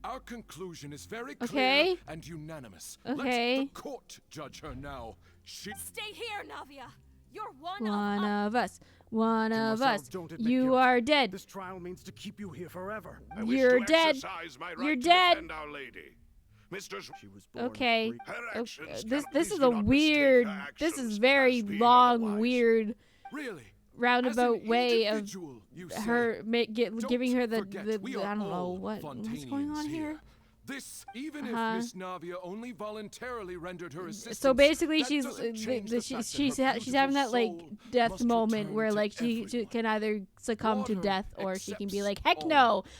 Our conclusion is very Okay. clear and unanimous. Okay. Let the court judge her now. She. Stay here, Navia. You're one Of us. One of Mademoiselle, us. don't admit You guilt. are dead. This trial means to keep you here forever. I wish You're to dead. exercise my right You're to dead. defend Our Lady. Mr. She was born Okay. Her Okay. actions This cannot is easily a not mistake weird. her This is actions very as being long, otherwise. weird, Really? roundabout way of individual, you say. her giving her the Forget, we I are don't know all what's going Fontanians on here. This, even Uh-huh. if Miss Navia only voluntarily rendered her assistance. So basically, that she's doesn't change the fact that she's her having that like beautiful soul death must moment return where to like she everyone. can either succumb to Water death or she can be accepts like, heck all,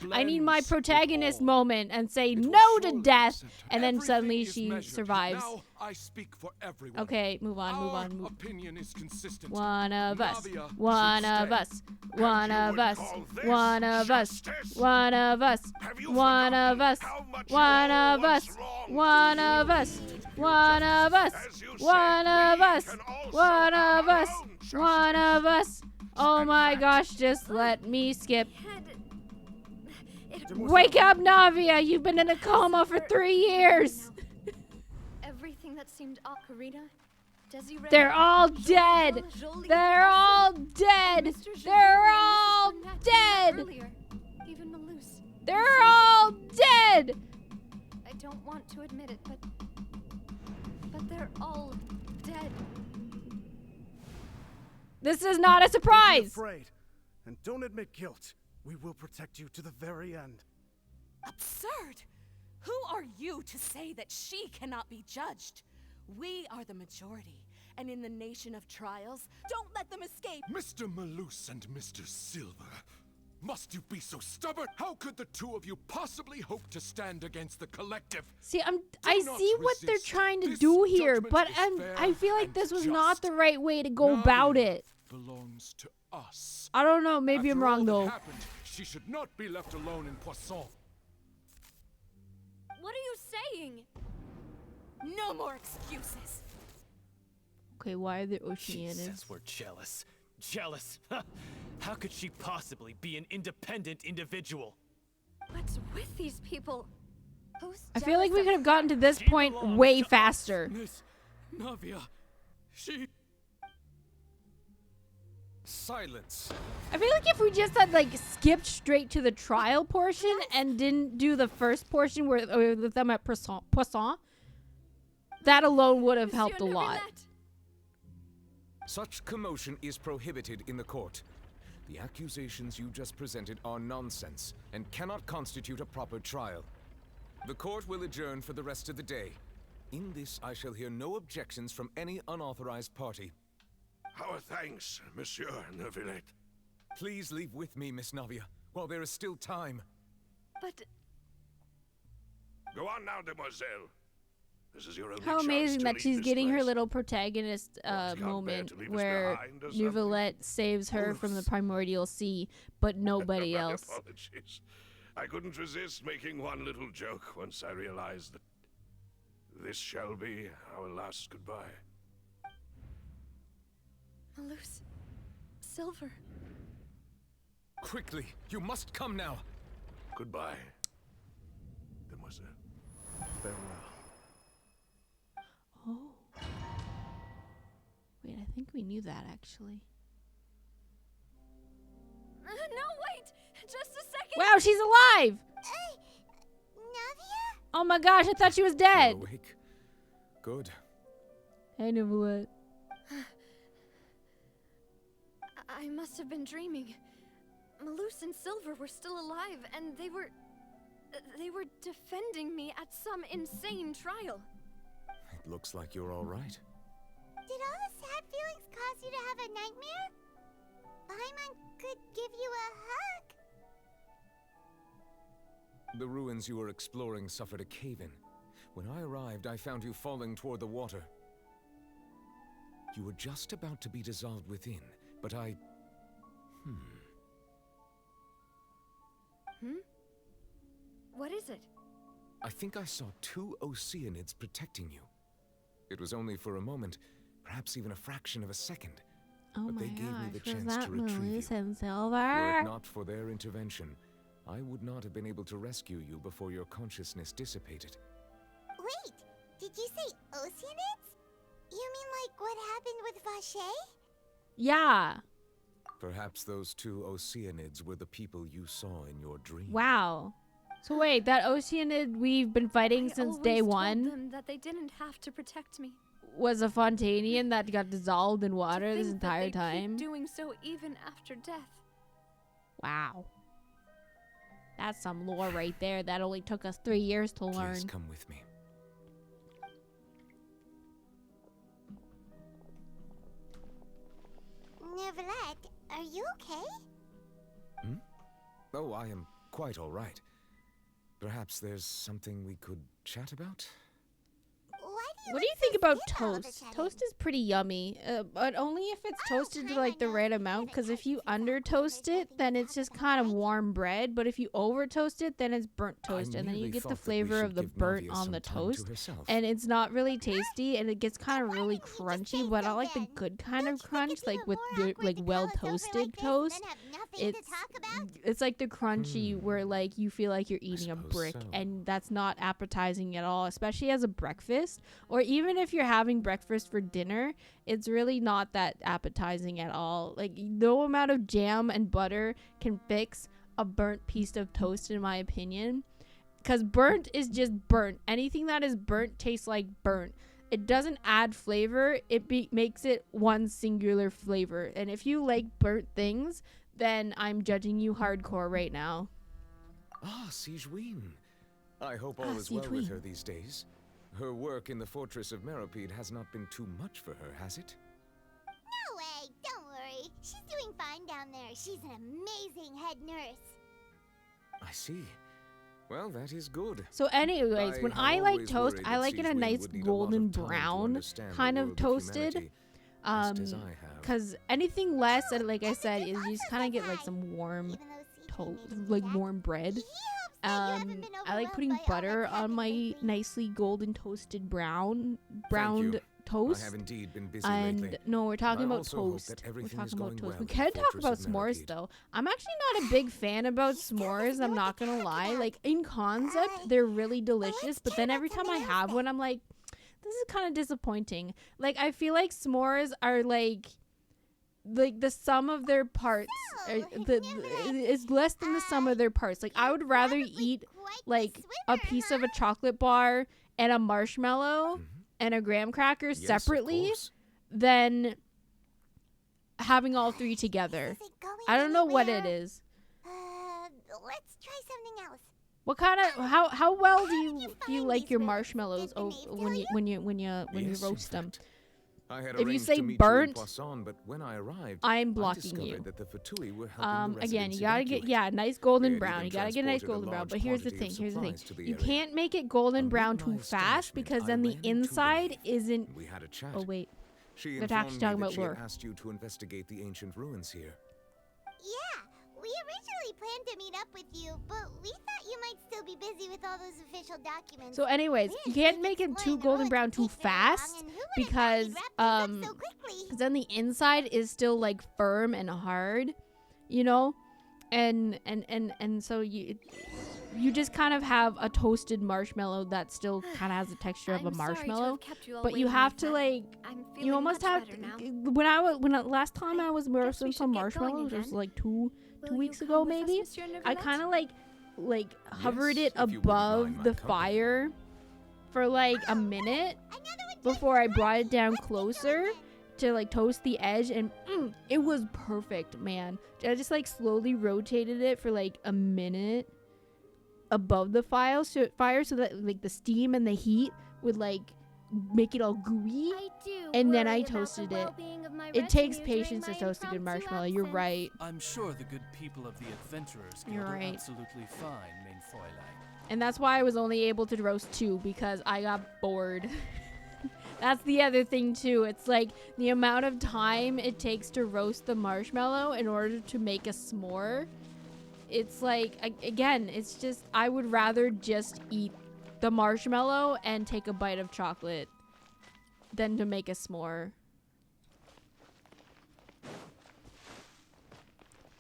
no, I need my blends with protagonist all. moment and say It will no to surely death, accept her. and then Everything suddenly is she measured. survives. Now I speak for everyone. Okay, move on. Our opinion is consistent. One of us. Navia One should of stay. us. One you of would us. call this One of us. justice? One of us. Have you One of us. how much you One owe of what's us. wrong One to of you? us. One of us. As you One said, of we us. can also One have of our us. own justice. One of us. Oh my gosh, just let me skip. Wake up, Navia! You've been in a coma for 3 years! Everything that seemed Karina, Desiree. They're all dead! Jolie, They're all dead! Mr. Jean, They're and all Mrs. Burnett, dead! Earlier, even Malus. They're all dead! I don't want to admit it, but they're all dead. This is not a Don't be surprise! afraid, and don't admit guilt. We will protect you to the very end. Absurd! Who are you to say that she cannot be judged? We are the majority, and in the nation of trials, don't let them escape. Mr. Malus and Mr. Silver, must you be so stubborn? How could the two of you possibly hope to stand against the collective? See, I not see what they're resist. trying to This do here, judgment but is I fair feel like and this was just. not the right way to go about Navia it. belongs to us. I don't know, maybe I'm After wrong all that though. happened, she should not be left alone in Poisson. What are you saying? No more excuses. Okay, why are the She Oceanians? says we're jealous. Jealous? How could she possibly be an independent individual? What's with these people? Who's I feel like we jealous could have gotten to this point belongs way to us. faster. Miss Navia, she... Silence. I feel like if we just had like skipped straight to the trial portion and didn't do the first portion where with them at Poisson, that alone would have helped a lot. Such commotion is prohibited in the court. The accusations you just presented are nonsense and cannot constitute a proper trial. The court will adjourn for the rest of the day. In this, I shall hear no objections from any unauthorized party. Our thanks, Monsieur Neuvillette. Please leave with me, Miss Navia, while there is still time. But Go on now, demoiselle. This is your only How chance amazing to that leave she's this getting her place. little protagonist moment to leave us where behind or something? Neuvillette saves her from the primordial sea, but nobody My else. apologies. I couldn't resist making one little joke once I realized that this shall be our last goodbye. Malus. Silver. Quickly, you must come now. Goodbye, demoiselle. Farewell. Oh. Wait, I think we knew that actually. No, wait! Just a second! Wow, she's alive! Navia? Oh my gosh, I thought she was dead. You're awake. Good. Hey, Neuvillette. I must have been dreaming. Malus and Silver were still alive, and they were defending me at some insane trial. It looks like you're all right. Did all the sad feelings cause you to have a nightmare? Paimon could give you a hug. The ruins you were exploring suffered a cave-in. When I arrived, I found you falling toward the water. You were just about to be dissolved within, but I... What is it? I think I saw 2 Oceanids protecting you. It was only for a moment, perhaps even a fraction of a second. Oh but my they gave me the gosh, was chance that to retrieve Malus you. and Were Silver? it not for their intervention, I would not have been able to rescue you before your consciousness dissipated. Wait, did you say Oceanids? You mean like what happened with Vache? Yeah. Perhaps those 2 Oceanids were the people you saw in your dream. Wow. So wait, that Oceanid we've been fighting since day Told one them that they didn't have to protect me. was a Fontanian that got dissolved in water this Think that entire they time. Keep doing so even after death. Wow. That's some lore right there. That only took us 3 years to learn. Please come with me. Neuvillette, are you okay? Oh, I am quite all right. Perhaps there's something we could chat about? What do you think about toast? Toast is pretty yummy, but only if it's toasted to like the right amount. Because if you under toast it, then it's just kind of warm bread. But if you over toast it, then it's burnt toast, and then you merely get the thought that we flavor should of the give burnt Navia on some the time to toast, herself. and it's not really tasty, and it gets kind of really crunchy. But I like the good kind of crunch, like with good, like well toasted toast. It's like the crunchy where like you feel like you're eating a brick, and that's not appetizing at all, especially as a breakfast, or even if you're having breakfast for dinner. It's really not that appetizing at all. Like no amount of jam and butter can fix a burnt piece of toast, in my opinion, because burnt is just burnt. Anything that is burnt tastes like burnt. It doesn't add flavor. It makes it one singular flavor. And if you like burnt things, then I'm judging you hardcore right now. Ah, Sigewinne. I hope all is well with her these days. Her work in the Fortress of Meropide has not been too much for her, has it? No way, don't worry. She's doing fine down there. She's an amazing head nurse. I see. Well, that is good. So anyways, when I like always toast, worried I that like it a Sigewinne nice would need a lot golden of time to brown understand the kind of world toasted. humanity, just as I have. Because anything less, and like I said, is you just kind of get like some warm warm bread. I like putting butter on my nicely golden toasted browned toast. I have indeed been busy and lately. no, we're talking I about also hope toast. that We're everything is talking about going toast. well We at the can talk about Fortress of s'mores Meropide. though. I'm actually not a big fan about s'mores. I'm not gonna lie. Like in concept, they're really delicious, but then every time I have one, I'm like, this is kind of disappointing. Like I feel like s'mores are like the sum of their parts is less than the sum of their parts. Like I would rather eat like a piece of a chocolate bar and a marshmallow and a graham cracker Yes, of separately course. than having all three together. I don't know what it is. Let's try something else. What kind of how well do you like your marshmallows when you Yes, in roast them? I had If you arranged say to meet burnt, you in Poisson, but when I arrived, I'm blocking I you. discovered that the Fatui were helping the Again, residents you gotta evacuate. get nice golden They had brown. even You gotta get a nice transported a golden brown. large But here's the quantity thing. of Here's the thing. supplies to the You area. can't make it golden brown Amid my too fast because astonishment, then I the ran into inside isn't. We had a chat. Oh wait. She They're informed actually me talking that about she had lore. asked you to investigate the ancient ruins here. Yeah, we originally planned to meet up with you, but we thought you might still be busy with all those official documents. So, anyways, you can't make it too golden brown too fast because then the inside is still like firm and hard, you know, and so you just kind of have a toasted marshmallow that still kind of has the texture of a marshmallow, but you have to like you almost have when last time I was roasting some marshmallows, it was like two weeks ago maybe. I kind of like hovered it above the fire for like a minute before I brought it down closer to like toast the edge, and it was perfect, man. I just like slowly rotated it for like a minute above the fire so that like the steam and the heat would like make it all gooey, and then I toasted it. It takes patience to toast a good marshmallow. You're right. I'm sure the good people of the Adventurers Guild You're are right. absolutely fine, mein Fräulein. And that's why I was only able to roast 2 because I got bored. That's the other thing too. It's like the amount of time it takes to roast the marshmallow in order to make a s'more. It's like, again, it's just, I would rather just eat the marshmallow and take a bite of chocolate than to make a s'more.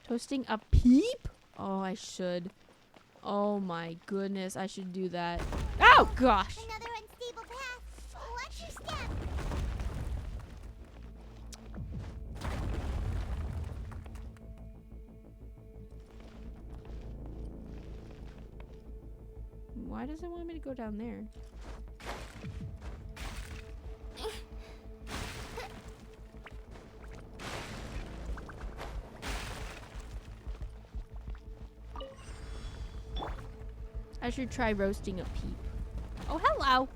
Toasting a peep? Oh, I should. Oh my goodness, I should do that. Oh gosh! Another unstable path. Watch your step. Why does it want me to go down there? I should try roasting a peep. Oh, hello.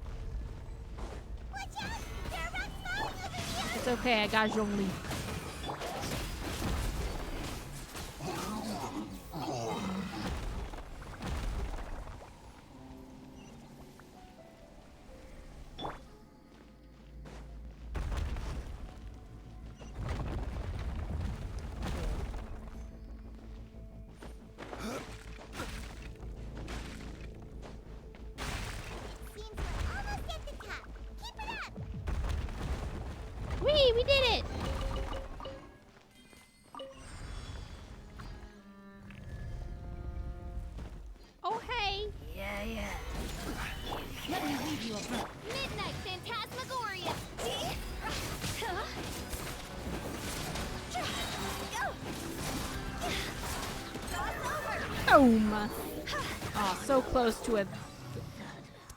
Watch out! There are rats falling over here. It's okay, I got Zhongli. Seems we're almost at the top. Keep it up. Whee, we did it! Oh, hey! Yeah. Let me leave you alone. Midnight Phantasmagoria. Boom! Oh, so close to a...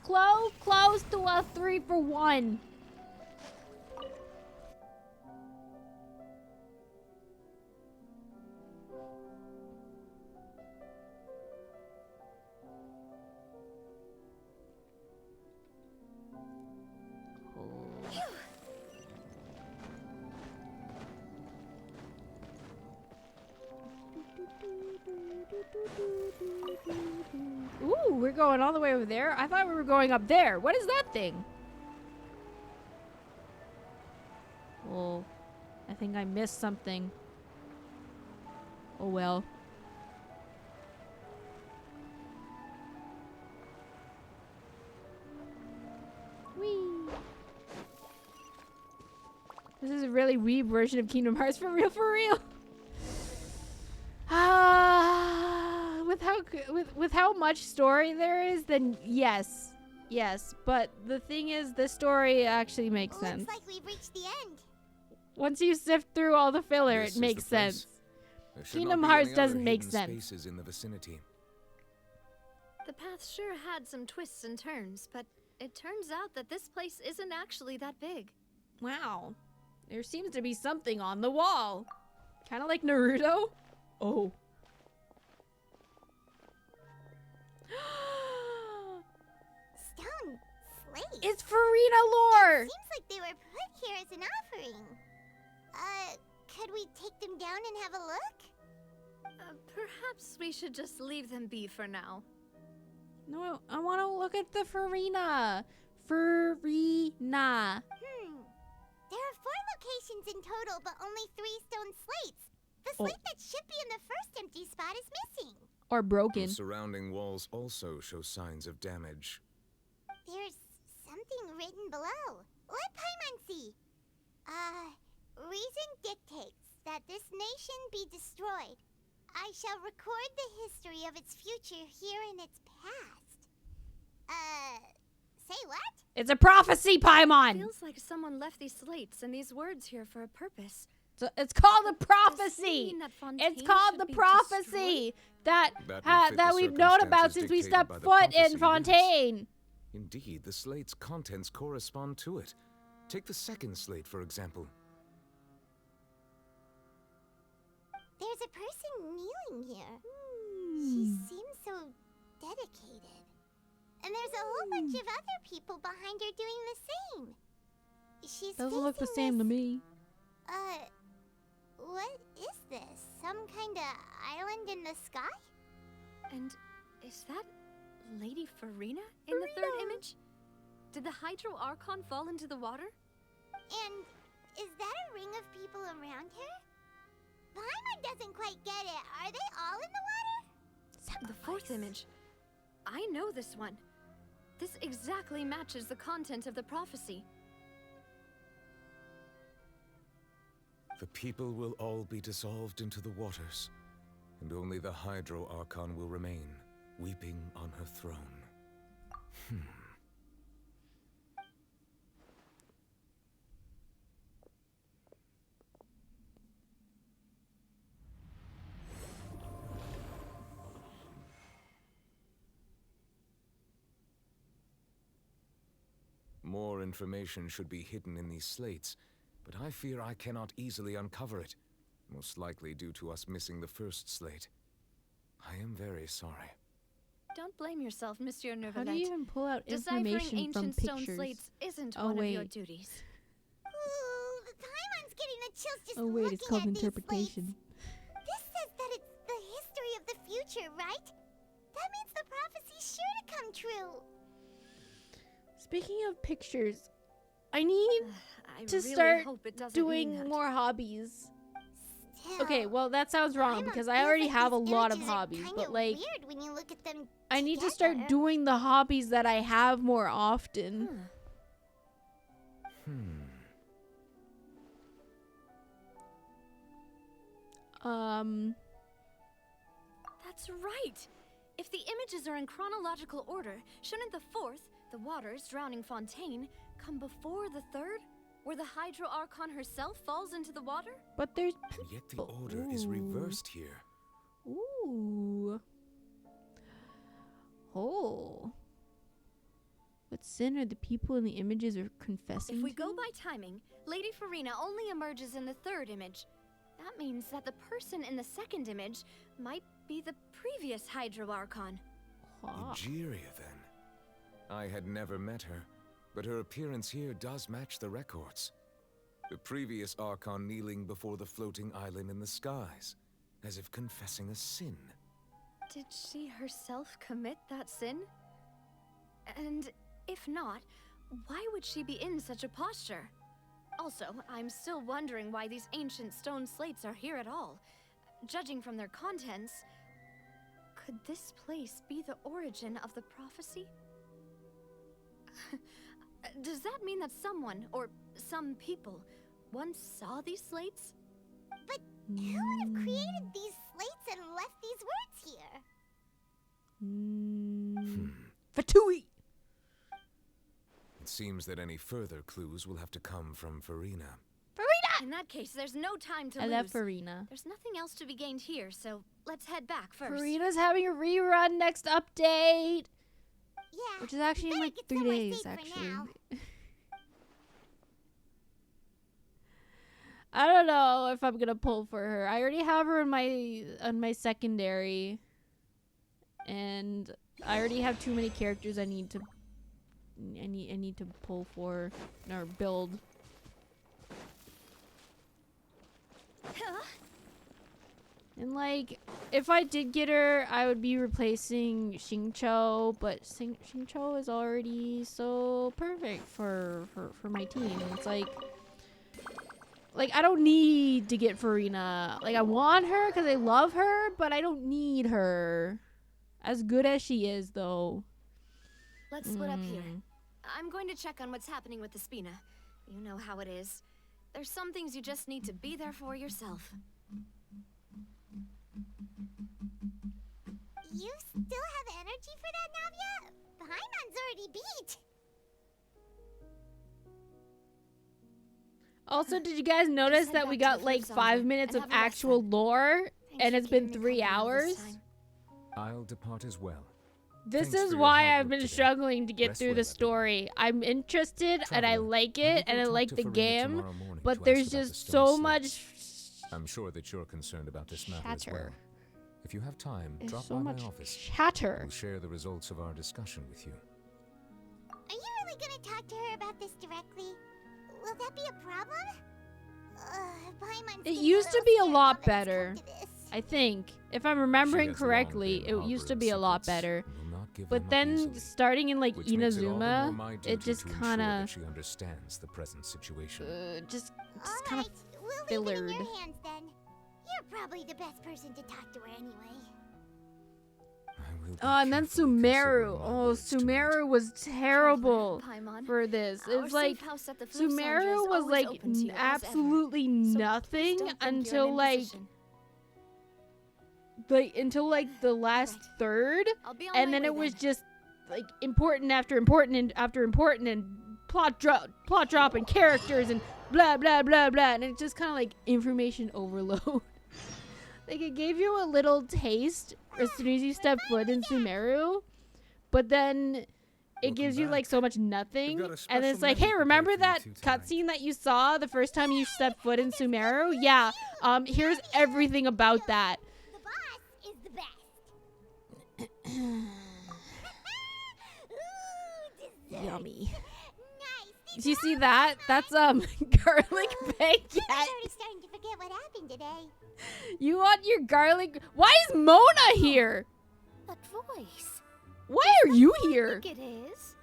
Close to a 3 for 1. Ooh, we're going all the way over there? I thought we were going up there. What is that thing? Oh, I think I missed something. Oh well. Whee! This is a really weeb version of Kingdom Hearts for real, for real. Ah, with how much story there is, then yes. But the thing is, the story actually makes sense. Looks like we've reached the end. Once you sift through all the filler, This it is makes the place. sense. There should Kingdom not be Hearts any other doesn't make hidden sense. spaces in the vicinity. The path sure had some twists and turns, but it turns out that this place isn't actually that big. Wow. There seems to be something on the wall. Kind of like Naruto. Oh. Stone slate. It's Farina lore! It seems like they were put here as an offering. Could we take them down and have a look? Perhaps we should just leave them be for now. No, I want to look at the Farina. Farina. There are 4 locations in total, but only 3 stone slates. The slate that should be in the first empty spot is missing. Or broken. The surrounding walls also show signs of damage. There's something written below. Let Paimon see. Reason dictates that this nation be destroyed. I shall record the history of its future here in its past. Say what? It's a prophecy, Paimon! Feels like someone left these slates and these words here for a purpose. So it's called a prophecy. It's called the prophecy that we've known about since we stepped foot in Fontaine. Indeed, the slate's contents correspond to it. Take the second slate, for example. There's a person kneeling here. She seems so dedicated. And there's a whole bunch of other people behind her doing the same. She's doesn't look the same to me. What is this? Some kind of island in the sky? And is that Lady Farina in the third image? Did the Hydro Archon fall into the water? And is that a ring of people around her? Paimon doesn't quite get it. Are they all in the water? The fourth image. I know this one. This exactly matches the content of the prophecy. The people will all be dissolved into the waters, and only the Hydro Archon will remain, weeping on her throne. More information should be hidden in these slates, but I fear I cannot easily uncover it, most likely due to us missing the first slate. I am very sorry. Don't blame yourself, Monsieur Nervalette. How do you even pull out Deciphering information from ancient stone pictures? slates isn't one of your duties. Ooh, Paimon's getting the chills just Oh wait, looking it's called at these interpretation. slates. This says that it's the history of the future, right? That means the prophecy's sure to come true. Speaking of pictures, I need to really start hope it doesn't doing mean that. more hobbies. Still, Okay, well that sounds wrong because I feels already like have a these lot of images are hobbies, kinda but like weird when you look at them I need to together. start doing the hobbies that I have more often. That's right. If the images are in chronological order, shouldn't the fourth, the waters drowning Fontaine, come before the third, where the Hydro Archon herself falls into the water? But there's And yet the order is reversed here. Ooh. Oh. What sin are the people in the images are confessing If we to? go by timing, Lady Farina only emerges in the third image. That means that the person in the second image might be the previous Hydro Archon. Egeria, then. I had never met her, but her appearance here does match the records. The previous Archon kneeling before the floating island in the skies, as if confessing a sin. Did she herself commit that sin? And if not, why would she be in such a posture? Also, I'm still wondering why these ancient stone slates are here at all. Judging from their contents, could this place be the origin of the prophecy? Does that mean that someone, or some people, once saw these slates? But who would have created these slates and left these words here? Fatui! It seems that any further clues will have to come from Farina. Farina! In that case, there's no time to I lose. love Farina. There's nothing else to be gained here, so let's head back first. Farina's having a rerun next update. Yeah. Which is actually in like 3 days, actually. I don't know if I'm gonna pull for her. I already have her in my secondary, and I already have too many characters I need to need to pull for or build. And like, if I did get her, I would be replacing Xingqiu, but Xingqiu is already so perfect for my team. It's like I don't need to get Farina. Like, I want her because I love her, but I don't need her. As good as she is, though. Let's split up here. I'm going to check on what's happening with the Spina. You know how it is. There's some things you just need to be there for yourself. You still have energy for that, Navia? Paimon's already beat. Also, did you guys notice that we got like 5 minutes of actual lore, and it's been 3 hours? I'll depart as well. This Thanks is for your why hard I've work been today. struggling to get Rest through well, the story. I'm interested and I like it and I talk like to the Farina game, tomorrow morning but to there's ask about the just stone so slabs. much I'm sure that you're concerned about this matter as well. chatter. If you have time, There's drop so by much my office. chatter. We'll share the results of our discussion with you. Are you really gonna talk to her about this directly? Will that be a problem? Paimon's It getting used to little be a scared lot now that it's come better. to this. I think. If I'm remembering has long correctly, been it used to harboring be a lot secrets, better. will not give But them up then, easily, starting in like which makes it all the more Inazuma, my it duty just to ensure kind that of she understands the present situation. just All kind right, of we'll leave it in fillered. your hands then. You're probably the best person to talk to her anyway. Oh, and then Sumeru. Oh, Sumeru was terrible for this. It's like Sumeru was like absolutely nothing until like the last third, and then it was just like important after important after important and plot drop and characters and blah blah blah blah, and it's just kind of like information overload. Like, it gave you a little taste as soon as you step foot in Sumeru, but then it gives you like so much nothing, and it's like, hey, remember that cutscene that you saw the first time you stepped foot in Sumeru? Yeah, here's everything about that. The boss is the best. Ooh, Yummy. Nice. Do you see that? That's garlic baguette. I'm already starting to forget what happened today. You want your garlic? Why is Mona here? That voice. Why are you here? I think it is.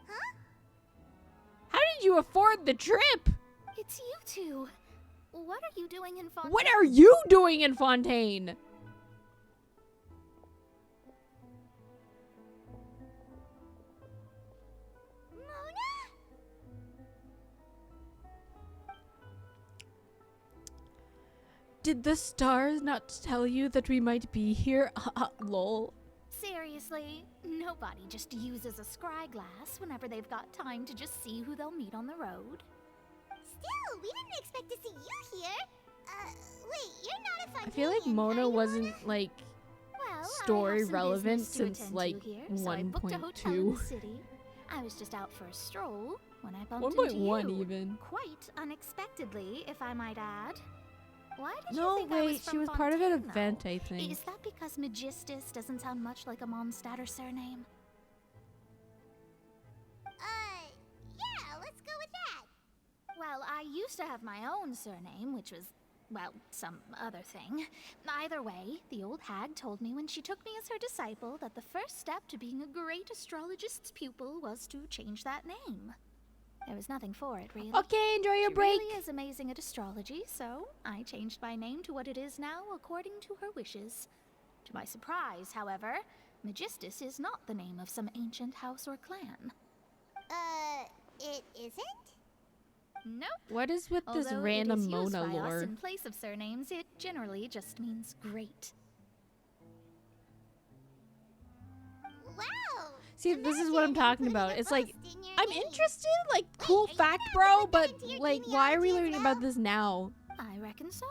Huh? How did you afford the trip? It's you two. What are you doing in Fontaine? What are you doing in Fontaine? Did the stars not tell you that we might be here? Lol. Seriously, nobody just uses a scry glass whenever they've got time to just see who they'll meet on the road. Still, we didn't expect to see you here. Wait, you're not a I feel like Mona wasn't like Well, story I have some relevant business to since attend like to here, so I booked a hotel in 1.2. the city. I was just out for a stroll when I bumped into 1.1 you. even. Quite unexpectedly, if I might add. Why did No, you think I was wait, from she was part of an Fontaine, event, though? I think. Is that because Magistus doesn't sound much like a Mondstadt surname? Yeah, let's go with that. Well, I used to have my own surname, which was, well, some other thing. Either way, the old hag told me when she took me as her disciple that the first step to being a great astrologist's pupil was to change that name. There was nothing for it, really. Okay, enjoy your break. She really is amazing at astrology, so I changed my name to what it is now according to her wishes. To my surprise, however, Magistus is not the name of some ancient house or clan. It isn't? Nope. What is with this Although random it is used Mona by us lore? in place of surnames, it generally just means great. Wow. See, this is what I'm talking about. It's like, I'm interested, like, cool fact, bro, but, like, why are we learning about this now? I reckon so.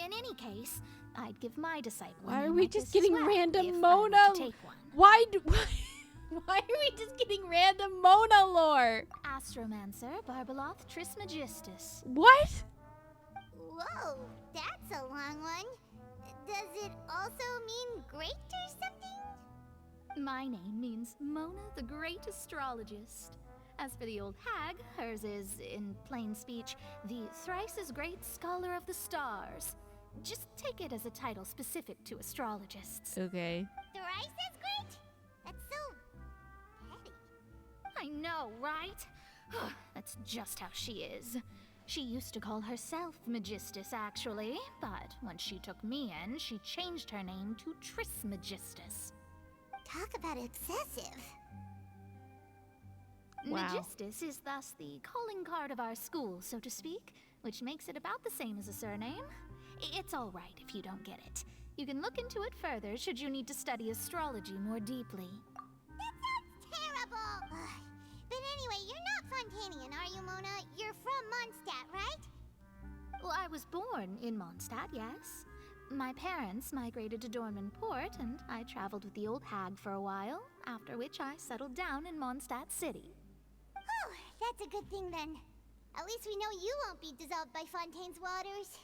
In any case, I'd give my disciple a Why are name we like just this as getting well, random if I were Mona? to take one. Why are we just getting random Mona lore? Astromancer Barbeloth Trismegistus. What? Whoa, that's a long one. Does it also mean great or something? My name means Mona the Great Astrologist. As for the old hag, hers is, in plain speech, the thrice as great Scholar of the Stars. Just take it as a title specific to astrologists. Okay. Thrice as great? That's so petty. I know, right? That's just how she is. She used to call herself Magistus, actually, but when she took me in, she changed her name to Trismegistus. Talk about excessive. Wow. Magistus is thus the calling card of our school, so to speak, which makes it about the same as a surname. It's all right if you don't get it. You can look into it further should you need to study astrology more deeply. That sounds terrible! But anyway, you're not Fontanian, are you, Mona? You're from Mondstadt, right? Well, I was born in Mondstadt, yes. My parents migrated to Dornman Port, and I traveled with the old hag for a while, after which I settled down in Mondstadt City. Oh, that's a good thing then. At least we know you won't be dissolved by Fontaine's waters.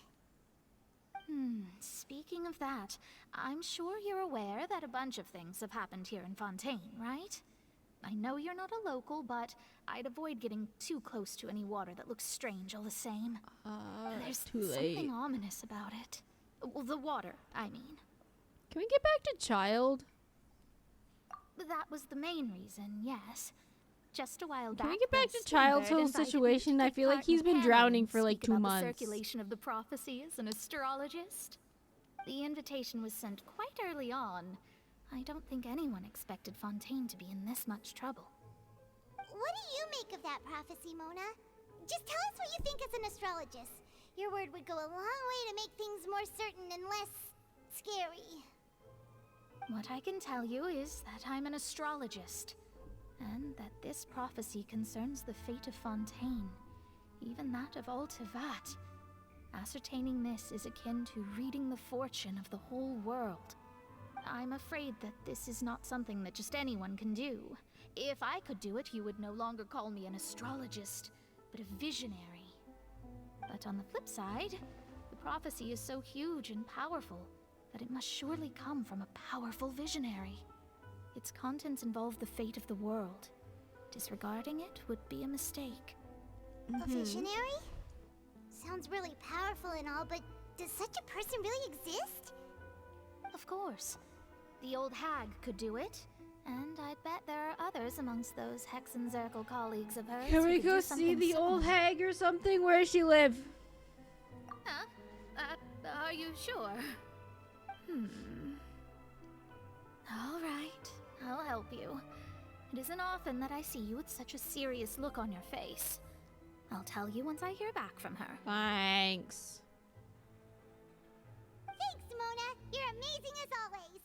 Speaking of that, I'm sure you're aware that a bunch of things have happened here in Fontaine, right? I know you're not a local, but I'd avoid getting too close to any water that looks strange all the same. There's too late. something ominous about it. Well, the water, I mean. Can we get back to Child? That was the main reason, yes. Just a while back. Can we get back to Miss Child's Swinburne whole invited me situation? to I take feel like part he's in a been panel drowning and for like speak 2 about months. The circulation of the prophecy as an astrologist. The invitation was sent quite early on. I don't think anyone expected Fontaine to be in this much trouble. What do you make of that prophecy, Mona? Just tell us what you think as an astrologist. Your word would go a long way to make things more certain and less scary. What I can tell you is that I'm an astrologist, and that this prophecy concerns the fate of Fontaine, even that of Altivat. Ascertaining this is akin to reading the fortune of the whole world. I'm afraid that this is not something that just anyone can do. If I could do it, you would no longer call me an astrologist, but a visionary. But on the flip side, the prophecy is so huge and powerful that it must surely come from a powerful visionary. Its contents involve the fate of the world. Disregarding it would be a mistake. A visionary? Sounds really powerful and all, but does such a person really exist? Of course. The old hag could do it, and I'd bet there are others amongst those Hexenzirkel colleagues of hers. Can who we could go do see something the old similar. hag or something? Where does she live? Huh? Are you sure? All right, I'll help you. It isn't often that I see you with such a serious look on your face. I'll tell you once I hear back from her. Thanks. Thanks, Mona. You're amazing as always.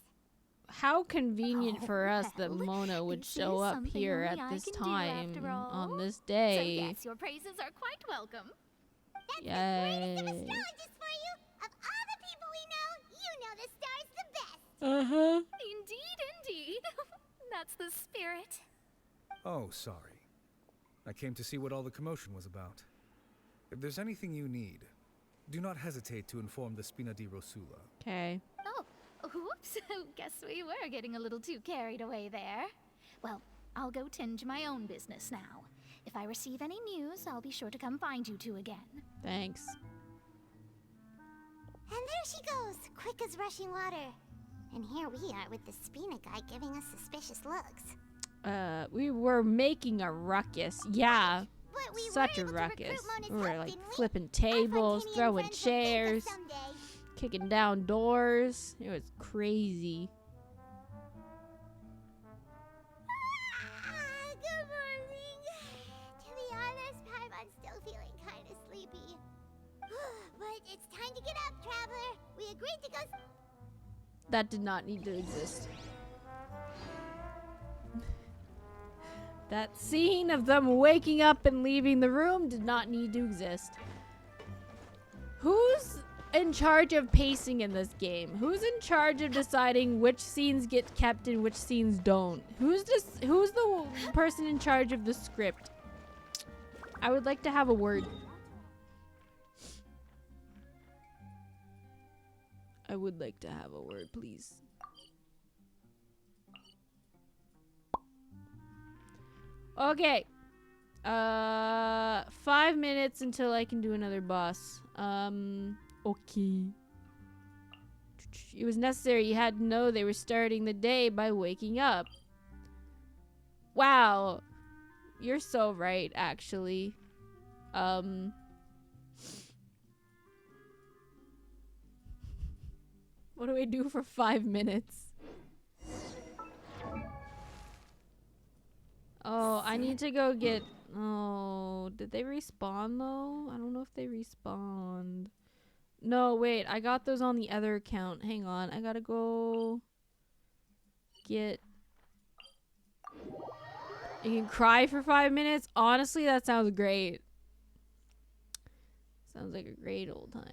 How convenient for us that well, Mona would it show is up something here only at I this can do time after all. on this So day. yes, your praises are quite welcome. That's the Yay. greatest of astrologists for you. Of all the people we know, you know the star's the best. Uh-huh. Indeed. That's the spirit. Oh, sorry. I came to see what all the commotion was about. If there's anything you need, do not hesitate to inform the Spina di Rosula. Okay. Oh, whoops. Guess we were getting a little too carried away there. Well, I'll go tend to my own business now. If I receive any news, I'll be sure to come find you two again. Thanks. And there she goes, quick as rushing water. And here we are with the Spina guy giving us suspicious looks. We were making a ruckus. Yeah. But we Such were a able to ruckus. recruit Mona's We were help, like didn't we? flipping tables, Fontanian throwing friends will thank us chairs, someday. kicking down doors. It was crazy. Good morning. To be honest, I'm still feeling kind of sleepy. But it's time to get up, traveler. We agreed to go. That did not need to exist. That scene of them waking up and leaving the room did not need to exist. Who's in charge of pacing in this game? Who's in charge of deciding which scenes get kept and which scenes don't? Who's the person in charge of the script? I would like to have a word. I would like to have a word, please. Okay. 5 minutes until I can do another boss. Okay. It was necessary. You had to know they were starting the day by waking up. Wow. You're so right, actually. What do I do for 5 minutes? Oh, I need to go get... Oh, did they respawn, though? I don't know if they respawned. No, wait. I got those on the other account. Hang on. I gotta go... get... You can cry for 5 minutes? Honestly, that sounds great. Sounds like a great old time.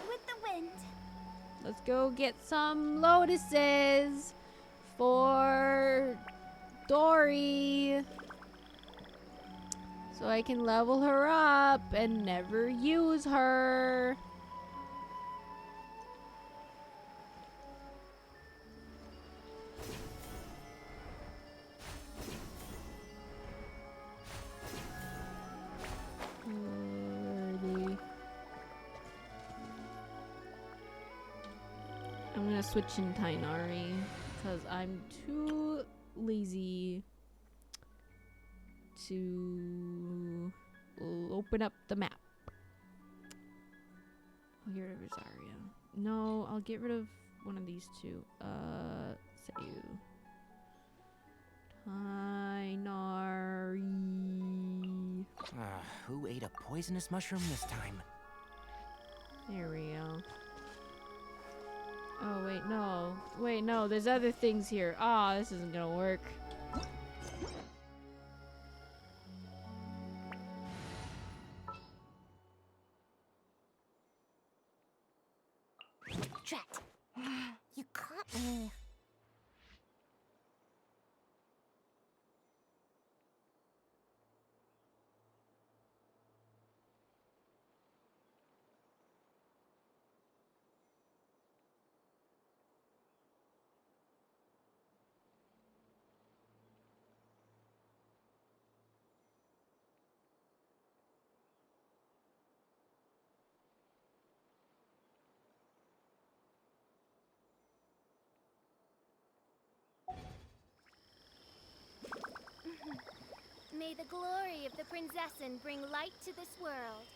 With the wind. Let's go get some lotuses for Dory. So I can level her up and never use her. I'm gonna switch in Tainari because I'm too lazy to open up the map. I'll get rid of Rosaria. No, I'll get rid of one of these two. Sayu. Tainari. Who ate a poisonous mushroom this time? There we go. Oh, wait, no. Wait, no, there's other things here. Ah, this isn't gonna work. Trapped. You caught me. May the glory of the Prinzessin bring light to this world.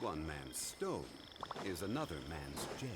One man's stone is another man's gem.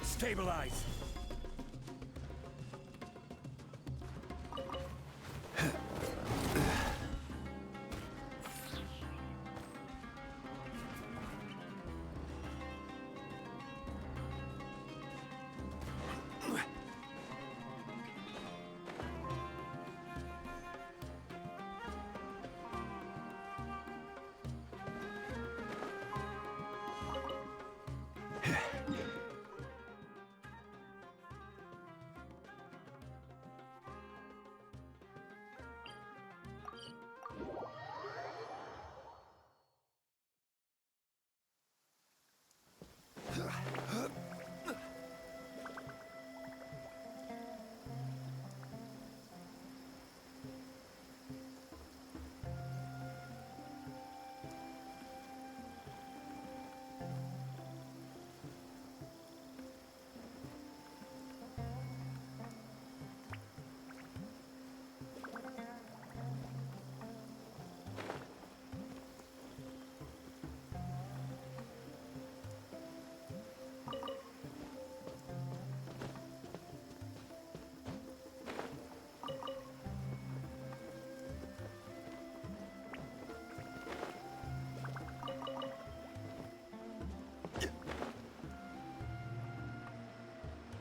Stabilize!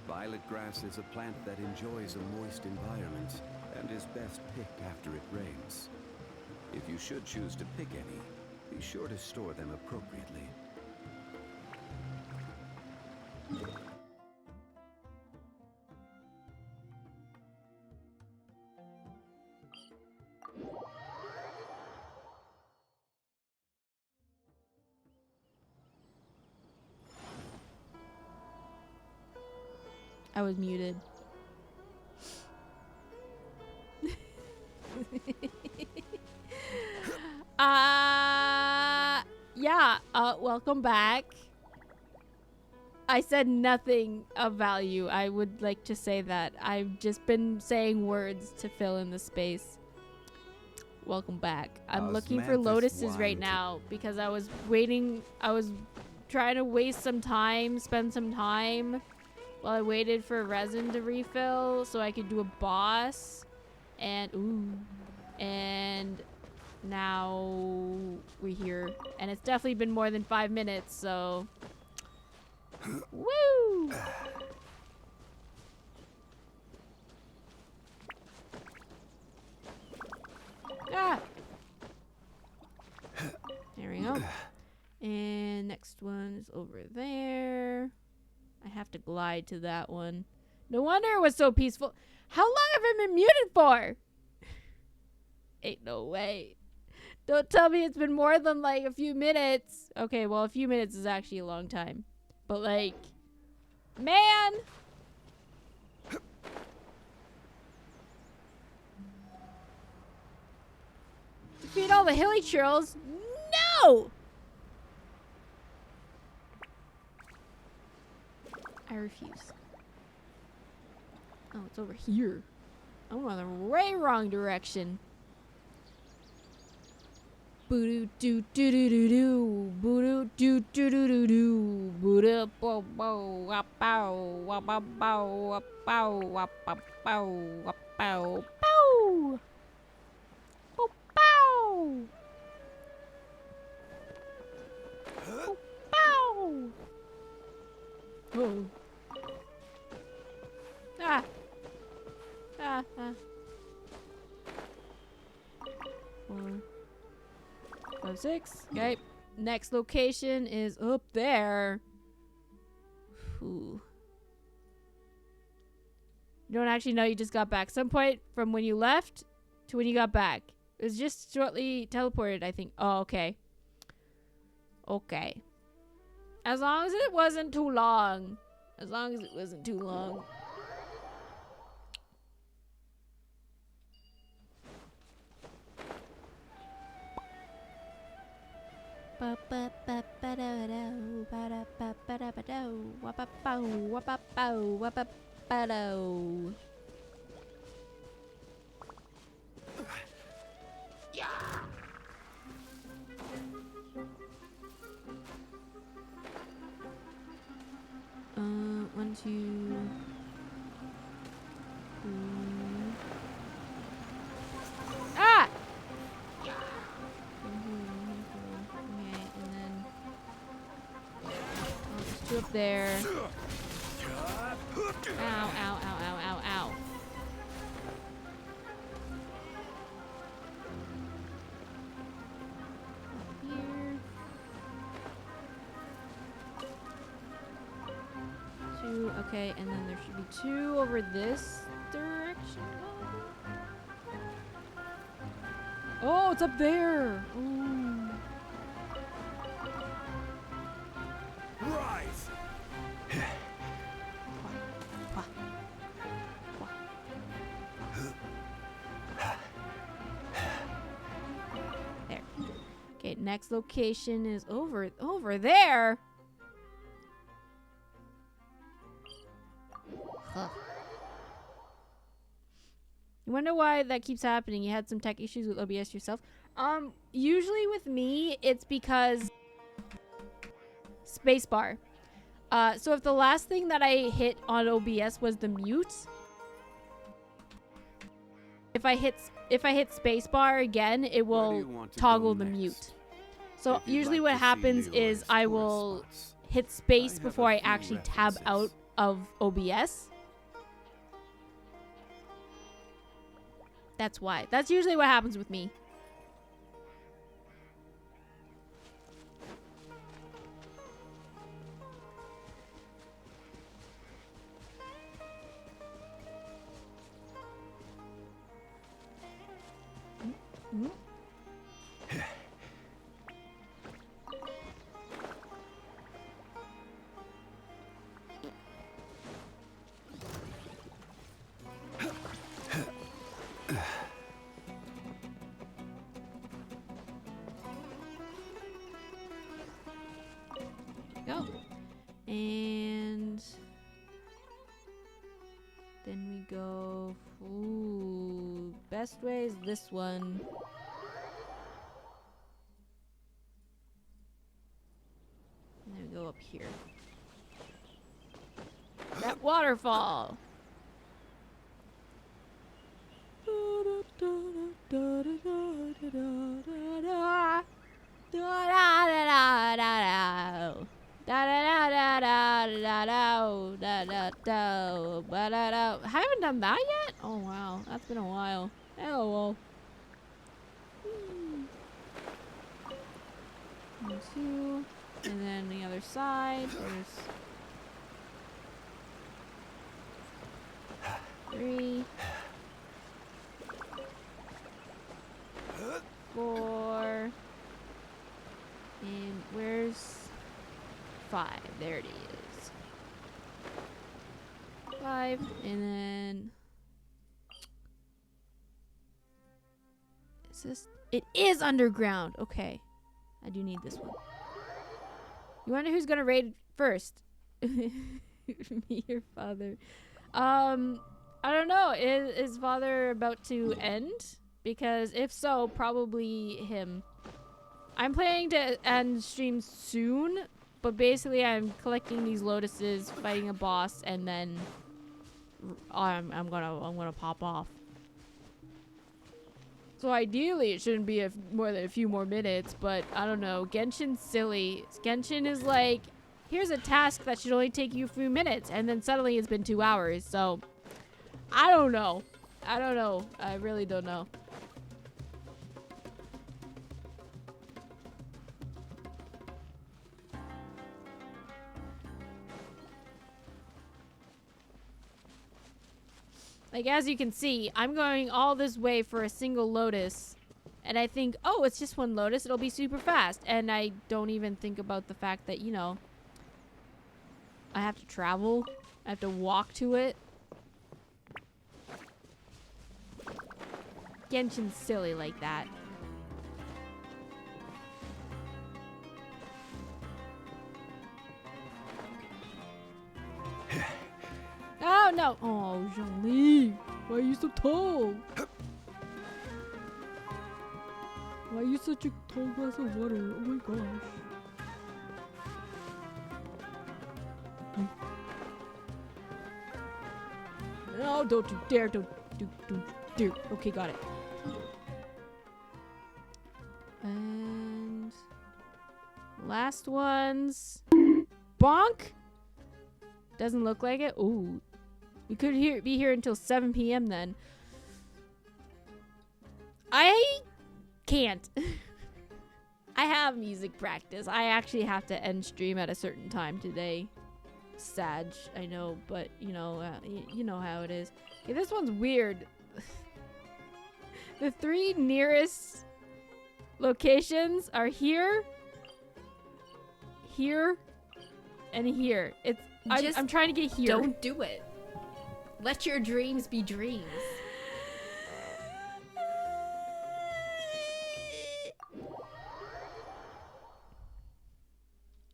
Violet grass is a plant that enjoys a moist environment. and is best picked after it rains. If you should choose to pick any, be sure to store them appropriately. I was muted. Yeah, welcome back. I said nothing of value. I would like to say that. I've just been saying words to fill in the space. Welcome back. I'm looking for lotuses right now because I was waiting. I was trying to waste some time, spend some time while I waited for resin to refill so I could do a boss. And now we're here. And it's definitely been more than 5 minutes, so woo! Ah! There we go. And next one is over there. I have to glide to that one. No wonder it was so peaceful. How long have I been muted for? Ain't no way. Don't tell me it's been more than like a few minutes. Okay, well, a few minutes is actually a long time. But like, man. Defeat all the hilly churls? No! I refuse. Oh, it's over here. I'm on the way wrong direction. Boo doo doo doo doo doo. Boo doo doo doo doo doo. Boo doo bow bow wap bow wap bow wap bow wap bow wap bow bow. Bow bow. Bow. Oh. Ah. Ah. 4, 5, 6. Okay. Next location is up there. Ooh. You don't actually know you just got back. Some point from when you left to when you got back. It was just shortly teleported, I think. Oh, okay. Okay. As long as it wasn't too long. As long as it wasn't too long. One, two, ah! Okay, and then I'll just do up there. Ow, ow, ow, ow, ow, ow. Here. 2, okay, and then there should be 2 over this direction. Oh, it's up there. Ooh. Rise. There. Okay, next location is over there. Huh. You wonder why that keeps happening? You had some tech issues with OBS yourself? Usually with me, it's because spacebar. So if the last thing that I hit on OBS was the mute, if I hit spacebar again, it will toggle the mute. So usually what happens is I will hit space before I actually tab out of OBS. That's why. That's usually what happens with me. Go. And then we go. Ooh, best way is this one. And then we go up here. That waterfall. I haven't done that yet? Oh wow, that's been a while. Hello. One, two, and then the other side. There's 3, 4, and where's 5? There it is. 5, and then is this? It is underground. Okay, I do need this one. You wonder who's gonna raid first? Me or father? I don't know. Is father about to end? Because if so, probably him. I'm planning to end stream soon, but basically I'm collecting these lotuses, fighting a boss, and then I'm gonna pop off. So ideally it shouldn't be more than a few more minutes, but I don't know. Genshin's silly. Genshin is like, here's a task that should only take you a few minutes, and then suddenly it's been 2 hours. So I don't know. I don't know. I really don't know. Like, as you can see, I'm going all this way for a single lotus. And I think, oh, it's just one lotus. It'll be super fast. And I don't even think about the fact that, you know, I have to travel. I have to walk to it. Genshin's silly like that. Oh, no. Oh, Jean-Lee. Why are you so tall? Why are you such a tall glass of water? Oh, my gosh. No, don't you dare. Don't dare. Okay, got it. And last ones. Bonk. Doesn't look like it. Ooh. We could be here until 7 p.m. then. I can't. I have music practice. I actually have to end stream at a certain time today. Sag, I know, but you know how it is. Okay, this one's weird. The 3 nearest locations are here, here, and here. I'm trying to get here. Don't do it. Let your dreams be dreams.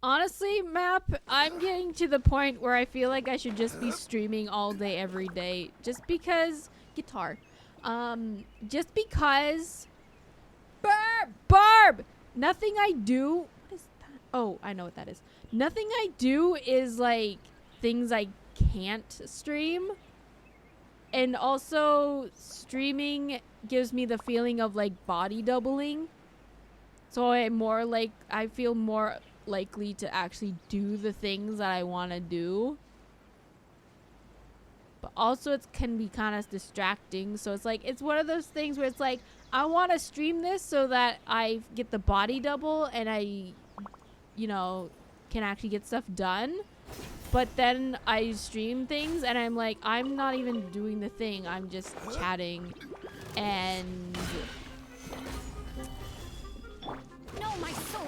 Honestly, Map, I'm getting to the point where I feel like I should just be streaming all day, every day. Just because... Guitar. Just because... Barb! Nothing I do... What is that? Oh, I know what that is. Nothing I do is, like, things I can't stream. And also, streaming gives me the feeling of, like, body doubling. So I feel more likely to actually do the things that I want to do. but also it can be kind of distracting. So it's like, it's one of those things where it's like, I want to stream this so that I get the body double and I, you know, can actually get stuff done. But then I stream things and I'm like, I'm not even doing the thing. I'm just chatting. And No, my sword.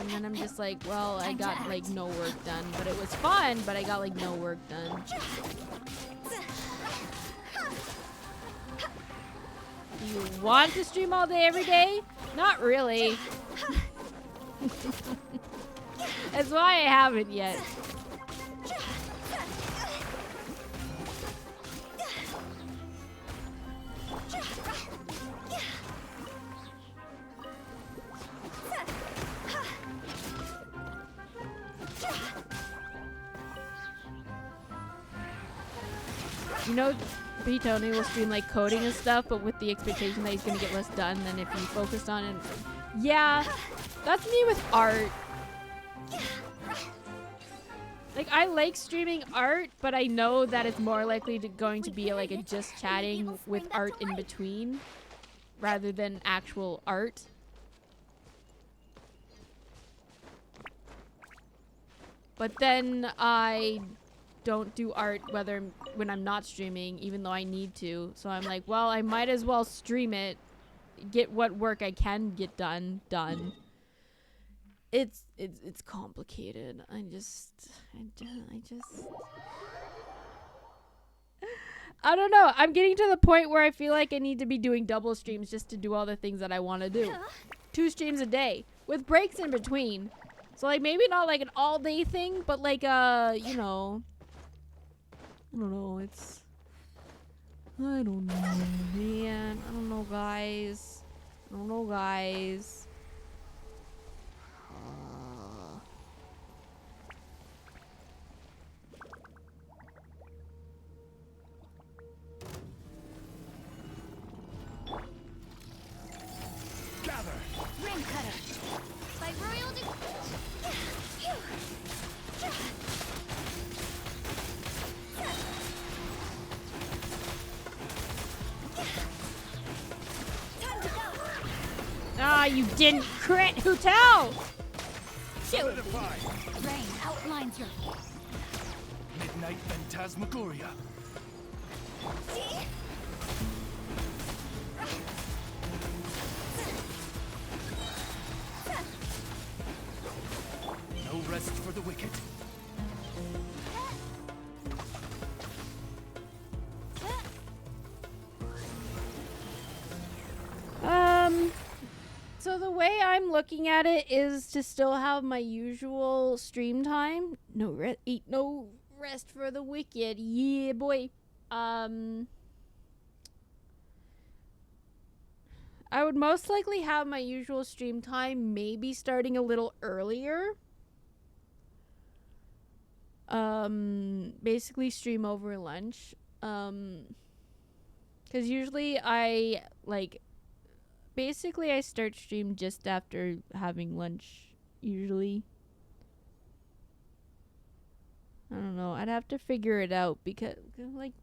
and then I'm just like, well, I got like no work done. But it was fun, but I got like no work done. Do you want to stream all day every day? Not really. That's why I haven't yet. You know, Tony will stream like coding and stuff, but with the expectation that he's gonna get less done than if he focused on it. Yeah, that's me with art. Like, I like streaming art, but I know that it's more likely going to be like a just chatting with art in between rather than actual art. But then I don't do art when I'm not streaming, even though I need to. So I'm like, well, I might as well stream it, get what work I can get done. It's complicated. I don't know. I'm getting to the point where I feel like I need to be doing double streams just to do all the things that I want to do. 2 streams a day with breaks in between. So like maybe not like an all day thing, but like you know, I don't know. I don't know, man. I don't know, guys. Gather. Ring cutter. By royal Ah, you didn't crit. Who tell? Shoot. Rain outlines your Midnight Phantasmagoria. No rest for the wicked. So the way I'm looking at it is to still have my usual stream time. No rest for the wicked. Yeah, boy. I would most likely have my usual stream time, maybe starting a little earlier. Basically stream over lunch. 'Cause usually I basically I start stream just after having lunch, usually. I don't know. I'd have to figure it out because, like,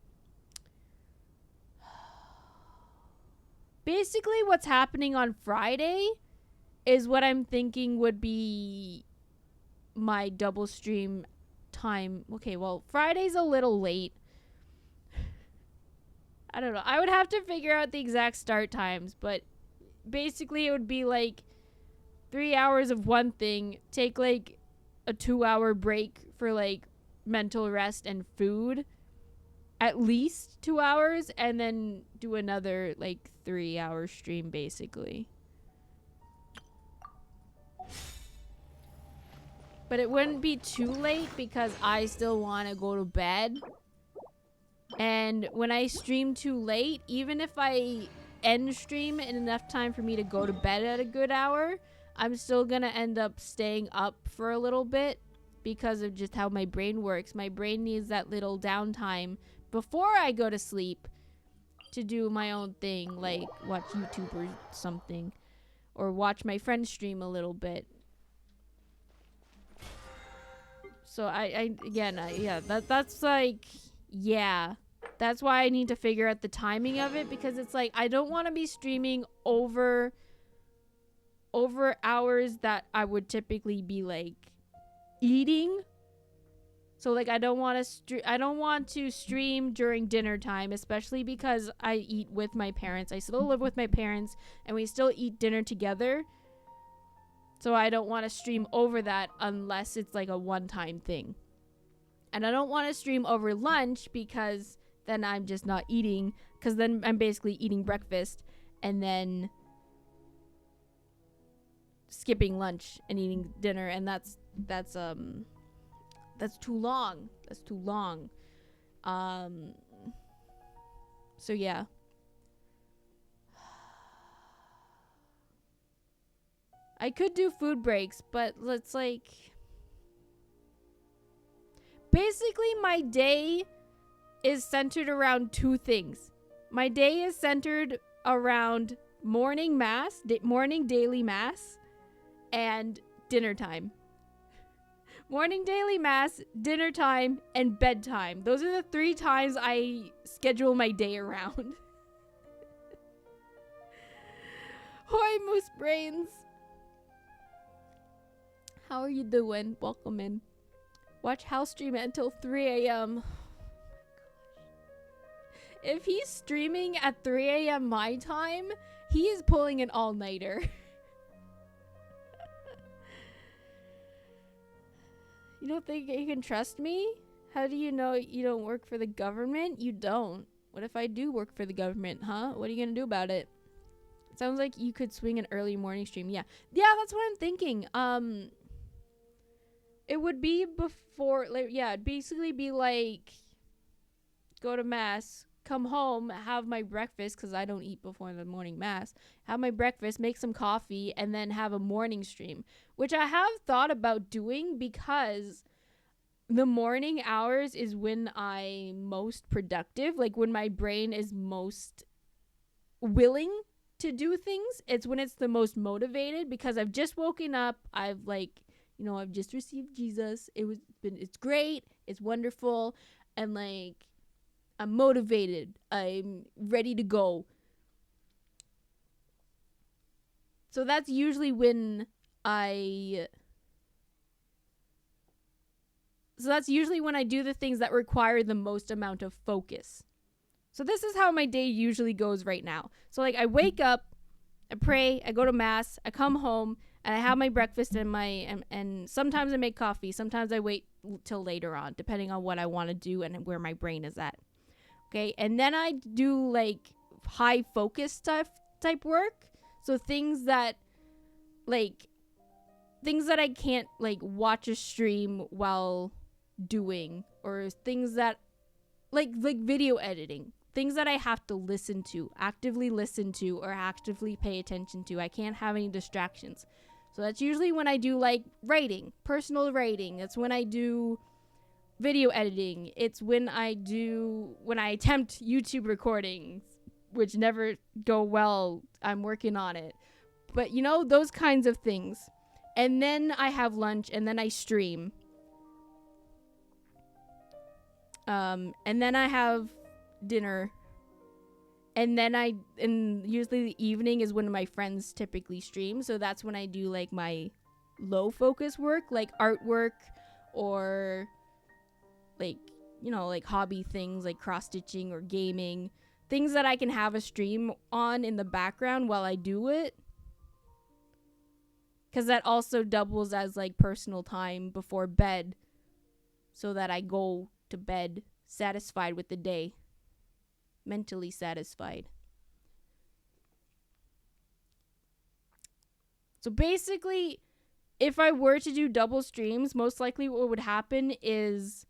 basically what's happening on Friday is what I'm thinking would be my double stream time. Okay, well, Friday's a little late. I don't know. I would have to figure out the exact start times, but basically it would be like 3 hours of one thing, take like a 2-hour break for like mental rest and food, at least 2 hours, and then do another like 3-hour stream basically. But it wouldn't be too late because I still want to go to bed. And when I stream too late, even if I end stream in enough time for me to go to bed at a good hour, I'm still gonna end up staying up for a little bit because of just how my brain works. My brain needs that little downtime before I go to sleep to do my own thing, like watch YouTube or something, or watch my friend stream a little bit. So that's like, yeah. That's why I need to figure out the timing of it, because it's like I don't want to be streaming over hours that I would typically be like eating. So like I don't want to stream during dinner time, especially because I eat with my parents. I still live with my parents and we still eat dinner together. So I don't want to stream over that unless it's like a one-time thing. And I don't want to stream over lunch because then I'm just not eating, because then I'm basically eating breakfast and then skipping lunch and eating dinner, and that's too long. That's too long. So yeah. I could do food breaks, but let's like basically my day is centered around two things. My day is centered around morning daily mass, and dinner time. Morning daily mass, dinner time, and bedtime. Those are the 3 times I schedule my day around. Hoi, Moose Brains. How are you doing? Welcome in. Watch House stream until 3 a.m. If he's streaming at 3 a.m. my time, he is pulling an all-nighter. You don't think you can trust me? How do you know you don't work for the government? You don't. What if I do work for the government, huh? What are you gonna do about it? It sounds like you could swing an early morning stream. Yeah, that's what I'm thinking. It would be before, like, yeah, it'd basically be like, go to mass, come home, have my breakfast, because I don't eat before the morning mass, have my breakfast, make some coffee, and then have a morning stream, which I have thought about doing because the morning hours is when I'm most productive, like when my brain is most willing to do things. It's when it's the most motivated, because I've just woken up, I've like, you know, I've just received Jesus, it's great, it's wonderful, and like I'm motivated, I'm ready to go. So that's usually when I do the things that require the most amount of focus. So this is how my day usually goes right now. So like I wake up, I pray, I go to mass, I come home, and I have my breakfast and sometimes I make coffee, sometimes I wait till later on, depending on what I want to do and where my brain is at. Okay, and then I do like high focus type work. So things that I can't like watch a stream while doing, or things that like video editing, things that I have to actively listen to or actively pay attention to. I can't have any distractions. So that's usually when I do like writing, personal writing. That's when I do video editing. It's when I attempt YouTube recordings, which never go well. I'm working on it. But you know, those kinds of things. And then I have lunch, and then I stream. And then I have dinner. And usually the evening is when my friends typically stream. So that's when I do like my low focus work, like artwork, or like, you know, like hobby things like cross stitching or gaming, things that I can have a stream on in the background while I do it. Because that also doubles as like personal time before bed, so that I go to bed satisfied with the day. Mentally satisfied. So basically, if I were to do double streams, most likely what would happen is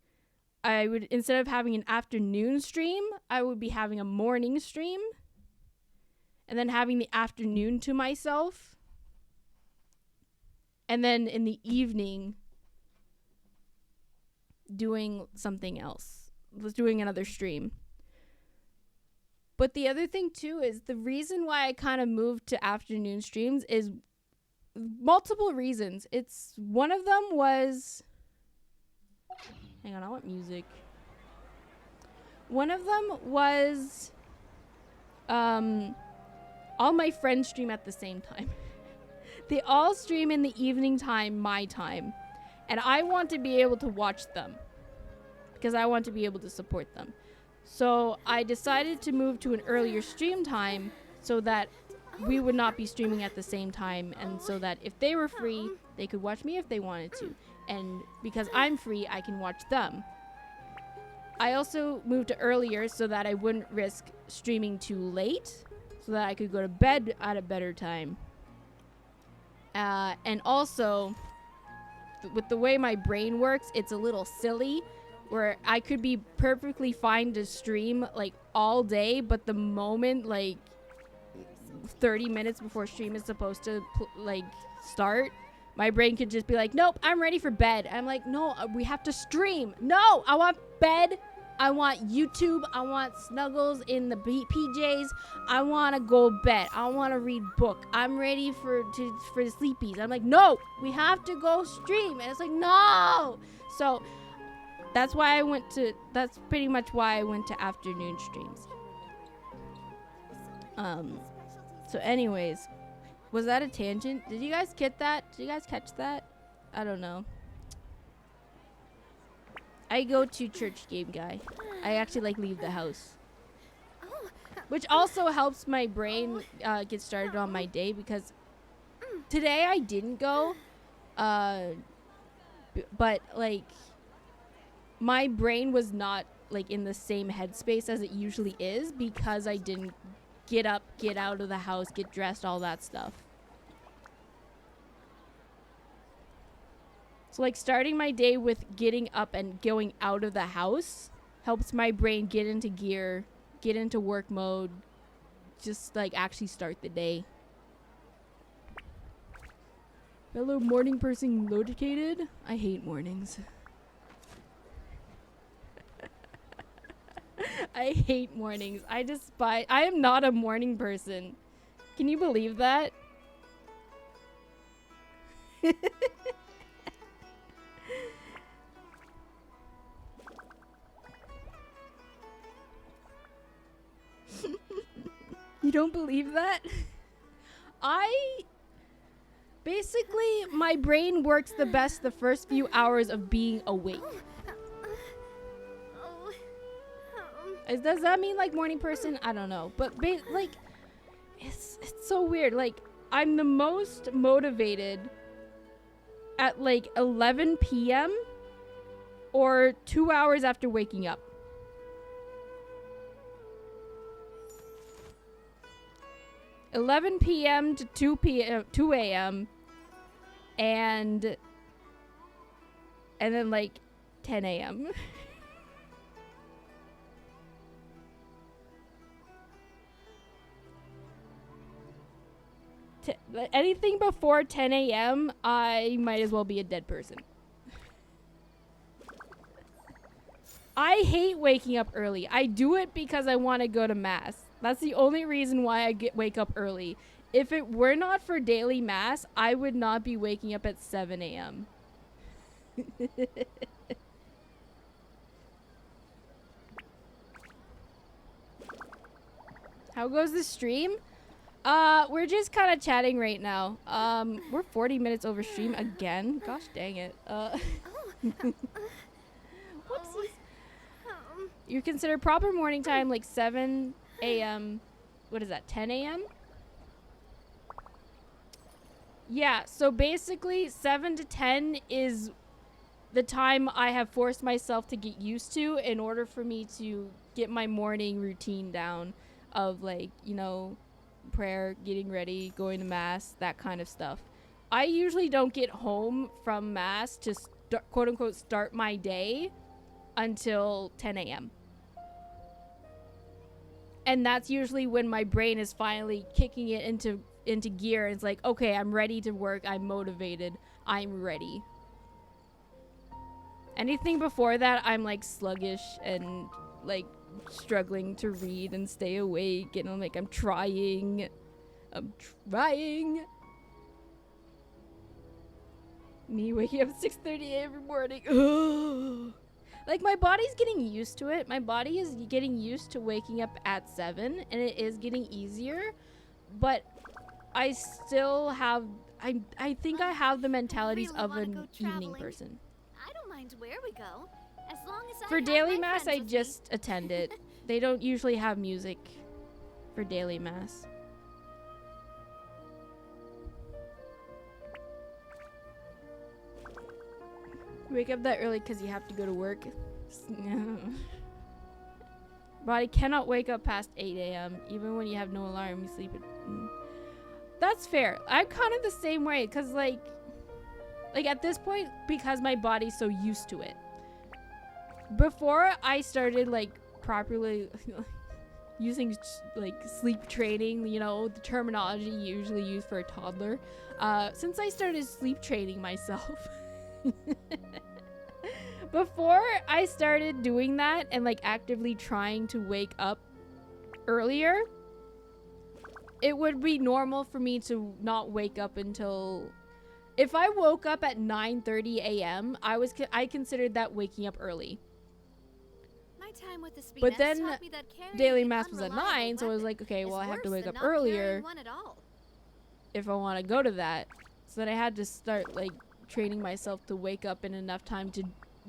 I would, instead of having an afternoon stream, I would be having a morning stream, and then having the afternoon to myself, and then in the evening doing something else, doing another stream. But the other thing too is the reason why I kind of moved to afternoon streams is multiple reasons. One of them was Hang on, I want music. One of them was all my friends stream at the same time. They all stream in the evening time, my time. And I want to be able to watch them because I want to be able to support them. So I decided to move to an earlier stream time so that we would not be streaming at the same time, and so that if they were free, they could watch me if they wanted to. And because I'm free, I can watch them. I also moved to earlier so that I wouldn't risk streaming too late, so that I could go to bed at a better time. And also, with the way my brain works, it's a little silly, where I could be perfectly fine to stream like all day, but the moment like 30 minutes before stream is supposed to like start, my brain could just be like, nope, I'm ready for bed. I'm like, no, we have to stream. No, I want bed. I want YouTube. I want snuggles in the PJs. I want to go bed. I want to read book. I'm ready for the sleepies. I'm like, no, we have to go stream. And it's like, no. So that's pretty much why I went to afternoon streams. So anyways, was that a tangent? Did you guys get that? Did you guys catch that? I don't know. I go to church, game guy. I actually like leave the house. Which also helps my brain get started on my day, because today I didn't go. But like my brain was not like in the same headspace as it usually is, because I didn't get up, get out of the house, get dressed, all that stuff. So like starting my day with getting up and going out of the house helps my brain get into gear, get into work mode, just like actually start the day. Fellow morning person located. I hate mornings. I hate mornings. I am not a morning person. Can you believe that? You don't believe that? Basically, my brain works the best the first few hours of being awake. Does that mean like morning person? I don't know. But like, it's so weird. Like, I'm the most motivated at like 11 p.m. or 2 hours after waking up. $11 p.m. to 2 a.m. and then like 10 a.m. Anything before 10 a.m., I might as well be a dead person. I hate waking up early. I do it because I want to go to mass. That's the only reason why I wake up early. If it were not for daily mass, I would not be waking up at 7 a.m. How goes the stream? We're just kind of chatting right now. We're 40 minutes over stream again. Gosh dang it. Whoopsies. You consider proper morning time like 7 a.m. What is that, 10 a.m.? Yeah, so basically 7 to 10 is the time I have forced myself to get used to in order for me to get my morning routine down of like, you know, prayer, getting ready, going to mass, that kind of stuff. I usually don't get home from mass to quote unquote start my day until 10 a.m. And that's usually when my brain is finally kicking it into gear. And it's like, okay, I'm ready to work. I'm motivated. I'm ready. Anything before that, I'm like sluggish and like struggling to read and stay awake. And I'm like, I'm trying. Me waking up at 6:30 every morning. Like, my body's getting used to it. My body is getting used to waking up at 7, and it is getting easier. But I still have... I think I have the mentalities of an evening person. I don't mind where we go, as long as I For have daily my mass, friends I with just attend it. They don't usually have music for daily mass. Wake up that early because you have to go to work. Body cannot wake up past 8 a.m. Even when you have no alarm, you sleep at... That's fair. I'm kind of the same way because like at this point, because my body's so used to it. Before I started like properly using like sleep training, you know, the terminology usually used for a toddler, since I started sleep training myself, before I started doing that and like actively trying to wake up earlier, it would be normal for me to not wake up until... If I woke up at 9:30 a.m., I considered that waking up early. My time with the But then taught me that carrying daily an mass was at 9, so I was like, okay, well, I have to wake up than not carrying earlier one at all. if I want to go to that. So then I had to start like training myself to wake up in enough time to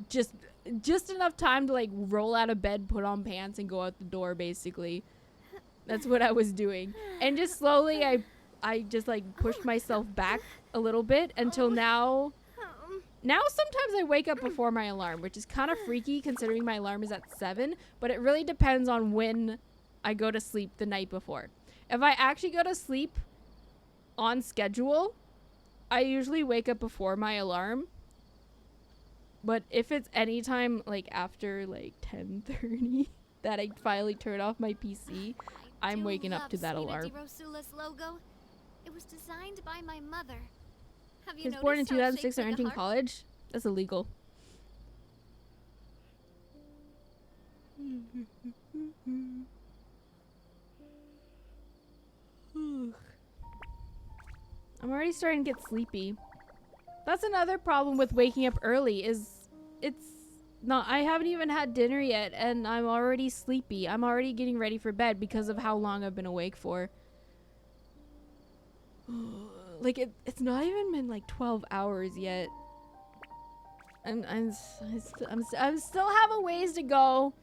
just enough time to like roll out of bed, put on pants, and go out the door, basically. That's what I was doing. And just slowly I just like pushed myself back a little bit until now. Now sometimes I wake up before my alarm, which is kind of freaky considering my alarm is at 7, but it really depends on when I go to sleep the night before. If I actually go to sleep on schedule, I usually wake up before my alarm. But if it's anytime like after like 10:30 that I finally turn off my PC, I'm waking up to that alarm. Logo. It was designed by my mother. Have you He was born in noticed how it 2006 shapes and like a entering heart? college. That's illegal. I'm already starting to get sleepy. That's another problem with waking up early is it's not... I haven't even had dinner yet and I'm already sleepy. I'm already getting ready for bed because of how long I've been awake for. Like it's not even been like 12 hours yet. I still have a ways to go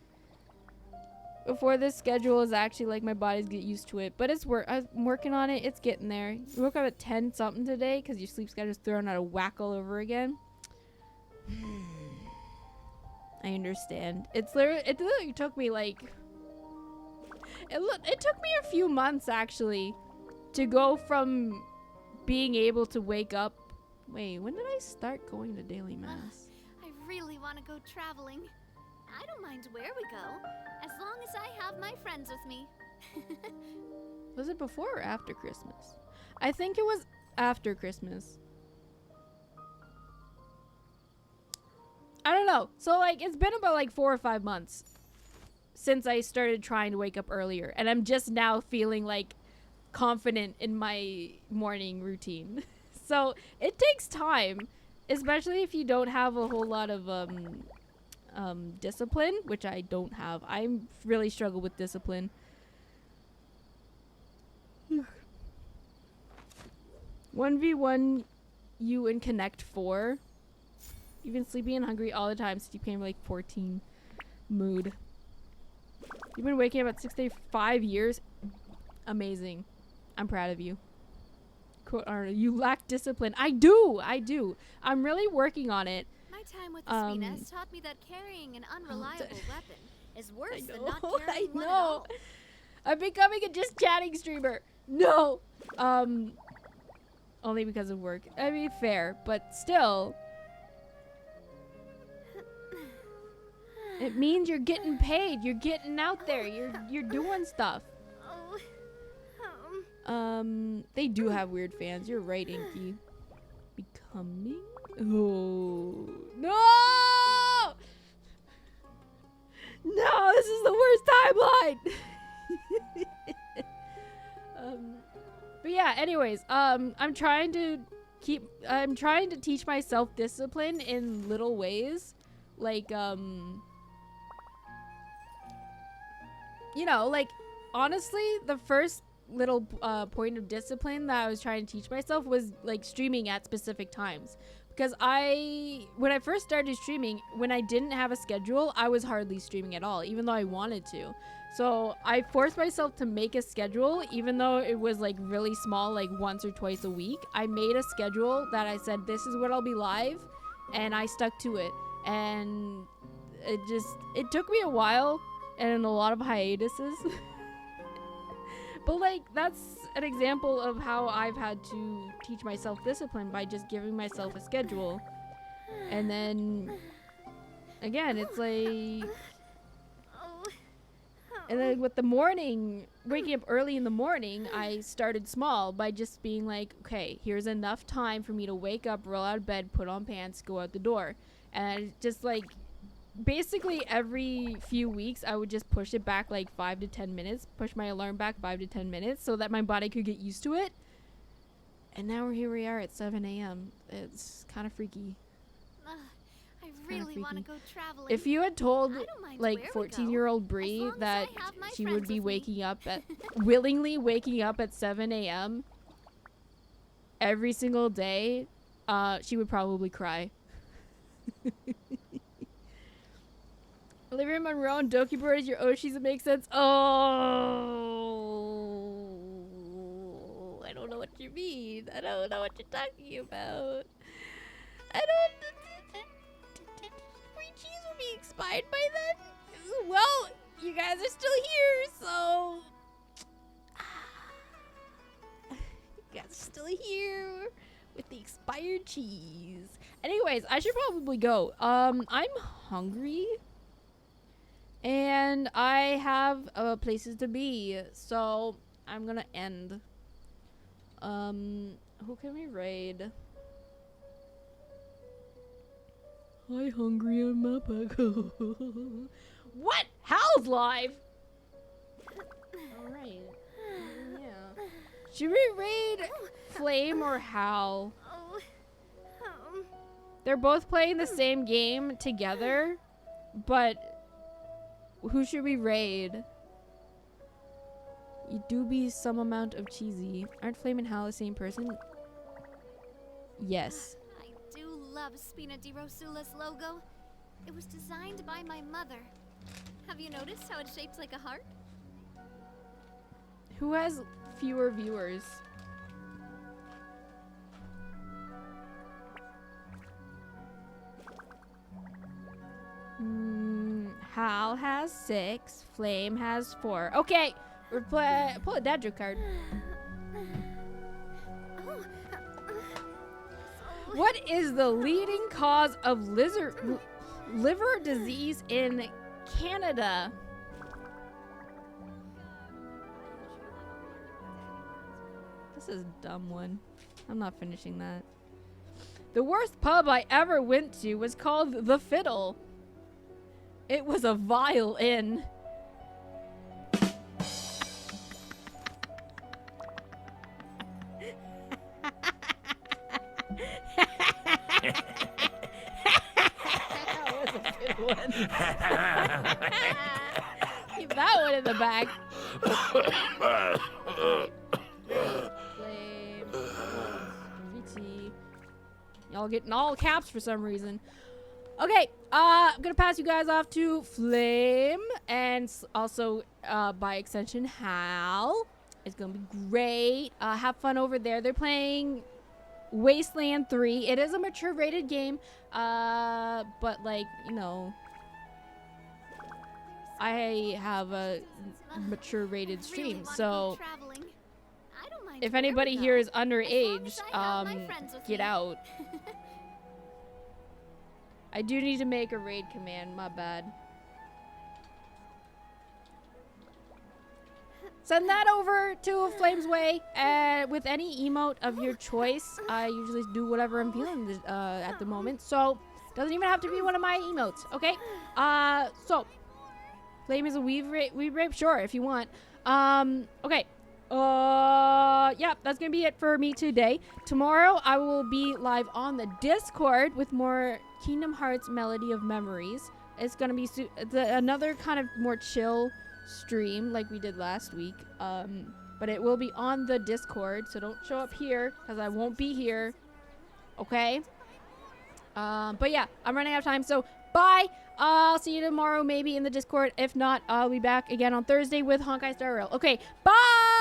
before this schedule is actually like my body's get used to it. But I'm working on it. It's getting there. You woke up at 10 something today because your sleep schedule's thrown out of whack all over again. I understand. It literally took me like it took me a few months actually to go from being able to wake up. Wait, when did I start going to daily mass? I really want to go traveling. I don't mind where we go, as long as I have my friends with me. Was it before or after Christmas? I think it was after Christmas. I don't know. So like it's been about like 4 or 5 months since I started trying to wake up earlier, and I'm just now feeling like confident in my morning routine. So it takes time, especially if you don't have a whole lot of discipline, which I don't have. I really struggle with discipline. 1v1 you and Connect 4. You've been sleepy and hungry all the time since you came like 14. Mood. You've been waking up at 6:35 years. Amazing. I'm proud of you. Quote, you lack discipline. I do. I'm really working on it. My time with the Spinas taught me that carrying an unreliable weapon is worse than not carrying one at all. I'm becoming a just chatting streamer. No. Only because of work. I mean, fair, but still. It means you're getting paid. You're getting out there. You're doing stuff. They do have weird fans. You're right, Inky. Becoming? Oh. No! No, this is the worst timeline! But yeah, anyways, I'm trying to I'm trying to teach myself discipline in little ways. Like, you know, like, honestly, the first little point of discipline that I was trying to teach myself was like streaming at specific times. Because when I first started streaming, when I didn't have a schedule, I was hardly streaming at all, even though I wanted to. So I forced myself to make a schedule, even though it was like really small, like once or twice a week. I made a schedule that I said, this is what I'll be live, and I stuck to it. And it took me a while and a lot of hiatuses. But like, that's an example of how I've had to teach myself discipline, by just giving myself a schedule. And then again, it's like, and then with the morning, waking up early in the morning, I started small by just being like, okay, here's enough time for me to wake up, roll out of bed, put on pants, go out the door. And just like, basically every few weeks I would just push it back like 5 to 10 minutes, push my alarm back 5 to 10 minutes so that my body could get used to it. And now here we are at 7 a.m. It's kind of freaky. I really want to go traveling. If you had told like 14-year-old Bree that she would be waking up at willingly waking up at 7 a.m. every single day, she would probably cry. Olivia Monroe and Doki Bird is your Oshis. It makes sense. Oh, I don't know what you mean. I don't know what you're talking about. I don't. Did free cheese will be expired by then? Well, you guys are still here, so you guys are still here with the expired cheese. Anyways, I should probably go. I'm hungry. And I have places to be, so I'm gonna end. Who can we raid? Hi, hungry, I'm up. What? Hal's live? Alright. Yeah. Should we raid Flame or Hal? They're both playing the same game together, but who should we raid? You do be some amount of cheesy. Aren't Flame and Hal the same person? Yes. I do love Spina di Rosula's logo. It was designed by my mother. Have you noticed how it's shaped like a heart? Who has fewer viewers? Hal has 6. Flame has 4. Okay, pull a dad joke card. What is the leading cause of liver disease in Canada? This is a dumb one. I'm not finishing that. The worst pub I ever went to was called The Fiddle. It was a vile inn. That was a good one. Keep that one in the bag. Flame. VT. Y'all getting all caps for some reason. Okay, I'm gonna pass you guys off to Flame and also by extension Hal. It's gonna be great. Have fun over there. They're playing Wasteland 3. It is a mature rated game, but like, you know, I have a mature rated stream, so if anybody here is underage, get out. I do need to make a raid command, my bad. Send that over to Flame's Way with any emote of your choice. I usually do whatever I'm feeling at the moment, so doesn't even have to be one of my emotes, okay? So Flame is a weave rape, sure, if you want. Okay, Yeah, that's gonna be it for me today. Tomorrow I will be live on the Discord with more Kingdom Hearts Melody of Memories. It's gonna be another kind of more chill stream like we did last week. But it will be on the Discord, so don't show up here because I won't be here. Okay? But yeah, I'm running out of time, so bye. I'll see you tomorrow, maybe in the Discord. If not, I'll be back again on Thursday with Honkai Star Rail. Okay, bye.